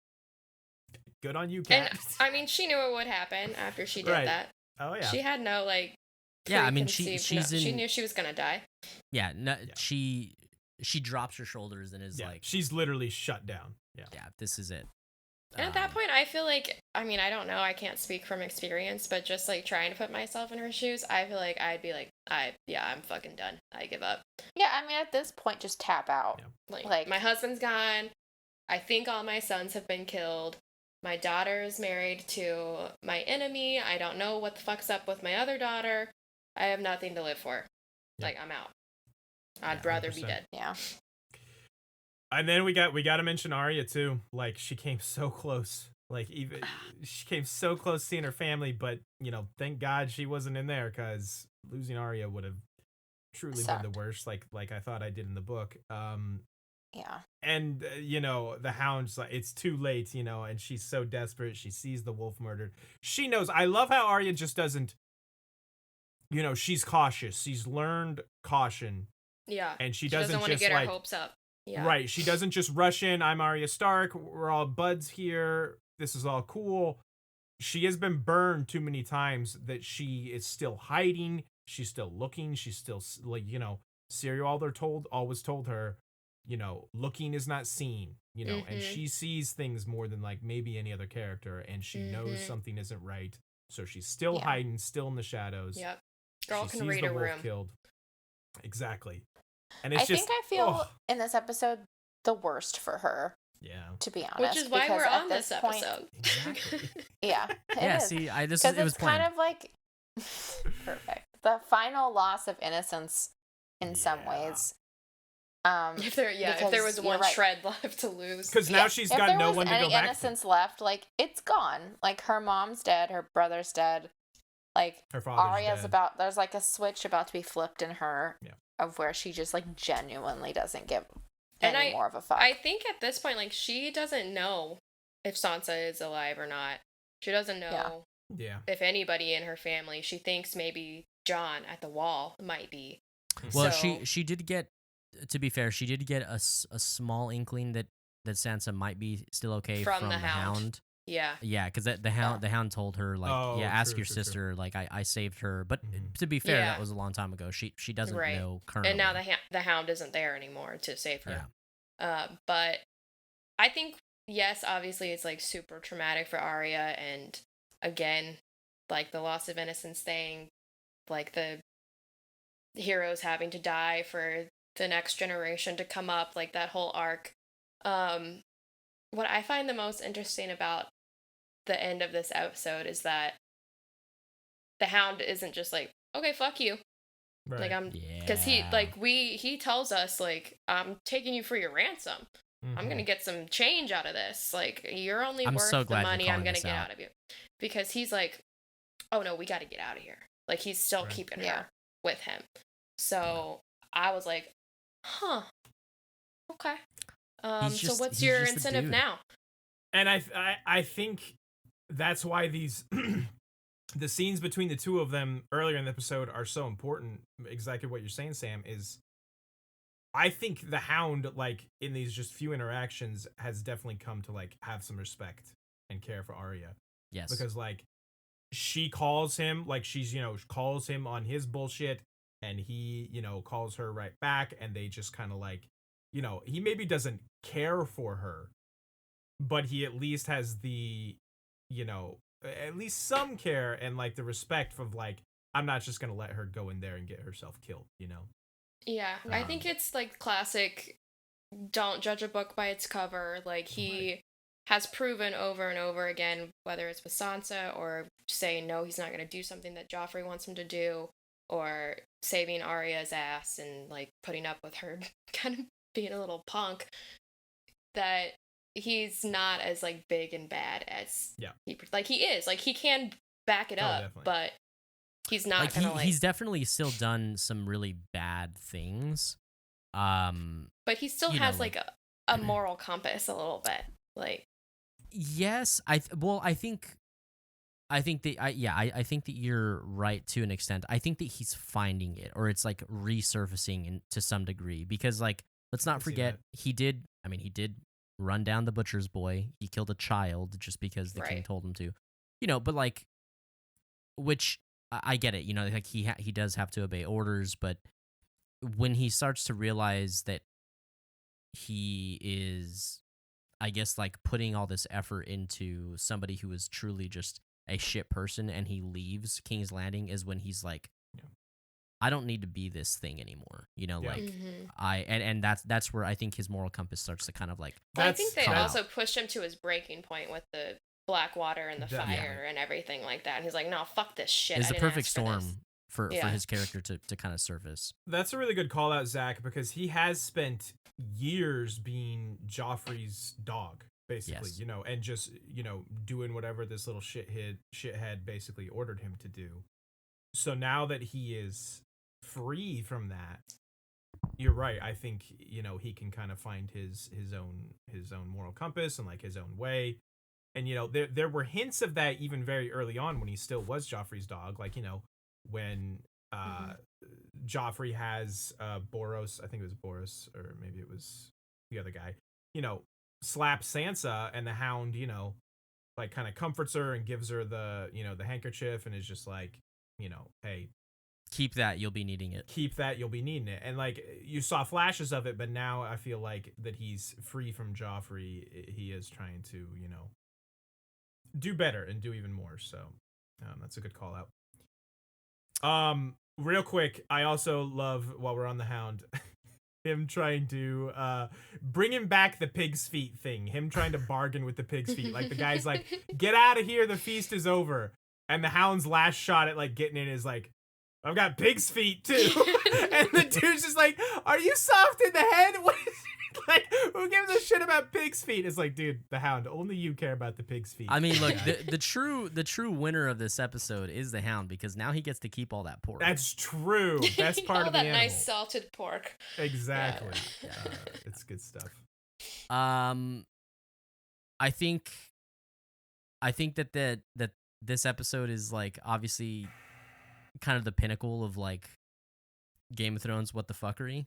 Good on you, Kat. And I mean, she knew it would happen after she did that. Oh yeah. She had no, like, Yeah, I mean, she knew she was gonna die. Yeah, she drops her shoulders and is like, she's literally shut down. Yeah, this is it. And at that point, I feel like, I mean, I don't know, I can't speak from experience, but just, like, trying to put myself in her shoes, I feel like I'd be like, I'm fucking done. I give up. Yeah, I mean, at this point, just tap out. Yeah. Like, my husband's gone. I think all my sons have been killed. My daughter is married to my enemy. I don't know what the fuck's up with my other daughter. I have nothing to live for. Yeah. Like, I'm out. I'd rather be 100%. dead. Yeah. And then we got to mention Arya too. Like, she came so close. Like, even she came so close seeing her family, but, you know, thank God she wasn't in there, because losing Arya would have truly been the worst. Like I thought I did in the book. Yeah. And you know, the Hound's like, it's too late, you know, and she's so desperate. She sees the wolf murdered. She knows. I love how Arya just doesn't. You know, she's cautious. She's learned caution. Yeah. And she doesn't want to just, get like, her hopes up. Yeah. Right. She doesn't just rush in. I'm Arya Stark. We're all buds here. This is all cool. She has been burned too many times that she is still hiding. She's still looking. She's still, like, you know, Syrio always told her, you know, looking is not seen, you know, and she sees things more than, like, maybe any other character, and she knows something isn't right. So she's still hiding, still in the shadows. Yep. Girl she can sees read the a wolf room. killed. Exactly. And it's think I feel in this episode the worst for her. Yeah. To be honest. Which is why we're on this point, episode. Exactly. Yeah. Yeah, is. see, it was it's planned. kind of like Perfect. The final loss of innocence in some ways. If there was because one right. shred left to lose. Because now she's got no one to go back to. If there was any innocence left, like, it's gone. Like, her mom's dead, her brother's dead. Like, Her father's Arya's dead. there's like a switch about to be flipped in her of where she just like genuinely doesn't give any more of a fuck. I think at this point, like, she doesn't know if Sansa is alive or not. She doesn't know if anybody in her family. She thinks maybe Jon at the Wall might be. Well, she did get, to be fair, she did get a small inkling that Sansa might be still okay from the Hound. Yeah. Yeah, because the Hound told her, like, ask your sister, like, I saved her. But to be fair, that was a long time ago. She doesn't know currently. And now the Hound isn't there anymore to save her. Yeah. But I think, yes, obviously it's, like, super traumatic for Arya. And, again, like, the loss of innocence thing, like, the heroes having to die for the next generation to come up, like, that whole arc. What I find the most interesting about the end of this episode is that the Hound isn't just like, okay, fuck you. Right. Like, because he tells us, like, I'm taking you for your ransom. I'm gonna get some change out of this. Like, you're only worth the money I'm gonna get out of you. Because he's like, oh no, we gotta get out of here. Like, he's still keeping her with him. So I was like, huh, okay. So what's your incentive now? And I think that's why these the scenes between the two of them earlier in the episode are so important. Exactly what you're saying, Sam, is I think the Hound, like, in these just few interactions, has definitely come to, like, have some respect and care for Arya. Yes. Because, like, she calls him, like, she's, calls him on his bullshit, and he, calls her right back, and they just kind of, like, he maybe doesn't care for her, but he at least has the, at least some care and, like, the respect of, like, I'm not just gonna let her go in there and get herself killed, Yeah, I think it's, like, classic, don't judge a book by its cover. Like, he has proven over and over again, whether it's with Sansa or saying no, he's not gonna do something that Joffrey wants him to do, or saving Arya's ass and, like, putting up with her kind of being a little punk, that he's not as, like, big and bad as he is. Like, he can back it up, definitely. But he's not, like, gonna, he's definitely still done some really bad things. But he still has, like, a moral compass a little bit. Like, yes, I think that you're right to an extent. I think that he's finding it, or it's, like, resurfacing to some degree, because, like, let's not forget he did run down the butcher's boy. He killed a child just because the king told him to. But, like, which I get it, like, he does have to obey orders, but when he starts to realize that he is, I guess, like, putting all this effort into somebody who is truly just a shit person, and he leaves King's Landing, is when he's like, I don't need to be this thing anymore. Like, and that's where I think his moral compass starts to kind of, like, I think they also pushed him to his breaking point with the black water and the fire and everything like that. And he's like, no, fuck this shit. It's the perfect storm for his character to kind of surface. That's a really good call out, Zach, because he has spent years being Joffrey's dog, basically, and just, doing whatever this little shithead basically ordered him to do. So now that he is free from that, you're right. I think, he can kind of find his own moral compass and, like, his own way. And, there were hints of that even very early on when he still was Joffrey's dog. Like, when Joffrey has Boros, I think it was Boros, or maybe it was the other guy, slap Sansa, and the Hound, like, kind of comforts her and gives her the, the handkerchief, and is just like, hey, keep that, you'll be needing it. Keep that, you'll be needing it. And, like, you saw flashes of it, but now I feel like that he's free from Joffrey, he is trying to, do better and do even more. So that's a good call out. Real quick, I also love, while we're on the Hound, him trying to bring him back the pig's feet thing. Him trying to bargain with the pig's feet. Like, the guy's like, get out of here, the feast is over. And the Hound's last shot at like getting in is like, I've got pig's feet too. And the dude's just like, are you soft in the head? What is like, who gives a shit about pig's feet? It's like, dude, the Hound, only you care about the pig's feet. I mean, look, the true winner of this episode is the Hound, because now he gets to keep all that pork. That's true. Best part All of the that animal. nice salted pork. Exactly. It's good stuff. I think that this episode is like obviously kind of the pinnacle of like Game of Thrones what the fuckery.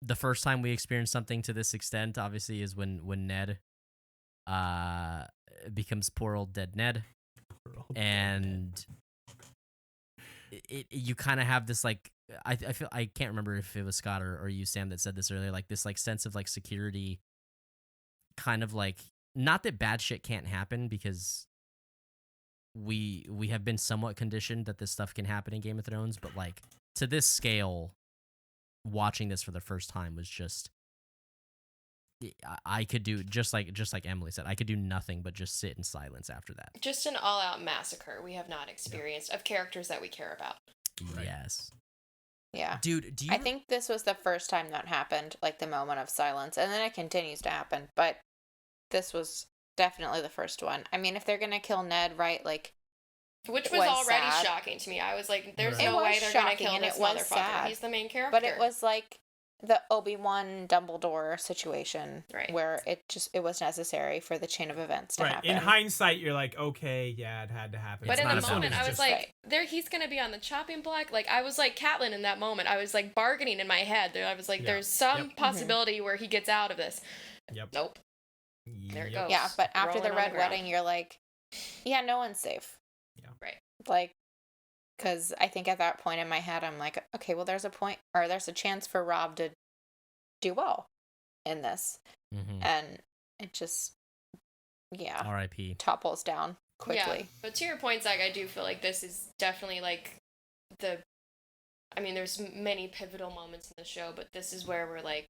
The first time we experienced something to this extent obviously is when Ned becomes poor old dead Ned. And you kind of have this like I feel, I can't remember if it was Scott or you, Sam, that said this earlier, like this like sense of like security, kind of like, not that bad shit can't happen, because we have been somewhat conditioned that this stuff can happen in Game of Thrones, but like to this scale, watching this for the first time was just, I could do just like Emily said, I could do nothing but just sit in silence after that. Just an all-out massacre we have not experienced of characters that we care about. Right. Yes. Yeah. Dude, do you I think this was the first time that happened, like the moment of silence, and then it continues to happen, but this was definitely the first one. I mean, if they're gonna kill Ned, right, like, which was already sad. shocking to me. I was like, there's Right. no way was they're gonna shocking, kill and this it was motherfucker. sad. He's the main character. but it was like the Obi-Wan Dumbledore situation, Right. where it was necessary for the chain of events to Right. happen. In hindsight, you're like, okay, yeah, it had to happen. But It's in not the as moment, simple. I was Just- like, he's gonna be on the chopping block. Like, I was like Catelyn in that moment. I was like bargaining in my head. I was like, Yeah. there's some Yep. possibility where he gets out of this. Yep. Nope. There it Yep. goes. Yeah, but after the Rolling on Red the ground. Wedding, you're like, yeah, no one's safe. Yeah. Right. Like, because I think at that point in my head, I'm like, okay, well, there's a chance for Rob to do well in this. Mhm. And it just, yeah, R.I.P. topples down Yeah, quickly. but to your point, Zach, I do feel like this is definitely like I mean, there's many pivotal moments in the show, but this is where we're like,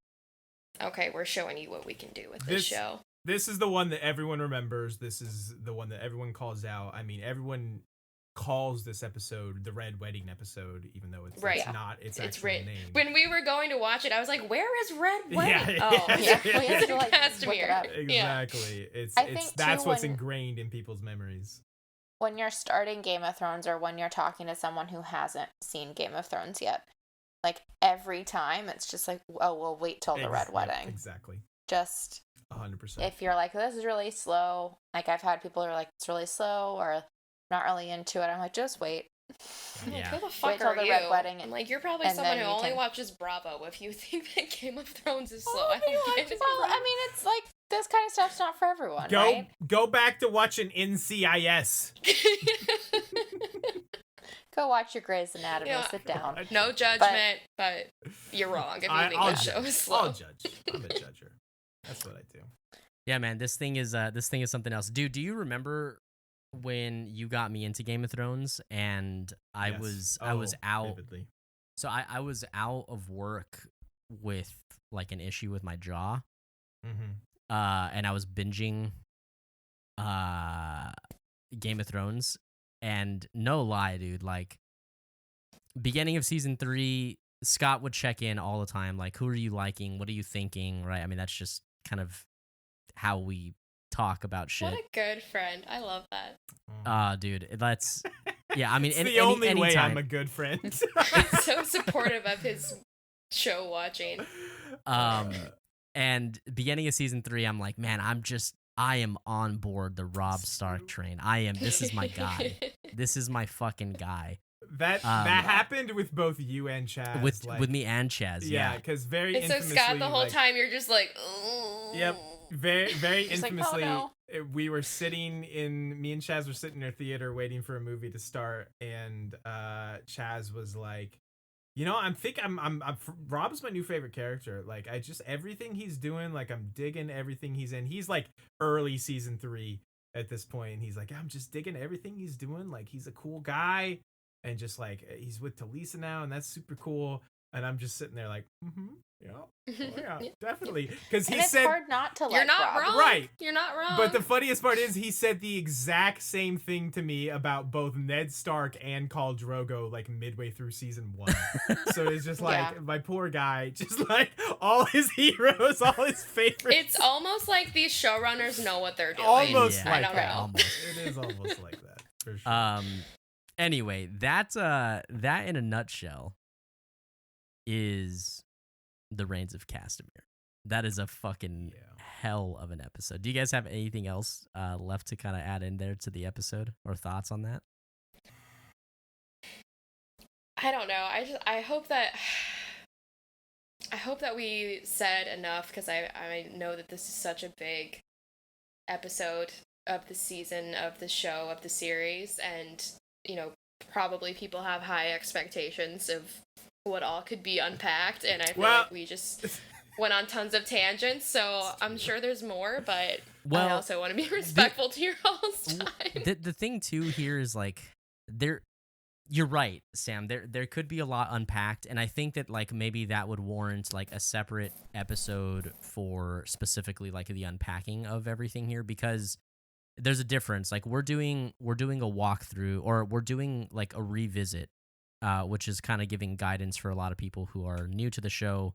okay, we're showing you what we can do with this show. This is the one that everyone remembers. This is the one that everyone calls out. I mean, everyone calls this episode the Red Wedding episode, even though it's Right. not its It's actual written. name. When we were going to watch it, I was like, where is Red Wedding? Yeah. Oh, Yeah, we it's had in to, like, look it Castamere. up. Yeah. Exactly. I think, That's too, what's when- ingrained in people's memories. When you're starting Game of Thrones, or when you're talking to someone who hasn't seen Game of Thrones yet, like, every time it's just like, oh, we'll wait till the Red Yep, Wedding. Exactly. Just, 100%. if you're like, this is really slow, like, I've had people who are like, it's really slow, or not really into it, I'm like, just wait. I'm like, Yeah. who the fuck till are the you? Red Wedding, I'm like, you're probably and someone then who you only can- watches Bravo if you think that Game of Thrones is slow. Well, I don't get it. I mean, it's like, this kind of stuff's not for everyone, Go right? go back to watching NCIS. Go watch your Grey's Anatomy, Yeah. sit down. No judgment, but you're wrong if you think I'll that show is slow. I'll judge. I'm a judger. That's what I do. Yeah, man, this thing is something else. Dude, do you remember when you got me into Game of Thrones and I Yes. was Oh, out vividly. so I was out of work with like an issue with my jaw. Mm-hmm. And I was binging Game of Thrones, and no lie, dude, like beginning of season 3, Scott would check in all the time, like, who are you liking? What are you thinking? Right? I mean, that's just kind of how we talk about shit. What a good friend. I love that. Dude, that's yeah. I mean, it's the only way anytime. I'm a good friend. He's so supportive of his show watching. And beginning of season 3, I'm like, man, I am on board the Rob Stark train. This is my guy. This is my fucking guy. that happened with both you and Chaz. With me and Chaz. Yeah, because very And so infamously, Scott, the whole like, time, you're just like, oh. Yep. Very Just like, oh, infamously, no. we were me and Chaz were sitting in a theater waiting for a movie to start, and Chaz was like, you know, Rob's my new favorite character. Like, everything he's doing, like, I'm digging everything he's in. He's like early season 3 at this point, and he's like, I'm just digging everything he's doing. Like, he's a cool guy, and just like he's with Talisa now, and that's super cool. And I'm just sitting there like, yeah, oh, yeah, definitely. Because he and it's said, hard not to like You're not Rob. wrong. Right. You're not wrong. but the funniest part is he said the exact same thing to me about both Ned Stark and Khal Drogo like midway through season 1. So it's just like, Yeah. my poor guy, just like all his heroes, all his favorites. It's almost like these showrunners know what they're doing. almost Yeah. like I don't that. know. Almost. It is almost like that, for sure. Anyway, that in a nutshell is the Rains of Castamere. That is a fucking hell of an episode. Do you guys have anything else left to kind of add in there to the episode or thoughts on that? I don't know. I hope that we said enough, because I know that this is such a big episode of the season, of the show, of the series, and probably people have high expectations of what all could be unpacked, and I feel like we just went on tons of tangents, so I'm sure there's more, but I also want to be respectful to your all's time. The thing too here is like you're right, Sam. There could be a lot unpacked, and I think that like maybe that would warrant like a separate episode for specifically like the unpacking of everything here, because there's a difference. Like we're doing a walkthrough, or we're doing like a revisit, which is kind of giving guidance for a lot of people who are new to the show,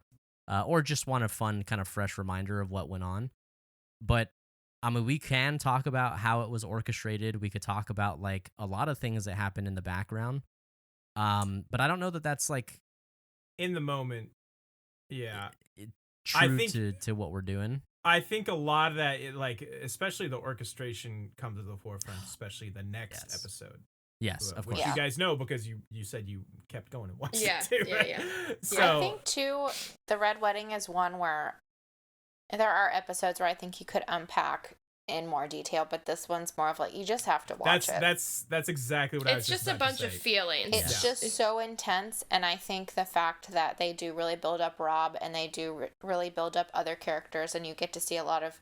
or just want a fun kind of fresh reminder of what went on. But I mean, we can talk about how it was orchestrated. We could talk about like a lot of things that happen in the background. But I don't know that that's like In the moment, yeah. true I think- to what we're doing. I think a lot of that, like, especially the orchestration comes to the forefront, especially the next Yes. episode. Yes, of Which course. you guys know because you said you kept going and watched Yeah, it too, yeah, right? yeah. So, I think too, the Red Wedding is one where there are episodes where I think you could unpack in more detail, but this one's more of like you just have to watch it. that's exactly what I was It's just a about to bunch of say. feelings. It's just so intense, and I think the fact that they do really build up Rob, and they do really build up other characters, and you get to see a lot of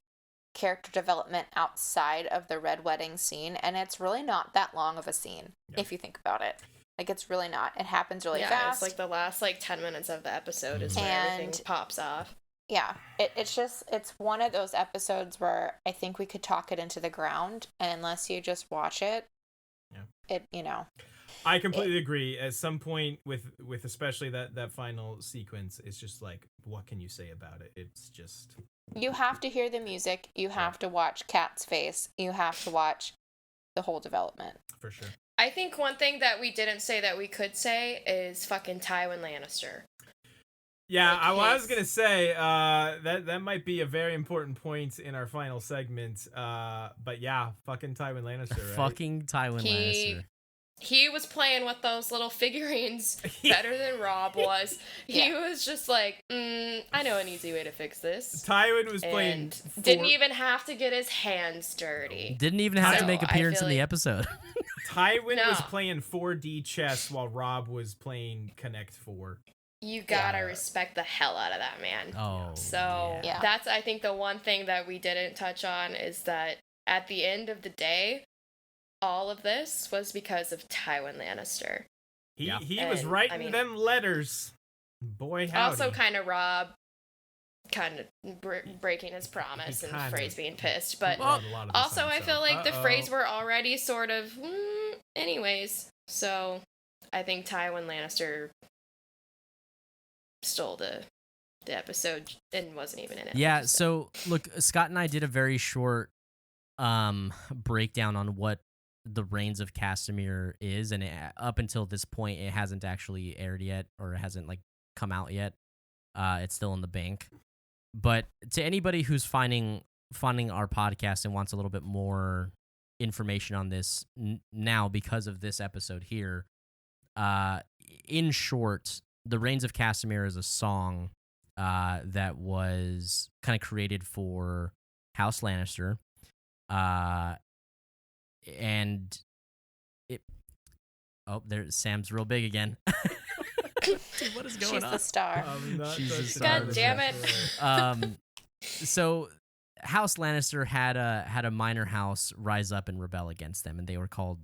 character development outside of the Red Wedding scene, and it's really not that long of a scene if you think about it. Like it's really not. It happens really fast. It's like the last 10 minutes of the episode is where everything pops off. Yeah, it's one of those episodes where I think we could talk it into the ground, and unless you just watch it, I completely agree. At some point with especially that final sequence, it's just like, what can you say about it? It's just, you have to hear the music, you have to watch Kat's face, you have to watch the whole development. for sure. I think one thing that we didn't say that we could say is fucking Tywin Lannister. Yeah, Like I was his- gonna say that might be a very important point in our final segment. But yeah, fucking Tywin Lannister, right? Fucking Tywin Lannister. He was playing with those little figurines better than Rob was. He was just like, I know an easy way to fix this. Tywin was playing. And didn't even have to get his hands dirty. Didn't even have to So, make I appearance feel in the like- episode. Tywin was No. playing 4D chess while Rob was playing Connect 4. You gotta respect the hell out of that man. Oh. So Yeah. that's, I think, the one thing that we didn't touch on is that at the end of the day, all of this was because of Tywin Lannister. He Yeah. was And, writing I mean- them letters. Boy, howdy. Also, kind of Rob, kind of breaking his promise and kind Frey's of- being pissed. But Wrote a lot of this also, on I feel himself. like the Freys were already sort of, anyways. So I think Tywin Lannister stole the episode and wasn't even in it. Yeah, so look, Scott and I did a very short breakdown on what the Rains of Castamere is, and up until this point it hasn't actually aired yet, or it hasn't like come out yet. It's still in the bank. But to anybody who's finding our podcast and wants a little bit more information on this now because of this episode here, in short, the Rains of Castamere is a song that was kind of created for House Lannister, and it. Oh, there, Sam's real big again. Dude, what is going She's on? the star. I'm not She's the a star star. of God the damn it. episode. So House Lannister had a minor house rise up and rebel against them, and they were called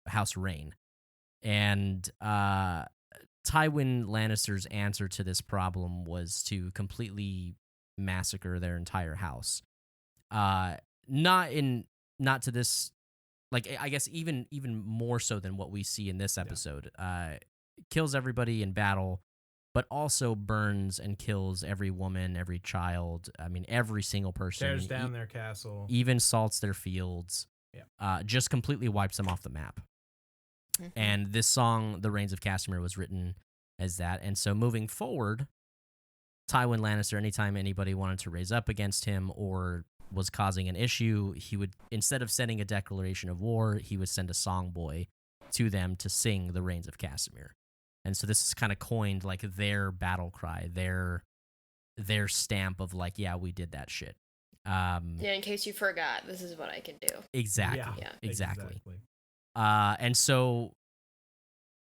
House Rain. And Tywin Lannister's answer to this problem was to completely massacre their entire house. Not to this, like, I guess even more so than what we see in this episode. Kills everybody in battle, but also burns and kills every woman, every child. I mean, every single person. Tears down their castle. Even salts their fields. Yeah. Just completely wipes them off the map. Mhm. And this song, The Rains of Castamere, was written as that. And so moving forward, Tywin Lannister, anytime anybody wanted to raise up against him or was causing an issue, he would, instead of sending a declaration of war, he would send a song boy to them to sing The Rains of Castamere. And so this is kind of coined like their battle cry, their stamp of like, yeah, we did that shit. In case you forgot, this is what I can do. Exactly. Yeah. Exactly. And so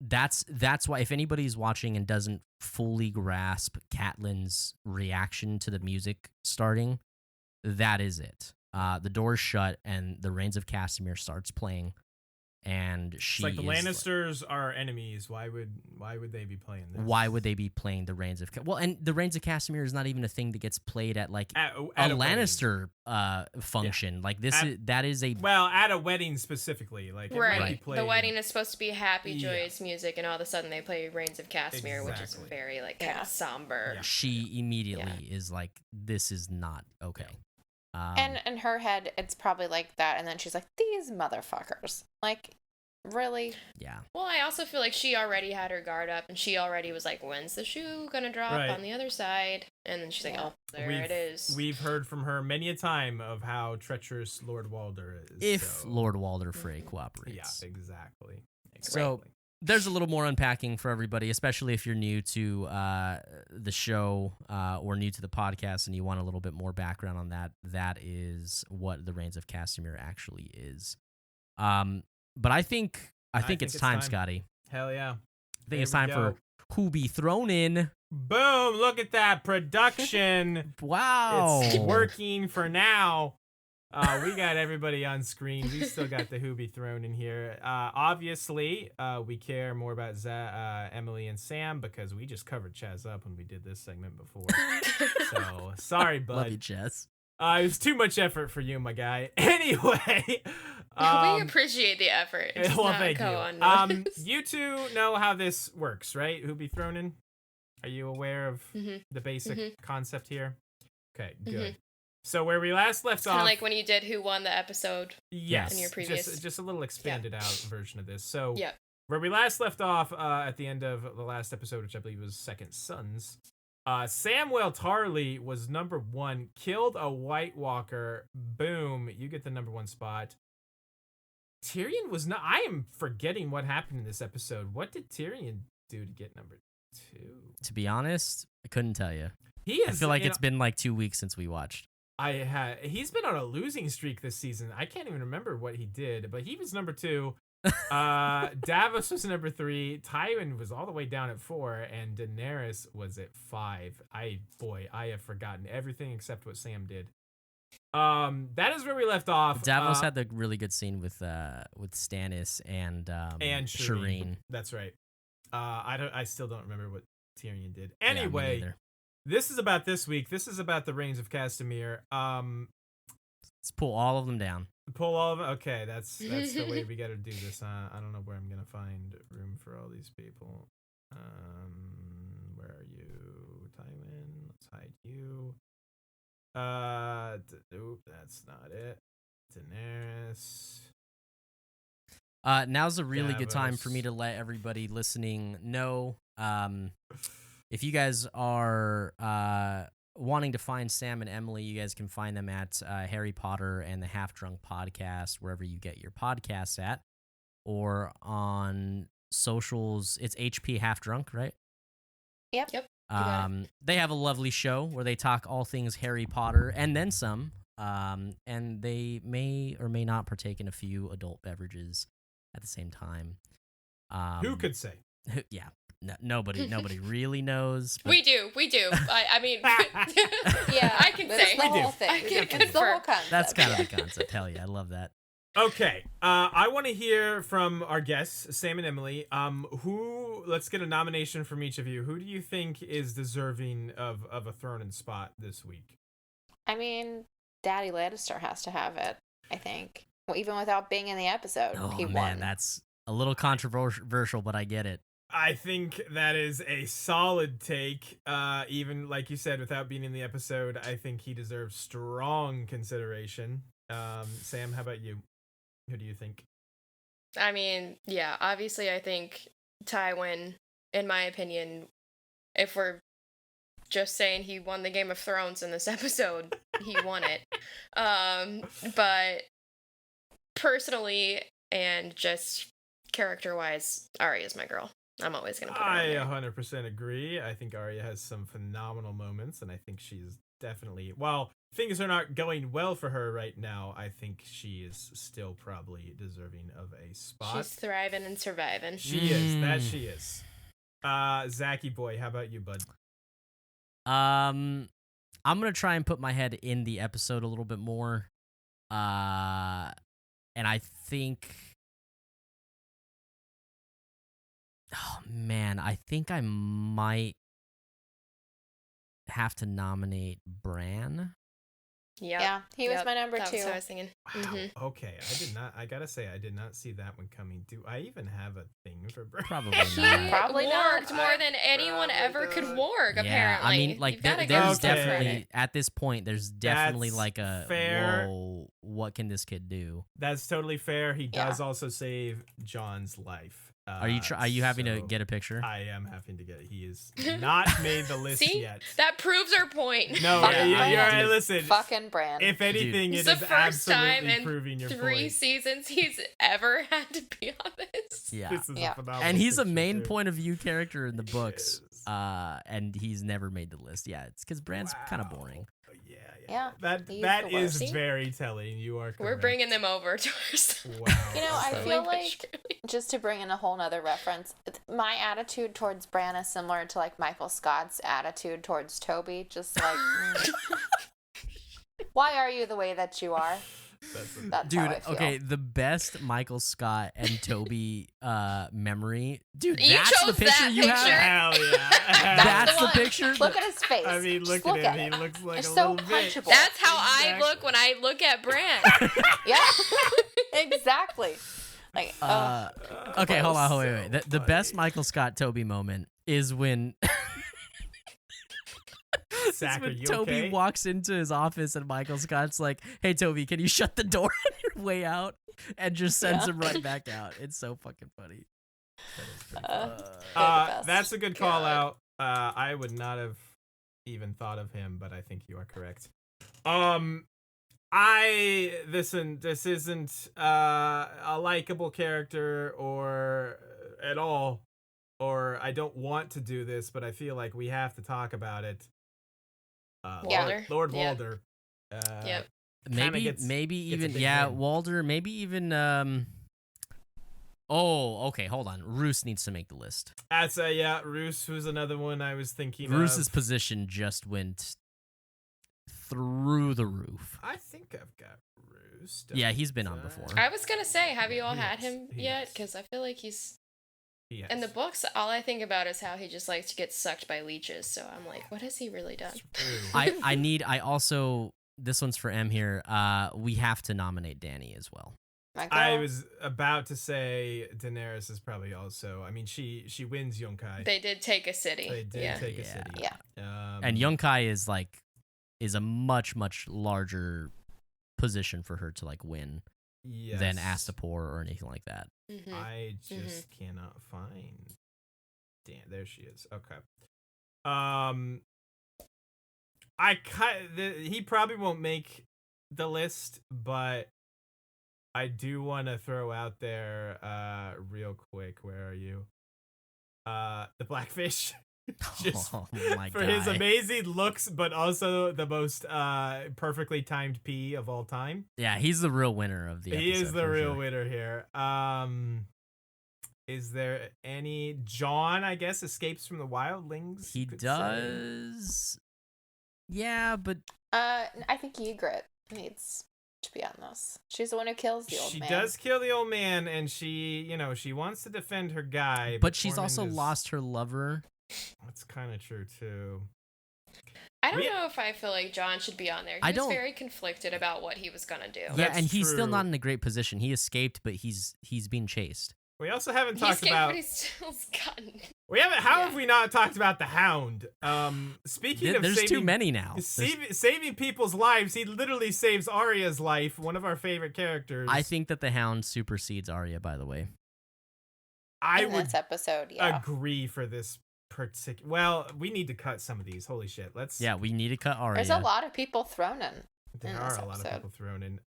that's why if anybody's watching and doesn't fully grasp Catelyn's reaction to the music starting, that is it. The door's shut and The Rains of Castamere starts playing, and she it's like the Lannisters are enemies. Why would they be playing this? Why would they be playing the Rains of and the Rains of Castamere is not even a thing that gets played at like at a Lannister function. Yeah. Like that is a at a wedding specifically. Like right. The wedding is supposed to be happy, joyous music, and all of a sudden they play Rains of Castamere, which is very like kind of somber. Yeah. She immediately is like, this is not okay. And in her head, it's probably like that. And then she's like, these motherfuckers. Like, really? Yeah. Well, I also feel like she already had her guard up, and she already was like, when's the shoe gonna drop on the other side? And then she's like, oh, it is. We've heard from her many a time of how treacherous Lord Walder is. If Lord Walder Frey cooperates. Yeah, exactly. So there's a little more unpacking for everybody, especially if you're new to the show or new to the podcast and you want a little bit more background on that. That is what the Rains of Castamere actually is. But I think it's time, Scotty. Hell yeah. I think it's time for Who Be Thrown In. Boom! Look at that production. Wow. It's working for now. We got everybody on screen. We still got the Who Be Thrown in here. Obviously, we care more about Emily and Sam because we just covered Chaz up when we did this segment before. So, sorry, bud. Love you, Chaz. It was too much effort for you, my guy. Anyway. We appreciate the effort. Well, thank you. You two know how this works, right? Who Be Thrown In? Are you aware of the basic concept here? Okay, good. So where we last left off, kind of like when you did Who Won the Episode. Yes, in your previous, just a little expanded out version of this. So where we last left off at the end of the last episode, which I believe was Second Sons, Samwell Tarly was number 1, killed a White Walker. Boom, you get the number 1 spot. Tyrion was not. I am forgetting what happened in this episode. What did Tyrion do to get number 2? To be honest, I couldn't tell you. I feel like it's been like 2 weeks since we watched. He's been on a losing streak this season. I can't even remember what he did, but he was number 2. Davos was number 3. Tywin was all the way down at 4, and Daenerys was at 5. I have forgotten everything except what Sam did. That is where we left off. Davos had the really good scene with Stannis and Shireen. That's right. I still don't remember what Tyrion did. Anyway. Yeah, this is about this week. This is about the Rains of Castamere. Let's pull all of them down. Pull all of them? Okay, that's the way we gotta do this. I don't know where I'm gonna find room for all these people. Where are you, Tywin? Let's hide you. Nope, that's not it. Daenerys. Now's a really good time for me to let everybody listening know. If you guys are wanting to find Sam and Emily, you guys can find them at Harry Potter and the Half Drunk Podcast, wherever you get your podcasts at, or on socials. It's HP Half Drunk, right? Yep. They have a lovely show where they talk all things Harry Potter and then some, and they may or may not partake in a few adult beverages at the same time. Who could say? Yeah. No, nobody really knows. But... We do. I mean, yeah, I can say. The whole thing. I can it's the whole confirm. concept. That's kind of the concept. Hell yeah, I love that. Okay. I want to hear from our guests, Sam and Emily. Let's get a nomination from each of you. Who do you think is deserving of a throne and spot this week? I mean, Daddy Lannister has to have it, I think. Well, even without being in the episode, he won. That's a little controversial, but I get it. I think that is a solid take. Even like you said, without being in the episode, I think he deserves strong consideration. Sam, how about you? Who do you think? I mean, yeah, obviously I think Tywin, in my opinion, if we're just saying he won the Game of Thrones in this episode, he won it. But personally and just character-wise, Arya's my girl. I'm always going to put her on there. 100% agree. I think Arya has some phenomenal moments, and I think she's definitely... While things are not going well for her right now, I think she is still probably deserving of a spot. She's thriving and surviving. She is. That she is. Zachy boy, how about you, bud? I'm gonna try and put my head in the episode a little bit more. And I think... Oh, man, I think I might have to nominate Bran. Yeah, he was my number That 2. was what I was thinking. Wow. Mm-hmm. Okay, I gotta say, I did not see that one coming. Do I even have a thing for Bran? Probably He not. Probably not. warged more than anyone ever could warg, Yeah, apparently. I mean, like, You've gotta give there's him some definitely, credit. at this point, there's definitely That's like a, fair. whoa, what can this kid do? That's totally fair. He Yeah. does also save John's life. Are you having to so get a picture? I am having to get. He is not made the list See? yet. That proves our point. No, Fucking you're Bran. right. Listen, Fucking Bran. if anything, It's it the is first time absolutely in proving your 3 point. seasons he's ever had to be on this. Yeah. This is Yeah. a phenomenal And he's a picture, main too. point of view character in the books. is. And he's never made the list. Yeah, it's because Bran's kind of Wow. boring. Yeah, That he's that the is worst. very telling. You are correct. We're bringing them over to us. Wow. You know, I Okay. feel like, just to bring in a whole nother reference, my attitude towards Bran is similar to like Michael Scott's attitude towards Toby. Just like, why are you the way that you are? That's Dude, how I feel. okay, the best Michael Scott and Toby memory. Dude, You that's the chose picture that you picture? have. Hell yeah. That's the one. picture. Look at his face. I mean, Just look at him. it. He looks like It's a so little bitch. punchable. That's how I Exactly. look when I look at Bran. Yeah, exactly. Like, Okay, hold on, so wait. The best funny. Michael Scott Toby moment is when Zach, are when you Toby okay? walks into his office and Michael Scott's like, "Hey Toby, can you shut the door on your way out?" and just sends him right back out. It's so fucking funny. they're the best. That's a good call God. out. I would not have even thought of him, but I think you are correct. This isn't a likable character or at all, or I don't want to do this, but I feel like we have to talk about it. Walder? Lord Yep. Walder. Yep. Maybe gets a even big yeah, win. Walder, maybe even Oh, okay, hold on. Roose needs to make the list. That's Roose, who's another one I was thinking Roose's of. position just went through the roof. I think I've got Roose. Yeah, he's been on before. I was gonna say, have you all He had has. him He yet? has. Because I feel like he's He has. in the books. All I think about is how he just likes to get sucked by leeches. So I'm like, what has he really done? I also, this one's for M here. We have to nominate Dany as well. my girl. I was about to say Daenerys is probably also. I mean, she wins Yunkai. They did take a city. They did yeah. take a Yeah. city. Yeah. And Yunkai is a much larger position for her to like win yes. than Astapor or anything like that. Mhm. I just Mm-hmm. cannot find. Damn, there she is. Okay. He probably won't make the list, but I do want to throw out there, real quick. Where are you? The Blackfish. Just Oh my for his guy. amazing looks, but also the most perfectly timed pee of all time. Yeah, he's the real winner of the episode. He is the for real sure. winner here. Is there any John? I guess escapes from the wildlings. He could say. does. Yeah, but I think Ygritte needs to be on this. She's the one who kills the old She man. does kill the old man, and she wants to defend her guy. But she's Tormund also is- lost her lover. That's kind of true too. I don't know if I feel like Jon should be on there. He was very conflicted about what he was gonna do. Yeah, That's and he's still true. not in a great position. He escaped, but he's being chased. We also haven't He talked escaped, about. but he's still gotten. We haven't. How Yeah. have we not talked about the Hound? Speaking of There's saving, too many now. saving people's lives, he literally saves Arya's life. One of our favorite characters. I think that the Hound supersedes Arya, by the way. I in would this episode, yeah. agree for this particular. Well, we need to cut some of these. Holy shit! Let's. Yeah, we need to cut Arya. There's a lot of people thrown in. There in are this a lot of episode. people thrown in.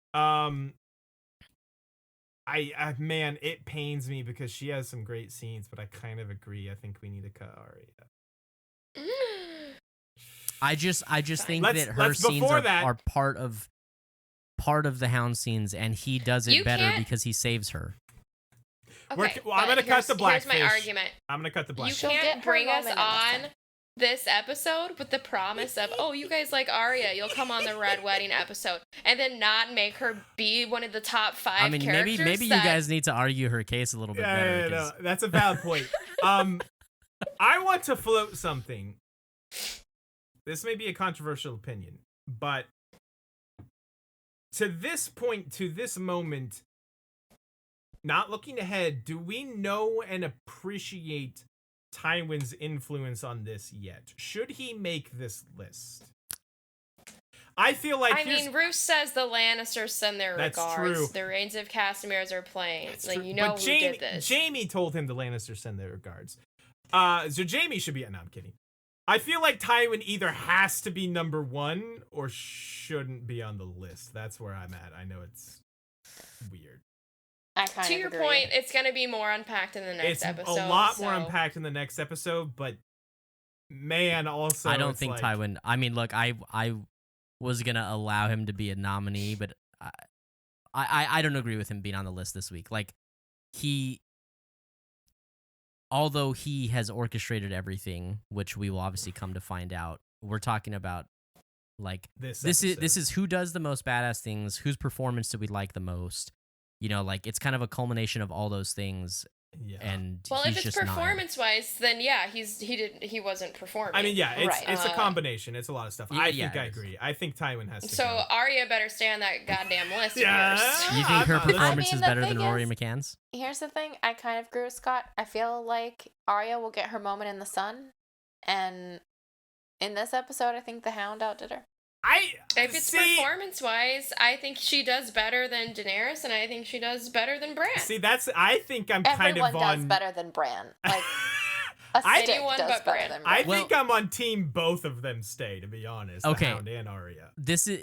I man, it pains me because she has some great scenes, but I kind of agree. I think we need to cut Arya. I just think Let's- that her let's scenes before are, that- are part of the Hound scenes, and he does it You better can't- because he saves her. Okay, Well, I'm but gonna cut the Here's my blackfish. argument. I'm gonna cut the black. You She'll get can't her bring us moment in on this this episode with the promise of, oh, you guys like Arya, you'll come on the Red Wedding episode, and then not make her be one of the top 5 I mean, characters. maybe you that- guys need to argue her case a little bit better. Yeah, no, 'cause- that's a valid point. I want to float something. This may be a controversial opinion, but to this point, to this moment, not looking ahead, do we know and appreciate Tywin's influence on this yet? Should he make this list? I feel like I mean, Roose says the Lannisters send their That's regards. true. The Reigns of Castamere are playing. That's Like, true. you know But who Jaime, did this. Jaime told him the Lannisters send their regards. So Jaime should be. No, I'm kidding. I feel like Tywin either has to be number 1 or shouldn't be on the list. That's where I'm at. I know it's weird. I kind To of your agree. point, it's going to be more unpacked in the next It's episode. a lot more so- unpacked in the next episode, but man, also I don't it's think like, Tywin. I mean, look, I was gonna allow him to be a nominee, but I don't agree with him being on the list this week. Like although he has orchestrated everything, which we will obviously come to find out. We're talking about like This this is who does the most badass things, whose performance do we like the most. You know, like it's kind of a culmination of all those things, yeah. and Well, he's if it's just not. performance-wise, then yeah, he wasn't performing. I mean, yeah, Right. it's a combination. It's a lot of stuff. I Yeah, think I it is. agree. I think Tywin has to So go. Arya better stay on that goddamn list Yeah. first. You think her I'm not- performance I mean, is the better than thing Rory is- McCann's? Here's the thing. I kind of agree with Scott. I feel like Arya will get her moment in the sun. And in this episode, I think the Hound outdid her. If it's performance-wise, I think she does better than Daenerys, and I think she does better than Bran. I think I'm kind Everyone of on. does better than Bran. Like, a I- stick Anyone does but better Bran. than I Bran. think I'm on team both of them stay, to be honest. Okay. The Hound and Arya.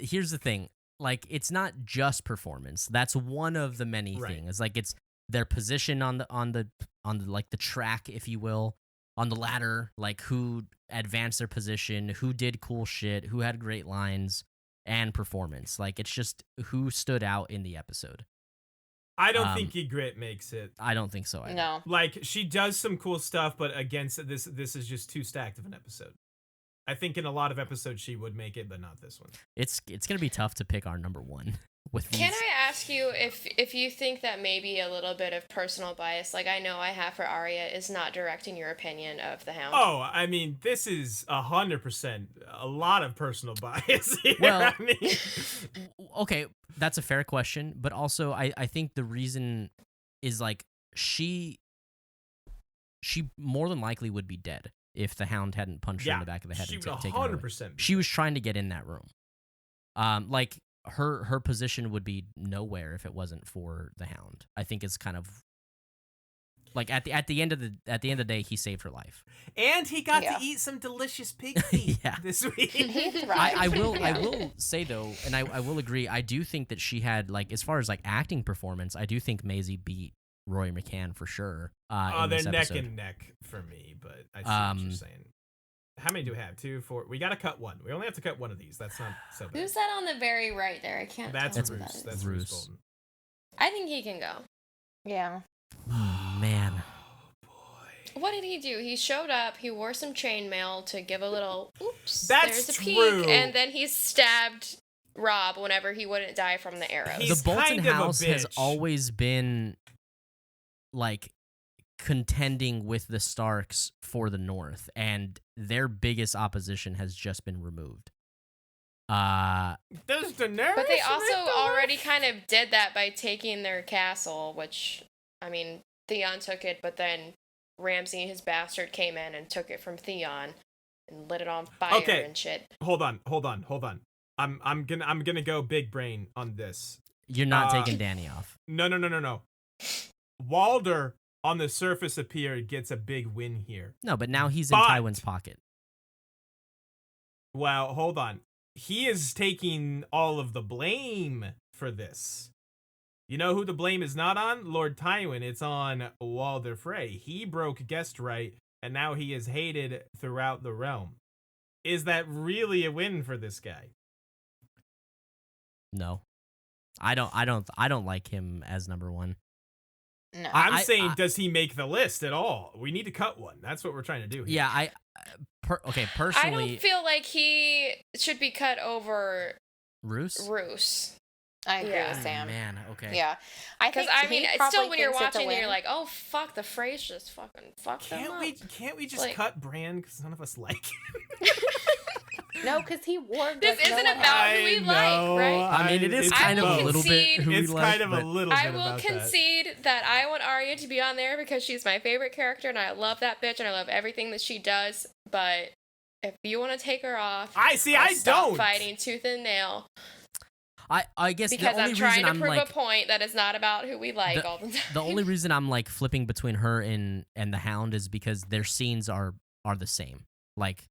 Here's the thing. Like, it's not just performance. That's one of the many Right. things. Like, it's their position on the like the track, if you will, on the ladder, like who advanced their position, who did cool shit, who had great lines, and performance. Like, it's just who stood out in the episode. I don't think Ygritte makes it. I don't think so either. No. Like, she does some cool stuff, but against this is just too stacked of an episode. I think in a lot of episodes she would make it, but not this one. It's gonna be tough to pick our number one with these. Can I ask you if you think that maybe a little bit of personal bias, like I know I have for Arya, is not directing your opinion of the Hound? Oh, I mean, this is 100% a lot of personal bias here. Well, I mean, Okay, that's a fair question, but also I think the reason is like she more than likely would be dead if the Hound hadn't punched her in the back of the head she and would taken her away. 100%. She was trying to get in that room. Like her position would be nowhere if it wasn't for the Hound. I think it's kind of like at the end of the day, he saved her life. And he got Yeah. to eat some delicious pig feet Yeah. this week. He thrived. I will Yeah. say though, and I will agree. I do think that she had, like, as far as like acting performance, I do think Maisie beat Rory McCann for sure. Oh, in they're this neck episode. and neck for me, but I see what you're saying. How many do we have? 2, 4. We gotta cut one. We only have to cut one of these. That's not so bad. Who's that on the very right there? I can't. That's tell who Roose. that is. That's Roose. Roose Bolton. I think he can go. Yeah. Oh, man. Oh boy. What did he do? He showed up. He wore some chainmail to give a little oops. That's there's a true. peek, and then he stabbed Robb whenever he wouldn't die from the arrows. He's the Bolton kind of a house has bitch. always been like contending with the Starks for the North, and their biggest opposition has just been removed. Does Daenerys But they make also the already list? kind of did that by taking their castle, which, I mean, Theon took it, but then Ramsay, his bastard, came in and took it from Theon and lit it on fire Okay. and shit. Hold on. I'm gonna go big brain on this. You're not taking Danny off. No. Walder on the surface appeared gets a big win here. No, but now he's in But- Tywin's pocket. Well, hold on. He is taking all of the blame for this. You know who the blame is not on? Lord Tywin. It's on Walder Frey. He broke guest right, and now he is hated throughout the realm. Is that really a win for this guy? No, I don't like him as number one. No. I'm saying, does he make the list at all? We need to cut one. That's what we're trying to do here. Yeah, I personally, don't feel like he should be cut over Roose. Roose. I agree Yeah. with Sam. Man, okay. Yeah. I Because, think I mean, he it's probably still when you're thinks it's a watching and you're win. like, oh, fuck, the phrase just fucking fucked them up. Can't we just Like- cut Bran because none of us like him? No, because he warned This us no isn't one about else. who we I like, know, right? I mean, it is it's kind of will a little bit concede- who we It's like. kind of but- a little bit I will about that. concede that I want Arya to be on there because she's my favorite character and I love that bitch and I love everything that she does. But if you want to take her off, I stop don't. fighting tooth and nail I guess because the only I'm trying reason to I'm prove like a point that is not about who we like all the time. the only reason I'm like flipping between her and the Hound is because their scenes are the same. Like,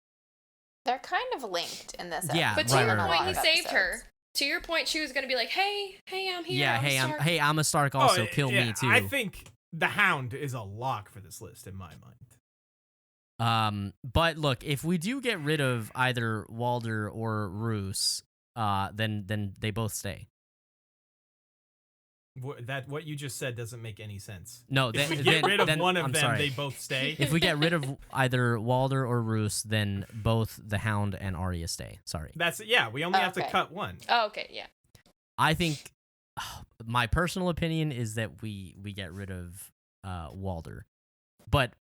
They're kind of linked in this Yeah, episode. But to right, your right, point, right, he right. saved her. To your point, she was gonna be like, "Hey, I'm here." yeah, Stark." I'm a Stark. Also, Oh, kill yeah, me too. I think the Hound is a lock for this list in my mind. But look, if we do get rid of either Walder or Roose, then they both stay. What you just said doesn't make any sense. No, If then, we get rid of then- one of I'm them, sorry. they both stay. If we get rid of either Walder or Roose, then both the Hound and Arya stay. Sorry. We only have to Okay. cut one. Oh, okay, yeah. I think my personal opinion is that we get rid of Walder, but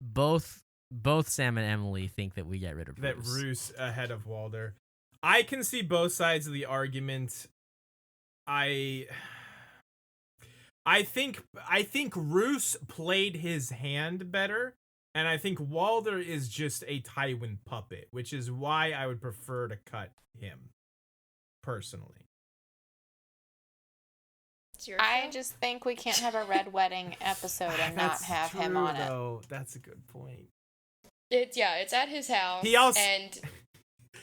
both Sam and Emily think that we get rid of That Roose. Roose ahead of Walder. I can see both sides of the argument. I think Roose played his hand better, and I think Walder is just a Tywin puppet, which is why I would prefer to cut him personally. It's your I show. just think we can't have a red wedding episode and not That's have him true, on it. though. That's a good point. It's at his house. He also- and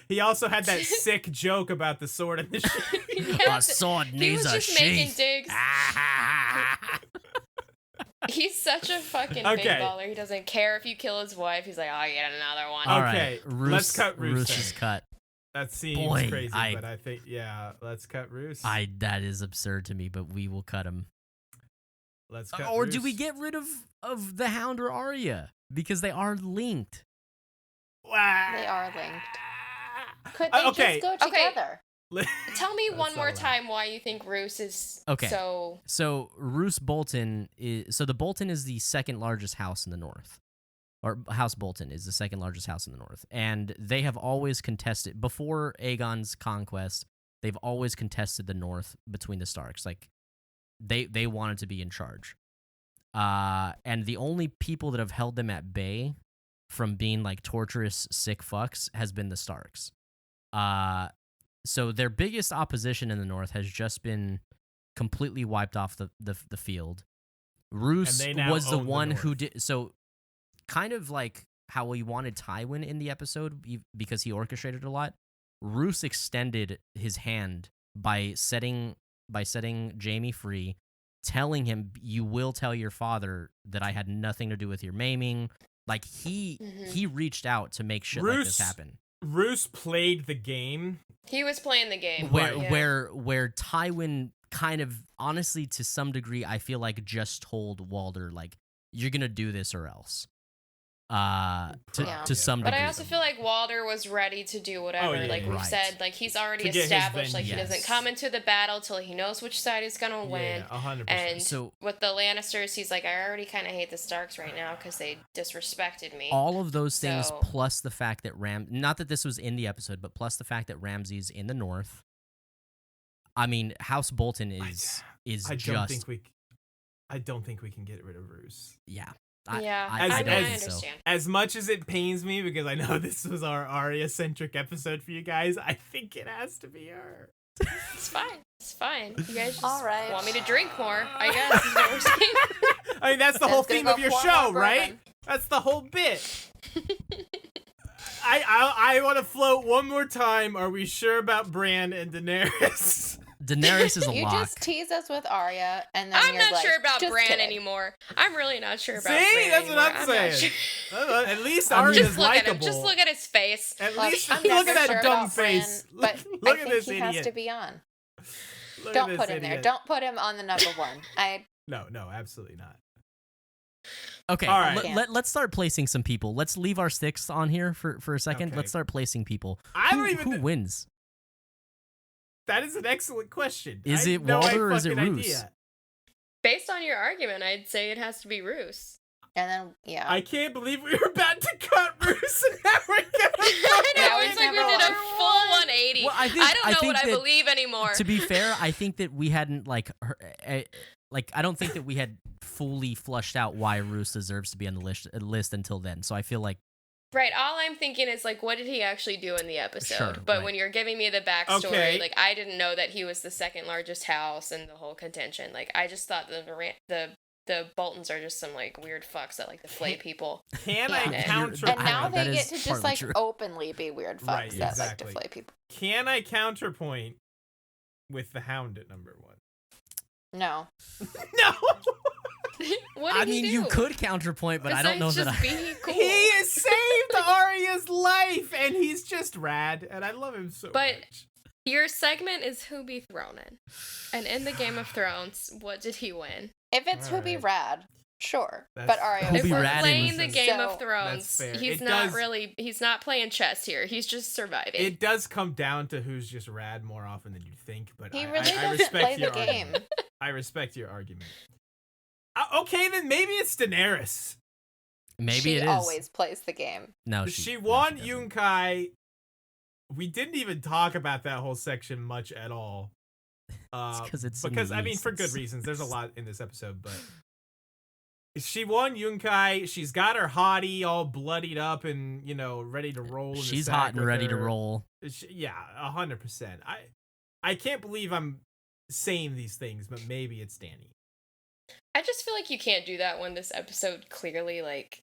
He also had that sick joke about the sword and the shield. A sword he needs was a just making sheath. digs. He's such a fucking Okay. big baller. He doesn't care if you kill his wife. He's like, oh, get another one. All Okay, right, Roose, let's cut Roose Roose then. is cut. That seems Boy, crazy, but I think let's cut Roose. That is absurd to me, but we will cut him. Let's cut Or do we Roose. get rid of the Hound or Arya because they are linked? They are linked. Could they okay. just go Okay. together? Tell me That's one not more allowed. time why you think Roose is Okay. so. So Roose Bolton is the Bolton is the second largest house in the north, or House Bolton is the second largest house in the north, and they have always contested before Aegon's conquest. They've always contested the north between the Starks. Like they wanted to be in charge, and the only people that have held them at bay from being like torturous sick fucks has been the Starks. So their biggest opposition in the north has just been completely wiped off the field. Roose And they now was the own the one who north. did so, kind of like how we wanted Tywin in the episode because he orchestrated a lot. Roose extended his hand by setting Jaime free, telling him, "You will tell your father that I had nothing to do with your maiming." Like he reached out to make shit like this Roose- happen. Roose played the game. He was playing the game. Where yeah. where Tywin kind of honestly to some degree I feel like just told Walder like you're gonna do this or else. to some But degree. I also feel like Walder was ready to do whatever. yeah, like we've right. said, like he's already To get his established. Like he vengeance. doesn't come into the battle till he knows which side he's gonna win. Yeah, 100%. And So- with the Lannisters, he's like, I already kind of hate the Starks right now because they disrespected me. all of those things So- plus the fact that not that this was in the episode, but plus the fact that Ramsay's in the north. I mean, House Bolton is I just don't think we can get rid of Roose. yeah. Yeah, I As- I don't as- think so. understand. As much as it pains me because I know this was our Arya-centric episode for you guys, I think it has to be her. It's fine. It's fine. You guys just All right. want me to drink more, I guess, is what we're saying. I mean, that's the whole It's gonna theme go of your pour show, more right? bourbon. That's the whole bit. I want to float one more time. Are we sure about Bran and Daenerys? Daenerys is a You lock. just tease us with Arya, and then I'm you're not like, sure about "Just Bran kidding." anymore. I'm really not sure about See, Bran that's what anymore. I'm not saying. sure. At least I mean- Arya's Just look at him. likable. Just look at his face. At Look, least I'm look never at sure that dumb about Bran, face. but Look I at think this he idiot. has to be on. Look Don't at put this him there. idiot. Don't put him on the number one. No, absolutely not. Okay, All right. let's start placing some people. Let's leave our sticks on here for a second. Okay. Let's start placing people. I don't even. Who wins? That is an excellent question. Is I it have no Walder or is it fucking Roose? idea. Based on your argument, I'd say it has to be Roose. And then, yeah. I can't believe we were about to cut Roose and now we're gonna. I know, Now it's he's like we number did a one. full 180. Well, I think- I don't I know think what I that- believe anymore. To be fair, I think that we hadn't I don't think that we had fully flushed out why Roose deserves to be on the list until then. So I feel like Right, all I'm thinking is, like, what did he actually do in the episode? Sure, but right. when you're giving me the backstory, Okay. like, I didn't know that he was the second largest house and the whole contention. Like, I just thought the Boltons are just some, like, weird fucks that like to flay people. Can Yeah. I You're- counter? and I- now that they is get to just partly like true. openly be weird fucks Right, that like exactly. to flay people. Can I counterpoint with the Hound at number one? No. No. What did I mean, he do? you could counterpoint, but I don't know Besides that just I. be cool. He has saved Arya's life, and he's just rad, and I love him so But- much. Your segment is who be thronin'. And in the Game of Thrones, what did he win? If it's who be Alright. rad, sure. That's- But Arya Who If be we're ratting playing the was- Game So- of Thrones, That's fair. he's It not does- really, he's not playing chess here. He's just surviving. It does come down to who's just rad more often than you think, but he I really doesn't respect play the your game. argument. I respect your argument. Okay, then maybe it's Daenerys. Maybe she it is. always plays the game. No, She no, won doesn't. Yunkai. We didn't even talk about that whole section much at all. It's in Because the I mean, for good East. reasons. There's a lot in this episode, but she won Yunkai. She's got her hottie all bloodied up and ready to roll. In the She's sack hot and with ready to her. roll. Yeah, 100%. I can't believe I'm saying these things, but maybe it's Dany. I just feel like you can't do that when this episode clearly, like,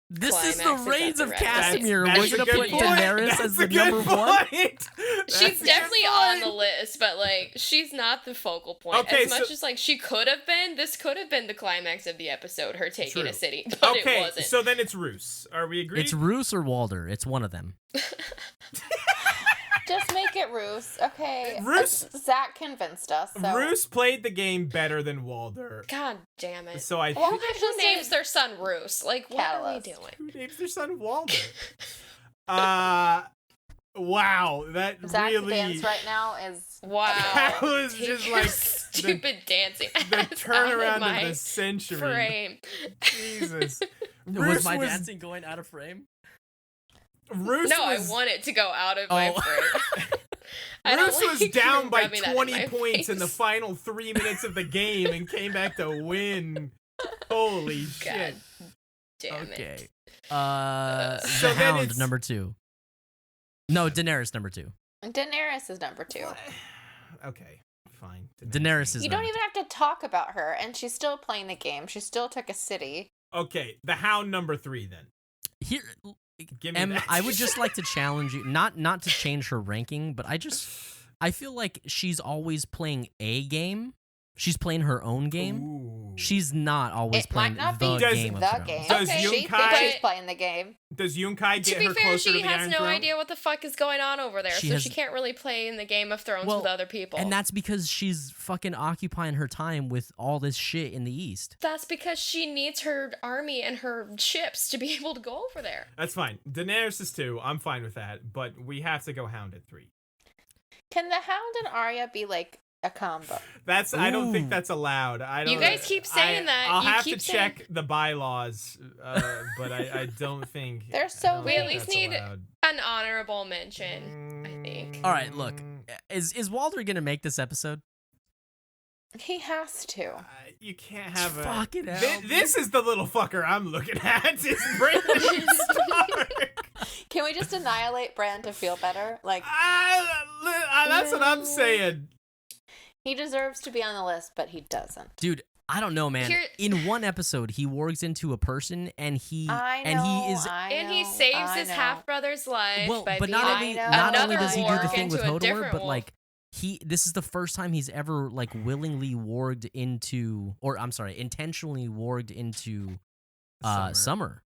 This is the climax is Reigns at of the right place. Castamere. That's We're a gonna good put point. Daenerys That's as a the good number one. point. That's She's a good definitely on the point. list, but, like, she's not the focal point. Okay, as much so- as, like, she could have been, this could have been the climax of the episode, her taking True. a city, but it Okay, wasn't. so then it's Roose. Are we agreed? It's Roose or Walder. It's one of them. Just make it Roose, okay? Roose- Zach convinced us. So. Roose played the game better than Walder. God damn it. So I Well, think I Who names their son Roose? Like, what are we Catalyst. doing? who names their son Walder? Wow, that Zach's really dance right now is Wow. That was Take just your like stupid dancing. the ass out turnaround my of the century. frame. Jesus. Was Roose my dancing going out of frame? Roose No, was, I want it to go out of my Oh. frame. I don't Roose like was you down by rubbing that in 20 my points in the face. final 3 minutes of the game and came back to win. Holy God shit. damn Okay. it. So The then Hound it's- number 2. No, Daenerys number 2. Daenerys is number 2. Okay, fine. Daenerys is You don't number even have to talk about her, and she's still playing the game. She still took a city. Okay, the Hound number 3 then. Here. Give me Em, that. I would just like to challenge you, not to change her ranking, but I feel like she's always playing a game. She's playing her own game. Ooh. She's not always It might playing not the be game of the Thrones. game. Does Okay. She thinks Yunkai- she's playing the game. Does Yunkai To get be her fair, closer to she the has Iron no Throne? idea what the fuck is going on over there, She so has- she can't really play in the Game of Thrones Well, with other people. And that's because she's fucking occupying her time with all this shit in the East. That's because she needs her army and her ships to be able to go over there. That's fine. Daenerys is 2. I'm fine with that. But we have to go Hound at 3. Can the Hound and Arya be like a combo? I don't think Ooh. that's allowed. I don't. You guys keep saying that. I'll You have keep to saying- check the bylaws, but I don't think They're I so don't We think at least that's need- allowed. An honorable mention, I think. All right, look. Is Walter gonna make this episode? He has to. You can't have a. Fucking hell, This is the little fucker I'm looking at. Is Brandon Stark. Can we just annihilate Bran to feel better? Like, That's what I'm saying. he deserves to be on the list, but he doesn't. Dude, I don't know, man. Here- In one episode, he wargs into a person, and he I know. and he is And he saves his half brother's life well, by but being not only I know. not only another does he do the warg thing with into a Hodor, different but wolf. like this is the first time he's ever like willingly warged into, or I'm sorry, intentionally warged into Summer.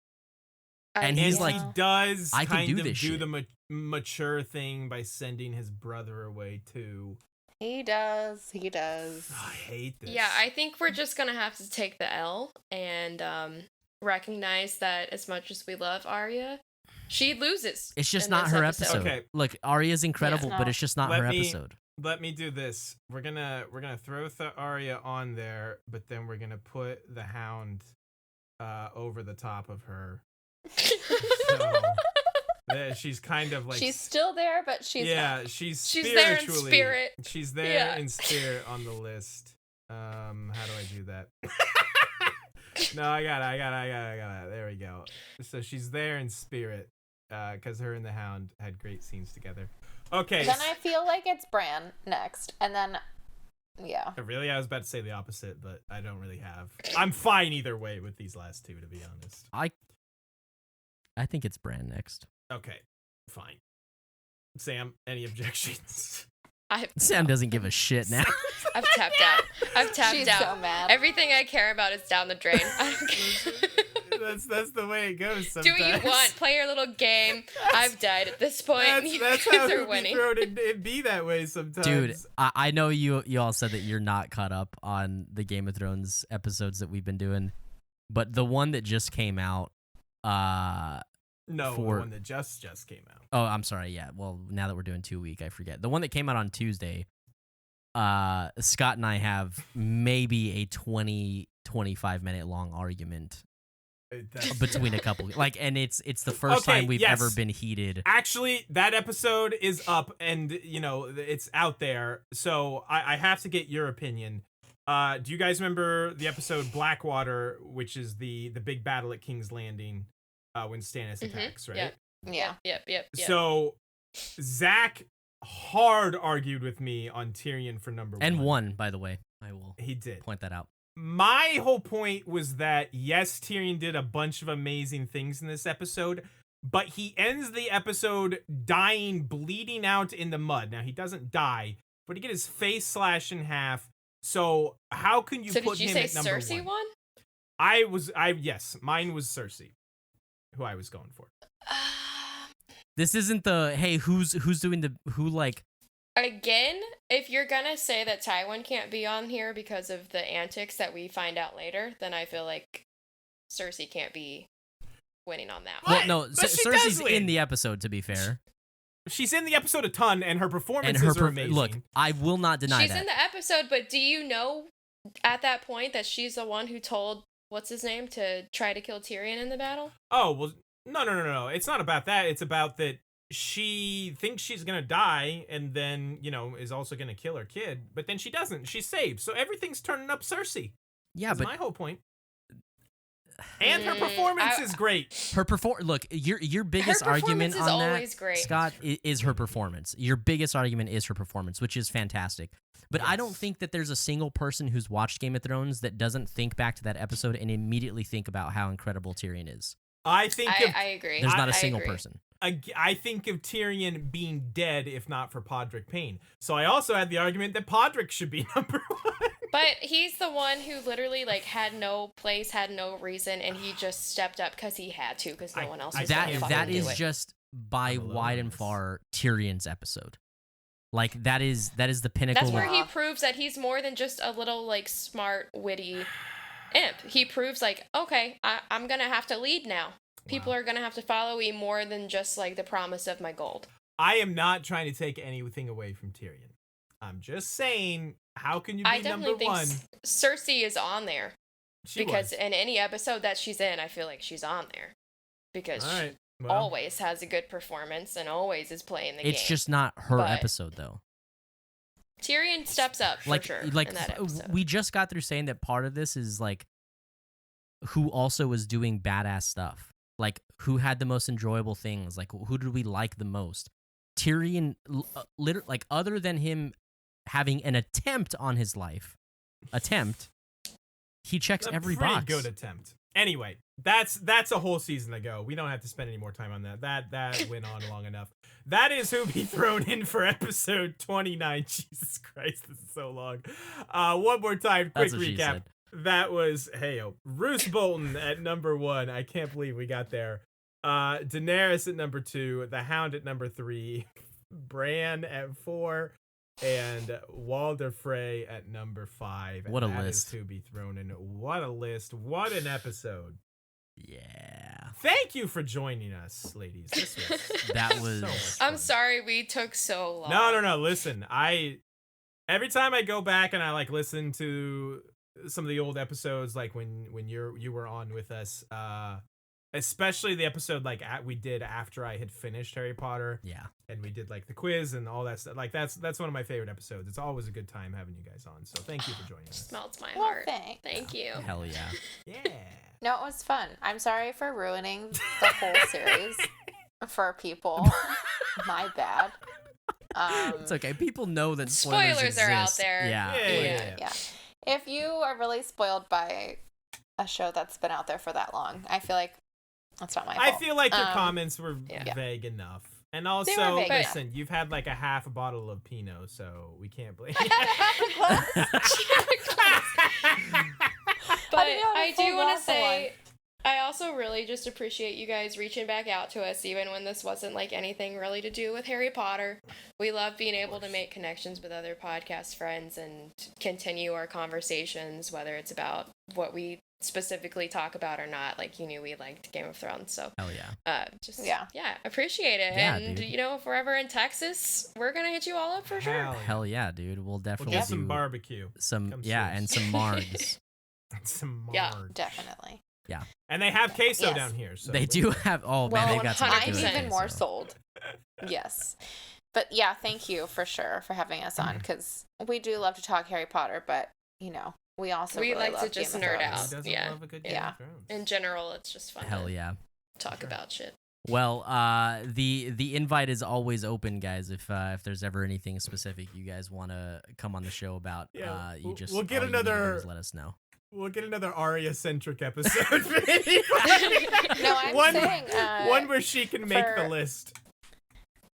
And he's And like, he does I can kind do of this do shit. the mature thing by sending his brother away too. He does. He does. Oh, I hate this. Yeah, I think we're just gonna have to take the L and recognize that as much as we love Arya, she loses. It's just in not this her episode. Okay. Look, Arya's incredible, Yeah. but it's just not Let her me- episode. Let me do this. We're gonna throw the Arya on there, but then we're gonna put the Hound over the top of her. So she's kind of like She's still there, but she's yeah, not. she's She's there in spiritually- spirit. She's there Yeah. in spirit on the list. How do I do that? No, I got it. There we go. So she's there in spirit, because her and the Hound had great scenes together. Okay. Then I feel like it's Bran next, and then yeah. Really, I was about to say the opposite, but I don't really have. I'm fine either way with these last 2, to be honest. I think it's Bran next. Okay, fine. Sam, any objections? Sam doesn't give a shit now. I've tapped out. I've tapped She's out. so mad. Everything I care about is down the drain. I don't care. That's the way it goes Do sometimes. what you want. Play your little game. I've died at this point. You That's guys how are it winning. it be that way sometimes. Dude, I know you all said that you're not caught up on the Game of Thrones episodes that we've been doing, but the one that just came out, No, the for- one that just came out. oh, I'm sorry, yeah. Well, now that we're doing 2 week, I forget. The one that came out on Tuesday, Scott and I have maybe a 20-25 minute long argument between a couple. Like, and it's the first Okay, time we've yes. ever been heated. Actually, that episode is up, and it's out there. So I have to get your opinion. Do you guys remember the episode Blackwater, which is the big battle at King's Landing when Stannis attacks, right? Yeah. Yep. So Zach hard argued with me on Tyrion for number And 1. one, by the way. I will He did. point that out. My whole point was that, yes, Tyrion did a bunch of amazing things in this episode, but he ends the episode dying, bleeding out in the mud. Now, he doesn't die, but he get his face slashed in half. So how can you So put did you him say at number Cersei 1? won? Yes, mine was Cersei, who I was going for. This isn't the, hey, who's doing the, who like, Again, if you're gonna say that Tywin can't be on here because of the antics that we find out later, then I feel like Cersei can't be winning on that one. What? well, no, But she does Cersei's win. in the episode, to be fair. She's in the episode a ton, and her And performances are amazing. look, I will not deny She's that. in the episode, but do you know at that point that she's the one who told what's his name to try to kill Tyrion in the battle? Oh, well, no. It's not about that. It's about that she thinks she's going to die and then, is also going to kill her kid. But then she doesn't. She's saved. So everything's turning up Cersei. Yeah, That's but my whole point. And her performance is great. look, your biggest Her argument performance is on that, always great. Scott, is her performance. Your biggest argument is her performance, which is fantastic. But I don't Yes. think that there's a single person who's watched Game of Thrones that doesn't think back to that episode and immediately think about how incredible Tyrion is. I think I agree. There's not a I single agree. person. I think of Tyrion being dead if not for Podrick Payne. So I also had the argument that Podrick should be number 1. But he's the one who literally like had no place, had no reason, and he just stepped up because he had to, because no one else was that gonna that fucking do is it. just by I'm alone wide in and this. far Tyrion's episode. Like that is the pinnacle. That's where Yeah. he proves that he's more than just a little like smart, witty imp. He proves like, okay, I'm gonna have to lead now. People Wow. are gonna have to follow me more than just like the promise of my gold. I am not trying to take anything away from Tyrion. I'm just saying, how can you be I definitely number think one? Cersei is on there She because was. in any episode that she's in, I feel like she's on there because All she right. Well, always has a good performance and always is playing the game. It's just not her But- episode though. Tyrion steps up for Like sure like in that episode. we just got through saying that part of this is like who also was doing badass stuff. Like who had the most enjoyable things? Like who did we like the most? Tyrion, literally, like other than him having an attempt on his life, he checks a every pretty box. good attempt. Anyway, that's a whole season ago. We don't have to spend any more time on that. That went on long enough. That is who be thrown in for episode 29. Jesus Christ, this is so long. One more time, quick That's what she recap. said. That was Roose Bolton at number 1. I can't believe we got there. Daenerys at number 2, the Hound at number 3, Bran at 4, and Walder Frey at number 5. What a That is list. to be thrown in. What a list. What an episode. Yeah. Thank you for joining us, ladies. This was That was- so much I'm fun. sorry we took so long. No. Listen, every time I go back and I like listen to some of the old episodes, like when you were on with us, especially the episode like we did after I had finished Harry Potter, Yeah. and we did like the quiz and all that stuff. Like that's one of my favorite episodes. It's always a good time having you guys on. So thank you for joining us. Melts my Well, heart. thanks. Thank you. Hell yeah. Yeah. No, it was fun. I'm sorry for ruining the whole series for people. My bad. It's okay. People know that Spoilers are out exist. there. Yeah. Yeah. If you are really spoiled by a show that's been out there for that long, I feel like that's not my fault. I feel like your Um, comments were yeah. vague enough. And They also, were vague enough. listen, you've had like a half a bottle of Pinot, so we can't blame I had a half a glass. But I didn't have a I full do want glass to of say, I also really just appreciate you guys reaching back out to us, even when this wasn't like anything really to do with Harry Potter. We love being able to make connections with other podcast friends and continue our conversations, whether it's about what we specifically talk about or not. Like, you knew we liked Game of Thrones, so Hell yeah. Yeah. appreciate it. Yeah, And dude. you know, if we're ever in Texas, we're gonna hit you all up for sure. Hell yeah, dude. We'll We'll definitely get do some barbecue. some Come yeah, see us. and some margs. Some Yeah. marg. Definitely. And they have queso Yes. down here. So They do have Well, man, they got some 100%. I'm good even more queso. sold. Yes. But yeah, thank you for sure for having us on, because we do love to talk Harry Potter, but you know, we also We really like to love just Game of nerd Thrones. out. Who doesn't Yeah. love a good Game Yeah. of Thrones? In general, it's just fun Hell to yeah. talk Sure. about shit. Well, the invite is always open, guys. If there's ever anything specific you guys want to come on the show about, Yeah, you just we'll get all you need to do another- is let us know. We'll get another Arya-centric episode. Maybe. No, I'm one, saying one where she can make the for- list.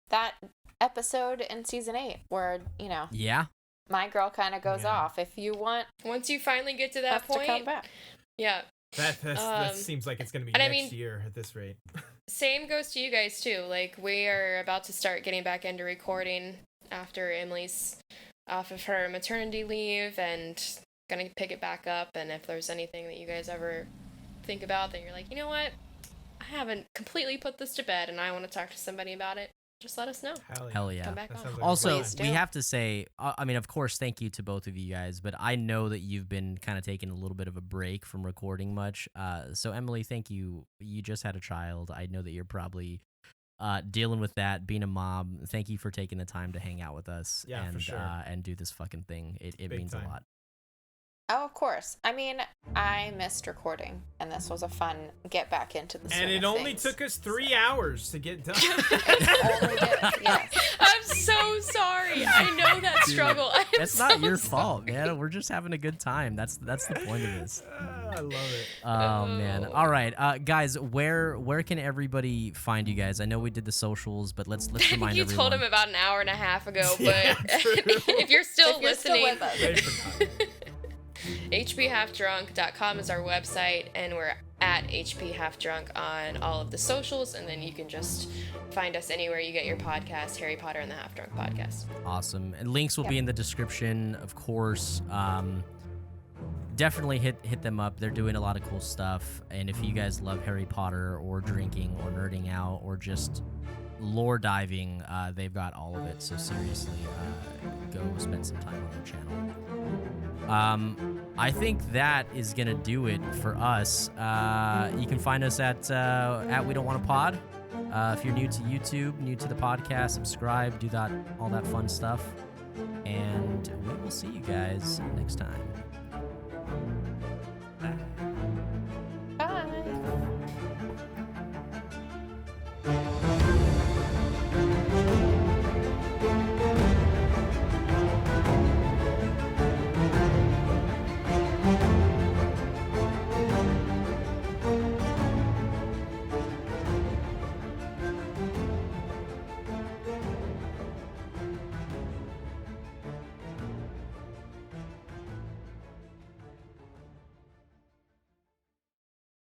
that episode in season 8 where, you know, Yeah. my girl kind of goes Yeah. off. If you want Once you finally get to that us to come point, back. yeah. That seems like it's gonna be and I next mean- year at this rate. Same goes to you guys too. Like, we are about to start getting back into recording after Emily's off of her maternity leave and gonna pick it back up. And if there's anything that you guys ever think about that you're like, you know what, I haven't completely put this to bed and I want to talk to somebody about it, just let us know. Hell yeah. Come back That on. sounds like a Also, plan. Please do. we have to say, I mean, of course, thank you to both of you guys, but I know that you've been kind of taking a little bit of a break from recording much. So, Emily, thank you. You just had a child. I know that you're probably dealing with that, being a mom. Thank you for taking the time to hang out with us Yeah, for and sure. And do this fucking thing. It Big means time. a lot. Oh, of course. I mean, I missed recording, and this was a fun get back into the swing And it of only things. took us 3 hours to get done. It only did, yes. I'm so sorry. I know that Dude, struggle. I am That's not so your sorry. fault, man. We're just having a good time. That's the point of this. I love it. Oh man! Oh. All right, guys, where can everybody find you guys? I know we did the socials, but let's I think remind you everyone. told him about an hour and a half ago, but Yeah, true. if you're still If you're still listening, with us. They forgot. hphalfdrunk.com is our website, and we're at hphalfdrunk on all of the socials, and then you can just find us anywhere you get your podcast, Harry Potter and the Half Drunk Podcast. Awesome. And links will be in the description, of course. Definitely hit them up. They're doing a lot of cool stuff. And if you guys love Harry Potter or drinking or nerding out or just lore diving, they've got all of it. So seriously, go spend some time on their channel. I think that is gonna do it for us. You can find us at We Don't Want a Pod. If you're new to YouTube, new to the podcast, subscribe, do all that fun stuff, and we will see you guys next time.